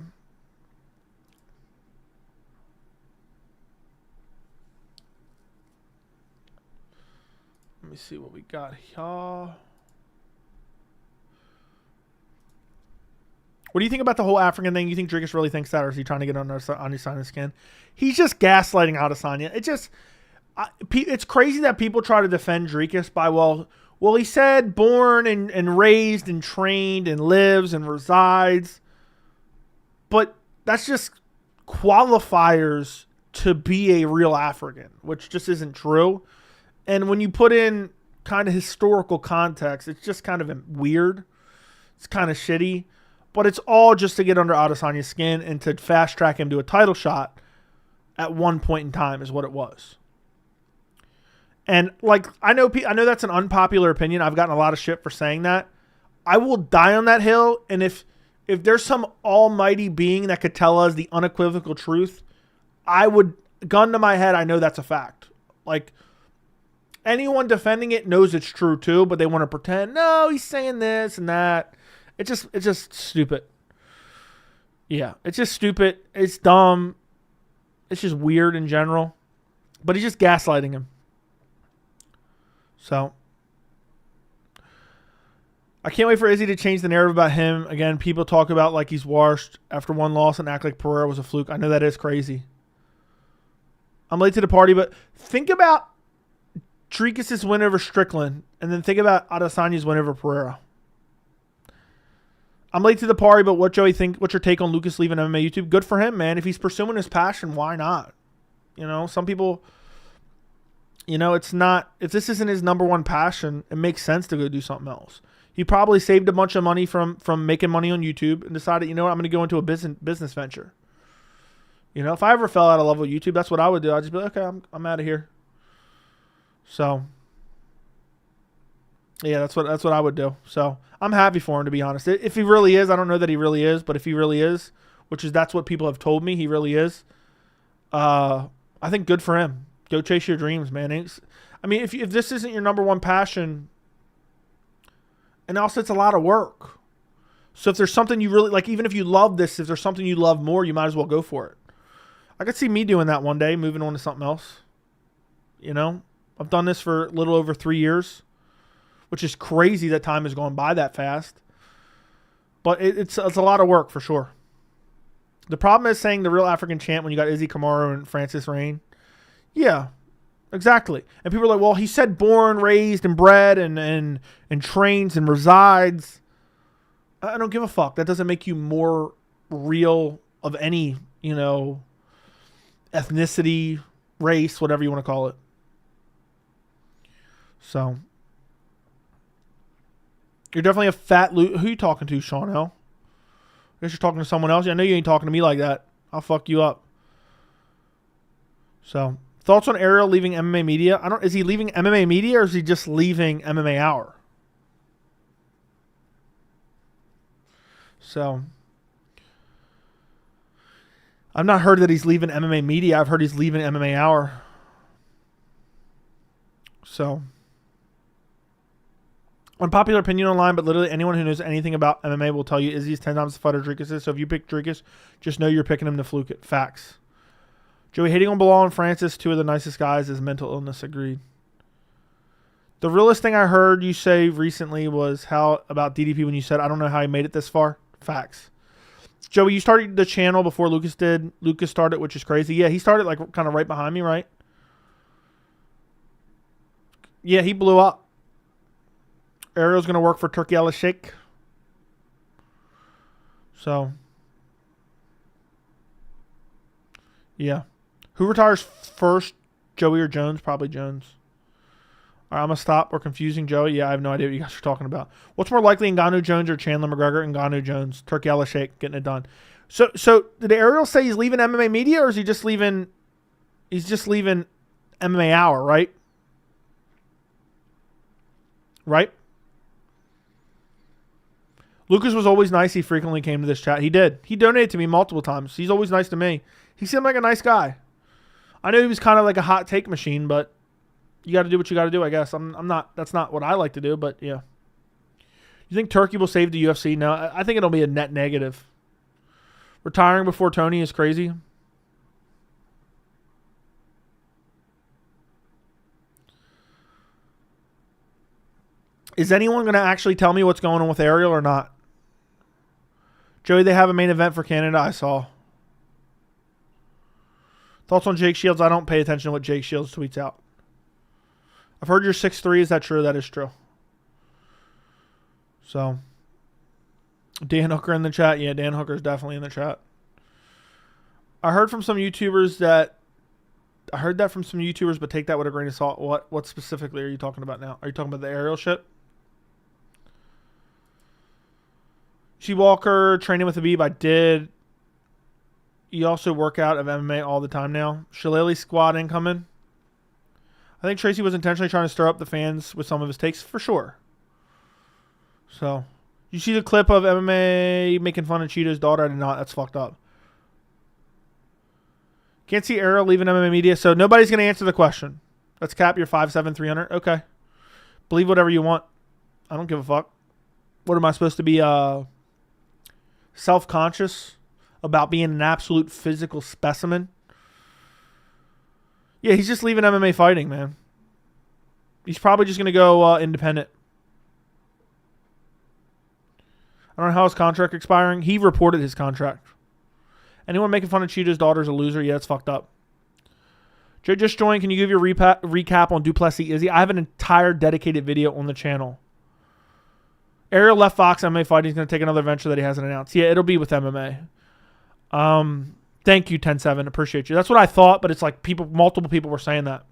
Let me see what we got here. What do you think about the whole African thing? You think Dricus really thinks that, or is he trying to get on his side of the skin? He's just gaslighting Adesanya. It's crazy that people try to defend Dricus by, well, he said born and raised and trained and lives and resides. But that's just qualifiers to be a real African, which just isn't true. And when you put in kind of historical context, it's just kind of weird. It's kind of shitty. But it's all just to get under Adesanya's skin and to fast track him to a title shot at one point in time is what it was. And I know that's an unpopular opinion. I've gotten a lot of shit for saying that. I will die on that hill. And if there's some almighty being that could tell us the unequivocal truth, I would, gun to my head, I know that's a fact. Anyone defending it knows it's true too, but they want to pretend, no, he's saying this and that. It's just stupid. Yeah, it's just stupid. It's dumb. It's just weird in general. But he's just gaslighting him. So, I can't wait for Izzy to change the narrative about him. Again, people talk about like he's washed after one loss and act like Pereira was a fluke. I know that is crazy. I'm late to the party, but think about Dricus' win over Strickland, and then think about Adesanya's win over Pereira. I'm late to the party, but what's your take on Lucas leaving MMA YouTube? Good for him, man. If he's pursuing his passion, why not? Some people, it's not, if this isn't his number one passion, it makes sense to go do something else. He probably saved a bunch of money from making money on YouTube and decided, I'm going to go into a business venture. If I ever fell out of love with YouTube, that's what I would do. I'd just be like, okay, I'm out of here. So, yeah, that's what I would do. So, I'm happy for him, to be honest. If he really is, I don't know that he really is, but if he really is, that's what people have told me, he really is. I think good for him. Go chase your dreams, man. If this isn't your number one passion, and also it's a lot of work. So if there's something you really like, even if you love this, if there's something you love more, you might as well go for it. I could see me doing that one day, moving on to something else. I've done this for a little over 3 years, which is crazy that time has gone by that fast. But it's a lot of work for sure. The problem is saying the real African champ when you got Izzy, Kamaru, and Francis Rain. Yeah, exactly. And people are like, well, he said born, raised, and bred, and trains and resides. I don't give a fuck. That doesn't make you more real of any, ethnicity, race, whatever you want to call it. So, you're definitely a fat Who are you talking to, Sean L? I guess you're talking to someone else. I know you ain't talking to me like that. I'll fuck you up. So, thoughts on Ariel leaving MMA media? Is he leaving MMA media or is he just leaving MMA Hour? So, I've not heard that he's leaving MMA Media. I've heard he's leaving MMA Hour. So, unpopular opinion online, but literally anyone who knows anything about MMA will tell you Izzy's 10 times the fighter Dricus is. So if you pick Dricus, just know you're picking him to fluke it. Facts. Joey hating on Bilal and Francis, two of the nicest guys, is mental illness. Agreed. The realest thing I heard you say recently was how about DDP when you said, I don't know how he made it this far. Facts. Joey, you started the channel before Lucas did. Lucas started, which is crazy. Yeah, he started like kind of right behind me, right? Yeah, he blew up. Ariel's going to work for Turkey Al Sheikh. So, yeah. Who retires first, Joey or Jones? Probably Jones. All right, I'm going to stop. We're confusing Joey. Yeah, I have no idea what you guys are talking about. What's more likely, Ngannou Jones or Chandler McGregor? Ngannou Jones. Turkey Al Sheikh getting it done. So did Ariel say he's leaving MMA Media, or is he just leaving? He's just leaving MMA Hour, right? Right? Lucas was always nice. He frequently came to this chat. He did. He donated to me multiple times. He's always nice to me. He seemed like a nice guy. I know he was kind of like a hot take machine, but you got to do what you got to do, I guess. I'm not. That's not what I like to do, but yeah. You think Turkey will save the UFC? No, I think it'll be a net negative. Retiring before Tony is crazy. Is anyone going to actually tell me what's going on with Ariel or not? Joey, they have a main event for Canada, I saw. Thoughts on Jake Shields? I don't pay attention to what Jake Shields tweets out. I've heard you're 6'3". Is that true? That is true. So, Dan Hooker in the chat. Yeah, Dan Hooker's definitely in the chat. I heard from some YouTubers that... I heard that from some YouTubers, but take that with a grain of salt. What specifically are you talking about now? Are you talking about the Ariel shit? G Walker, training with Khabib. I did. You also work out of MMA all the time now. Shillelagh squad incoming. I think Tracy was intentionally trying to stir up the fans with some of his takes, for sure. So, you see the clip of MMA making fun of Cheetah's daughter? I did not. That's fucked up. Can't see Ariel leaving MMA Media, so nobody's going to answer the question. Let's cap your 5'7", 300. Okay. Believe whatever you want. I don't give a fuck. What am I supposed to be self-conscious about being an absolute physical specimen? Yeah, he's just leaving MMA fighting, man. He's probably just going to go independent. I don't know how his contract expiring. He reported his contract. Anyone making fun of Cheetah's daughter's a loser? Yeah, it's fucked up. Jay just joined. Can you give your recap on Du Plessis Izzy? I have an entire dedicated video on the channel. Ariel left Fox MMA fighting. He's going to take another venture that he hasn't announced. Yeah, it'll be with MMA. Thank you, 10-7. Appreciate you. That's what I thought, but it's like multiple people were saying that.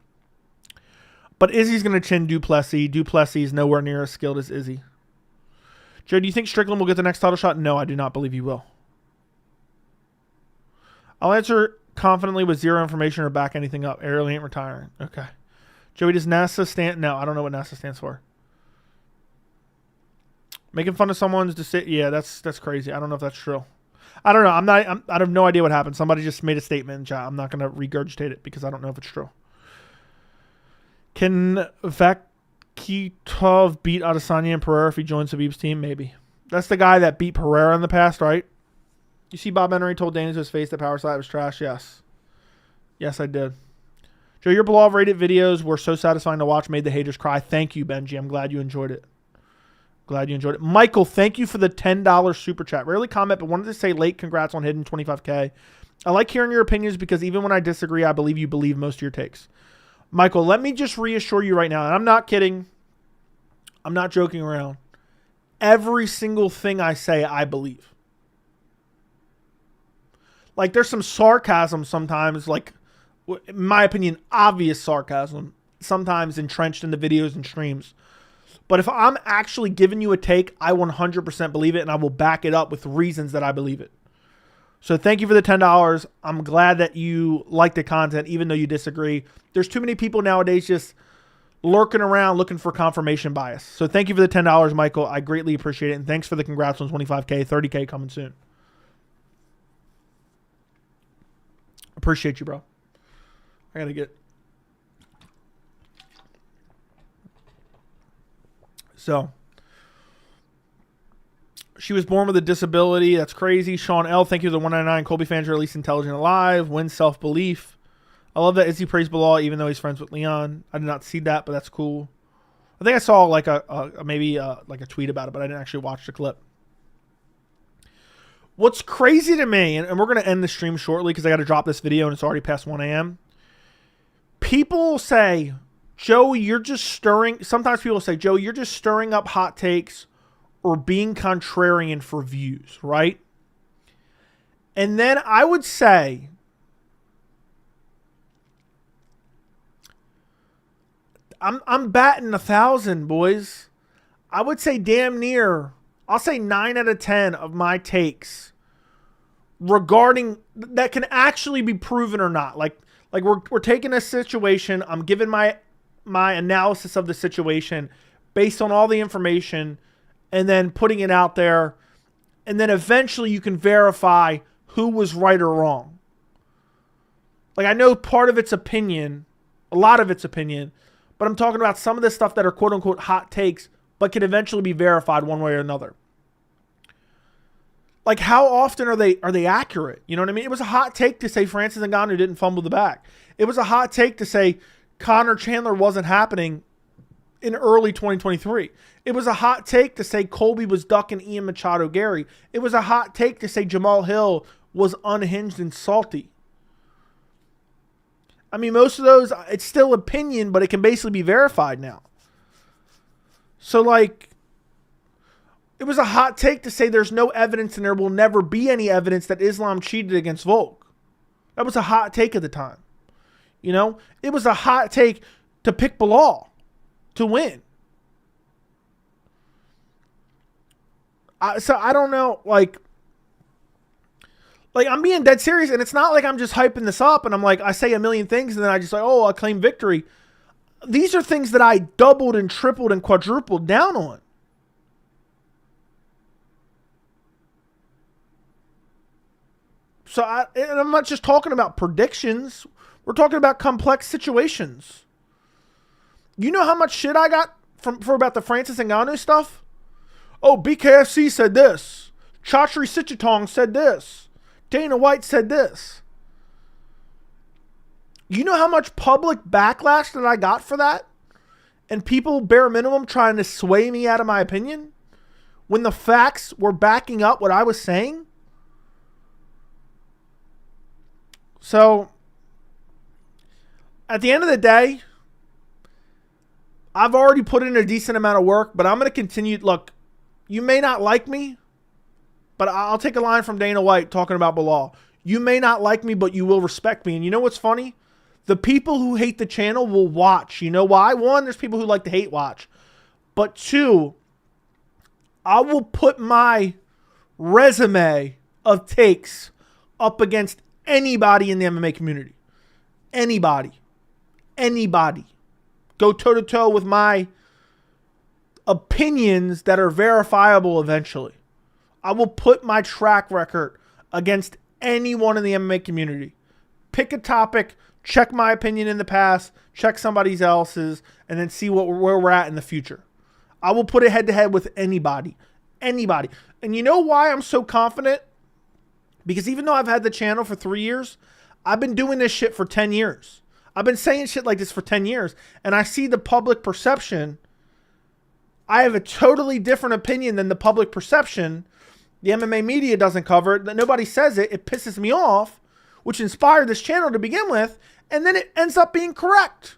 But Izzy's going to chin Du Plessis. Du Plessis is nowhere near as skilled as Izzy. Jay, do you think Strickland will get the next title shot? No, I do not believe he will. I'll answer confidently with zero information or back anything up. Ariel ain't retiring. Okay. Joey, does NASA stand? No, I don't know what NASA stands for. Making fun of someone's decision. Yeah, that's crazy. I don't know if that's true. I don't know. I have no idea what happened. Somebody just made a statement in chat. I'm not going to regurgitate it because I don't know if it's true. Can Vakitov beat Adesanya and Pereira if he joins Khabib's team? Maybe. That's the guy that beat Pereira in the past, right? You see Bob Henry told Danny to his face that Power Slide was trash? Yes. Yes, I did. Joe, your Bilal rated videos were so satisfying to watch, made the haters cry. Thank you, Benji. I'm glad you enjoyed it. Glad you enjoyed it. Michael, thank you for the $10 super chat. Rarely comment, but wanted to say late congrats on hitting 25K. I like hearing your opinions because even when I disagree, I believe you believe most of your takes. Michael, let me just reassure you right now, and I'm not kidding. I'm not joking around. Every single thing I say, I believe. Like, there's some sarcasm sometimes, like, in my opinion, obvious sarcasm, sometimes entrenched in the videos and streams. But if I'm actually giving you a take, I 100% believe it, and I will back it up with reasons that I believe it. So thank you for the $10. I'm glad that you like the content, even though you disagree. There's too many people nowadays just lurking around looking for confirmation bias. So thank you for the $10, Michael. I greatly appreciate it, and thanks for the congrats on 25K, 30K coming soon. Appreciate you, bro. I gotta get. So, she was born with a disability. That's crazy. Sean L, thank you to the 199. Colby fans are at least intelligent alive. Win self-belief. I love that Izzy praised Bilal even though he's friends with Leon. I did not see that, but that's cool. I think I saw like maybe like a tweet about it, but I didn't actually watch the clip. What's crazy to me, and we're going to end the stream shortly because I got to drop this video and it's already past 1 a.m. People say, Joey, you're just stirring. Sometimes people say, Joey, you're just stirring up hot takes or being contrarian for views, right? And then I would say, I'm batting 1,000, boys. I would say damn near, I'll say 9 out of 10 of my takes regarding that can actually be proven or not. Like we're taking a situation, I'm giving my analysis of the situation based on all the information and then putting it out there, and then eventually you can verify who was right or wrong. Like, I know part of it's opinion, a lot of it's opinion, but I'm talking about some of the stuff that are quote-unquote hot takes, but can eventually be verified one way or another. Like, how often are they accurate? You know what I mean? It was a hot take to say Francis Ngannou didn't fumble the bag. It was a hot take to say Conor Chandler wasn't happening in early 2023. It was a hot take to say Colby was ducking Ian Machado Gary. It was a hot take to say Jamal Hill was unhinged and salty. I mean, most of those, it's still opinion, but it can basically be verified now. So, like, it was a hot take to say there's no evidence and there will never be any evidence that Islam cheated against Volk. That was a hot take at the time. You know? It was a hot take to pick Bilal to win. So, I don't know, like, I'm being dead serious, and it's not like I'm just hyping this up, and I'm like, I say a million things, and then I just like, oh, I claim victory. These are things that I doubled and tripled and quadrupled down on. So, and I'm not just talking about predictions. We're talking about complex situations. You know how much shit I got for about the Francis Ngannou stuff? Oh, BKFC said this. Chatri Sichitong said this. Dana White said this. You know how much public backlash that I got for that? And people, bare minimum, trying to sway me out of my opinion? When the facts were backing up what I was saying? So, at the end of the day, I've already put in a decent amount of work, but I'm going to continue. Look, you may not like me, but I'll take a line from Dana White talking about Bilal. You may not like me, but you will respect me. And you know what's funny? The people who hate the channel will watch. You know why? One, there's people who like to hate watch. But two, I will put my resume of takes up against anybody in the MMA community. Anybody. Anybody. Go toe-to-toe with my opinions that are verifiable eventually. I will put my track record against anyone in the MMA community. Pick a topic, check my opinion in the past, check somebody else's, and then see where we're at in the future. I will put it head-to-head with anybody. Anybody. And you know why I'm so confident? Because even though I've had the channel for 3 years, I've been doing this shit for 10 years. I've been saying shit like this for 10 years. And I see the public perception. I have a totally different opinion than the public perception. The MMA media doesn't cover it. Nobody says it. It pisses me off, which inspired this channel to begin with. And then it ends up being correct.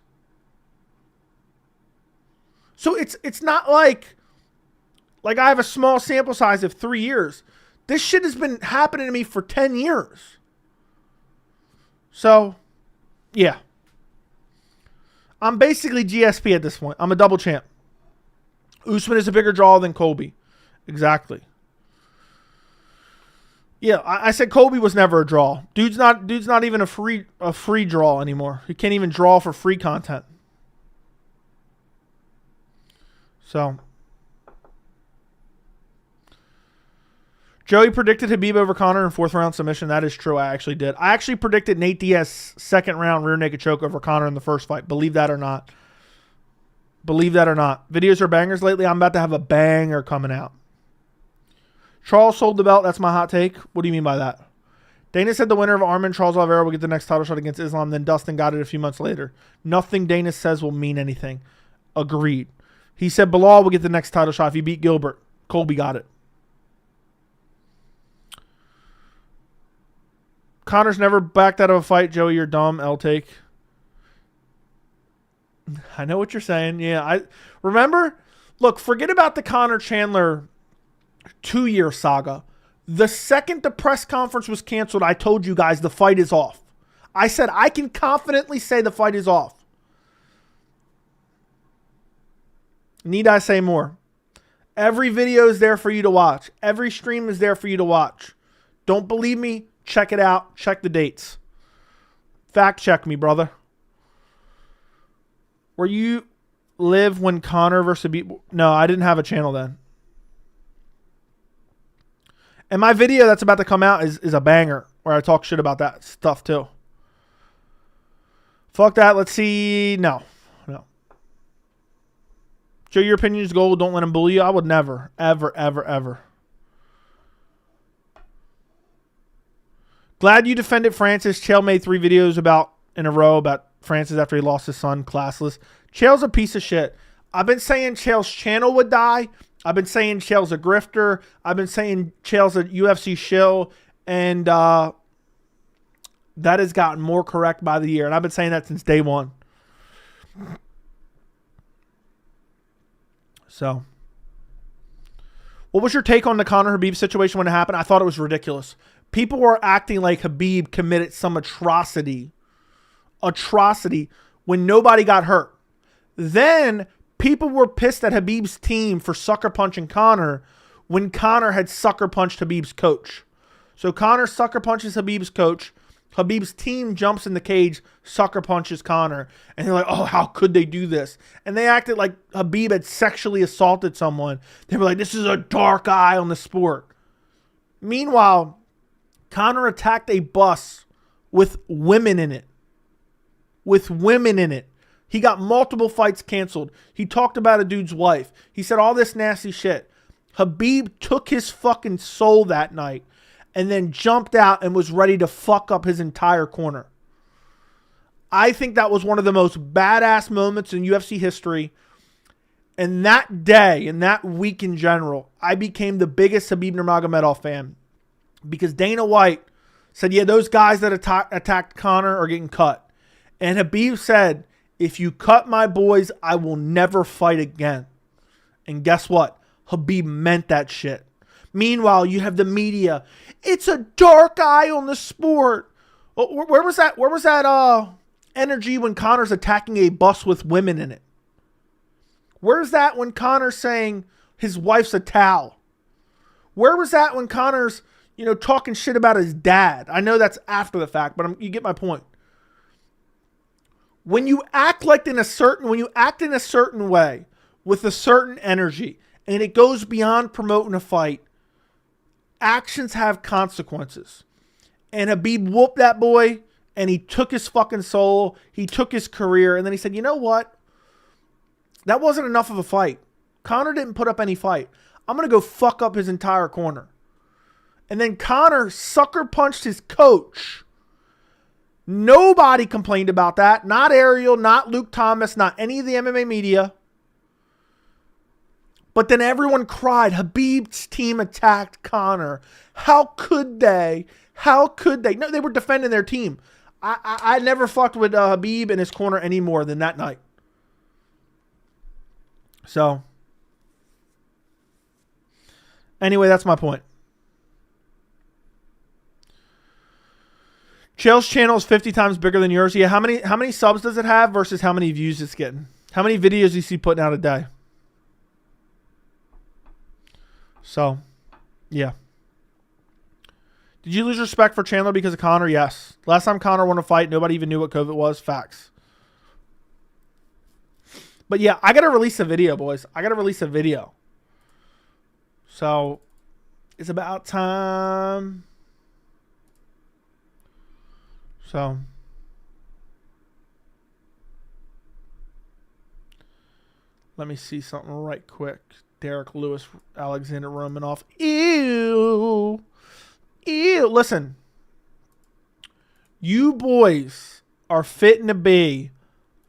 So it's not like I have a small sample size of 3 years. This shit has been happening to me for 10 years. So, yeah. I'm basically GSP at this point. I'm a double champ. Usman is a bigger draw than Colby. Exactly. Yeah, I said Colby was never a draw. Dude's not even a free draw anymore. He can't even draw for free content. So, Joey predicted Khabib over Conor in 4th round submission. That is true. I actually did. I actually predicted Nate Diaz 2nd round rear naked choke over Conor in the first fight. Believe that or not. Believe that or not. Videos are bangers lately. I'm about to have a banger coming out. Charles sold the belt. That's my hot take. What do you mean by that? Dana said the winner of Arman Charles Oliveira will get the next title shot against Islam. Then Dustin got it a few months later. Nothing Dana says will mean anything. Agreed. He said Bilal will get the next title shot if he beat Gilbert. Colby got it. Conor's never backed out of a fight. Joey, you're dumb. L take. I know what you're saying. Yeah, I remember. Look, forget about the Conor Chandler 2-year saga. The second the press conference was canceled, I told you guys the fight is off. I said I can confidently say the fight is off. Need I say more? Every video is there for you to watch. Every stream is there for you to watch. Don't believe me? Check it out. Check the dates. Fact check me, brother. Were you live when Conor versus Khabib? No, I didn't have a channel then. And my video that's about to come out is a banger where I talk shit about that stuff too. Fuck that. Let's see. No. Joe, your opinion is gold. Don't let him bully you. I would never, ever, ever, ever. Glad you defended Francis. Chael made 3 videos in a row about Francis after he lost his son. Classless. Chael's a piece of shit. I've been saying Chael's channel would die. I've been saying Chael's a grifter. I've been saying Chael's a UFC shill. And that has gotten more correct by the year. And I've been saying that since day one. So, what was your take on the Conor Khabib situation when it happened? I thought it was ridiculous. People were acting like Khabib committed some atrocity when nobody got hurt. Then people were pissed at Khabib's team for sucker punching Conor when Conor had sucker punched Khabib's coach. So Conor sucker punches Khabib's coach. Khabib's team jumps in the cage, sucker punches Conor. And they're like, oh, how could they do this? And they acted like Khabib had sexually assaulted someone. They were like, this is a dark eye on the sport. Meanwhile, Conor attacked a bus with women in it. He got multiple fights canceled. He talked about a dude's wife. He said all this nasty shit. Khabib took his fucking soul that night and then jumped out and was ready to fuck up his entire corner. I think that was one of the most badass moments in UFC history. And that day, and that week in general, I became the biggest Khabib Nurmagomedov fan. Because Dana White said, yeah, those guys that attacked Conor are getting cut. And Khabib said, if you cut my boys, I will never fight again. And guess what? Khabib meant that shit. Meanwhile, you have the media. It's a dark eye on the sport. Where was that energy when Conor's attacking a bus with women in it? Where's that when Conor's saying his wife's a towel? Where was that when Conor's, talking shit about his dad? I know that's after the fact, but you get my point. When you act in a certain way with a certain energy, and it goes beyond promoting a fight, actions have consequences. And Khabib whooped that boy, and he took his fucking soul. He took his career, and then he said, you know what? That wasn't enough of a fight. Conor didn't put up any fight. I'm going to go fuck up his entire corner. And then Conor sucker punched his coach. Nobody complained about that. Not Ariel, not Luke Thomas, not any of the MMA media. But then everyone cried, Khabib's team attacked Conor. How could they? No, they were defending their team. I never fucked with Khabib in his corner any more than that night. So, anyway, that's my point. Chael's channel is 50 times bigger than yours. Yeah, how many subs does it have versus how many views it's getting? How many videos do you see putting out a day? So, yeah. Did you lose respect for Chandler because of Conor? Yes. Last time Conor won a fight, nobody even knew what COVID was. Facts. But yeah, I got to release a video, boys. I got to release a video. So, It's about time. So, let me see something right quick. Derek Lewis, Alexander Romanov. Ew. Ew. Listen. You boys are fitting to be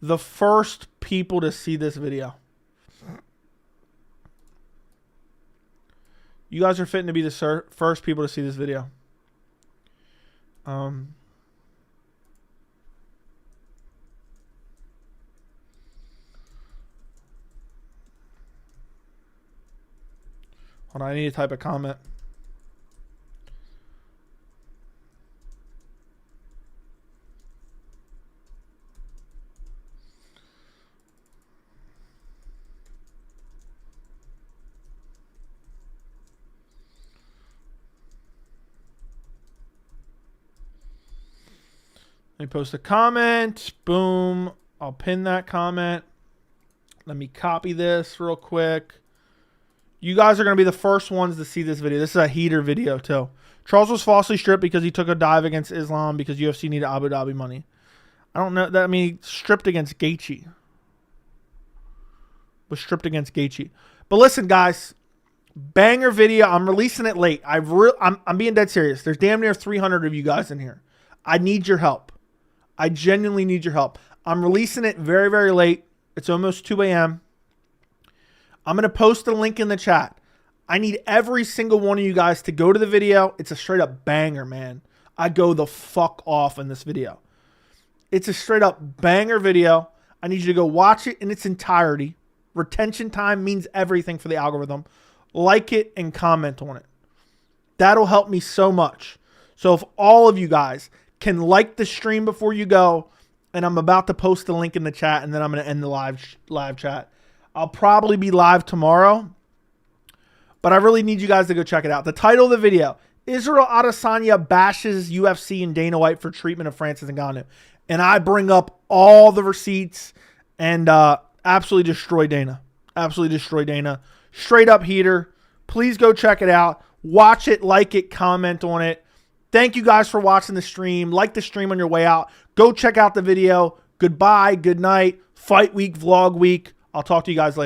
the first people to see this video. You guys are fitting to be the first people to see this video. Hold on, I need to type a comment. Let me post a comment. Boom. I'll pin that comment. Let me copy this real quick. You guys are going to be the first ones to see this video. This is a heater video, too. Charles was falsely stripped because he took a dive against Islam because UFC needed Abu Dhabi money. I don't know. I mean, stripped against Gaethje. Was stripped against Gaethje. But listen, guys. Banger video. I'm releasing it late. I'm being dead serious. There's damn near 300 of you guys in here. I need your help. I genuinely need your help. I'm releasing it very, very late. It's almost 2 a.m. I'm going to post a link in the chat. I need every single one of you guys to go to the video. It's a straight up banger, man. I go the fuck off in this video. It's a straight up banger video. I need you to go watch it in its entirety. Retention time means everything for the algorithm. Like it and comment on it. That'll help me so much. So if all of you guys can like the stream before you go, and I'm about to post the link in the chat, and then I'm going to end the live chat. I'll probably be live tomorrow, but I really need you guys to go check it out. The title of the video, Israel Adesanya bashes UFC and Dana White for treatment of Francis Ngannou. And I bring up all the receipts and absolutely destroy Dana. Absolutely destroy Dana. Straight up heater. Please go check it out. Watch it, like it, comment on it. Thank you guys for watching the stream. Like the stream on your way out. Go check out the video. Goodbye. Good night. Fight week, vlog week. I'll talk to you guys later.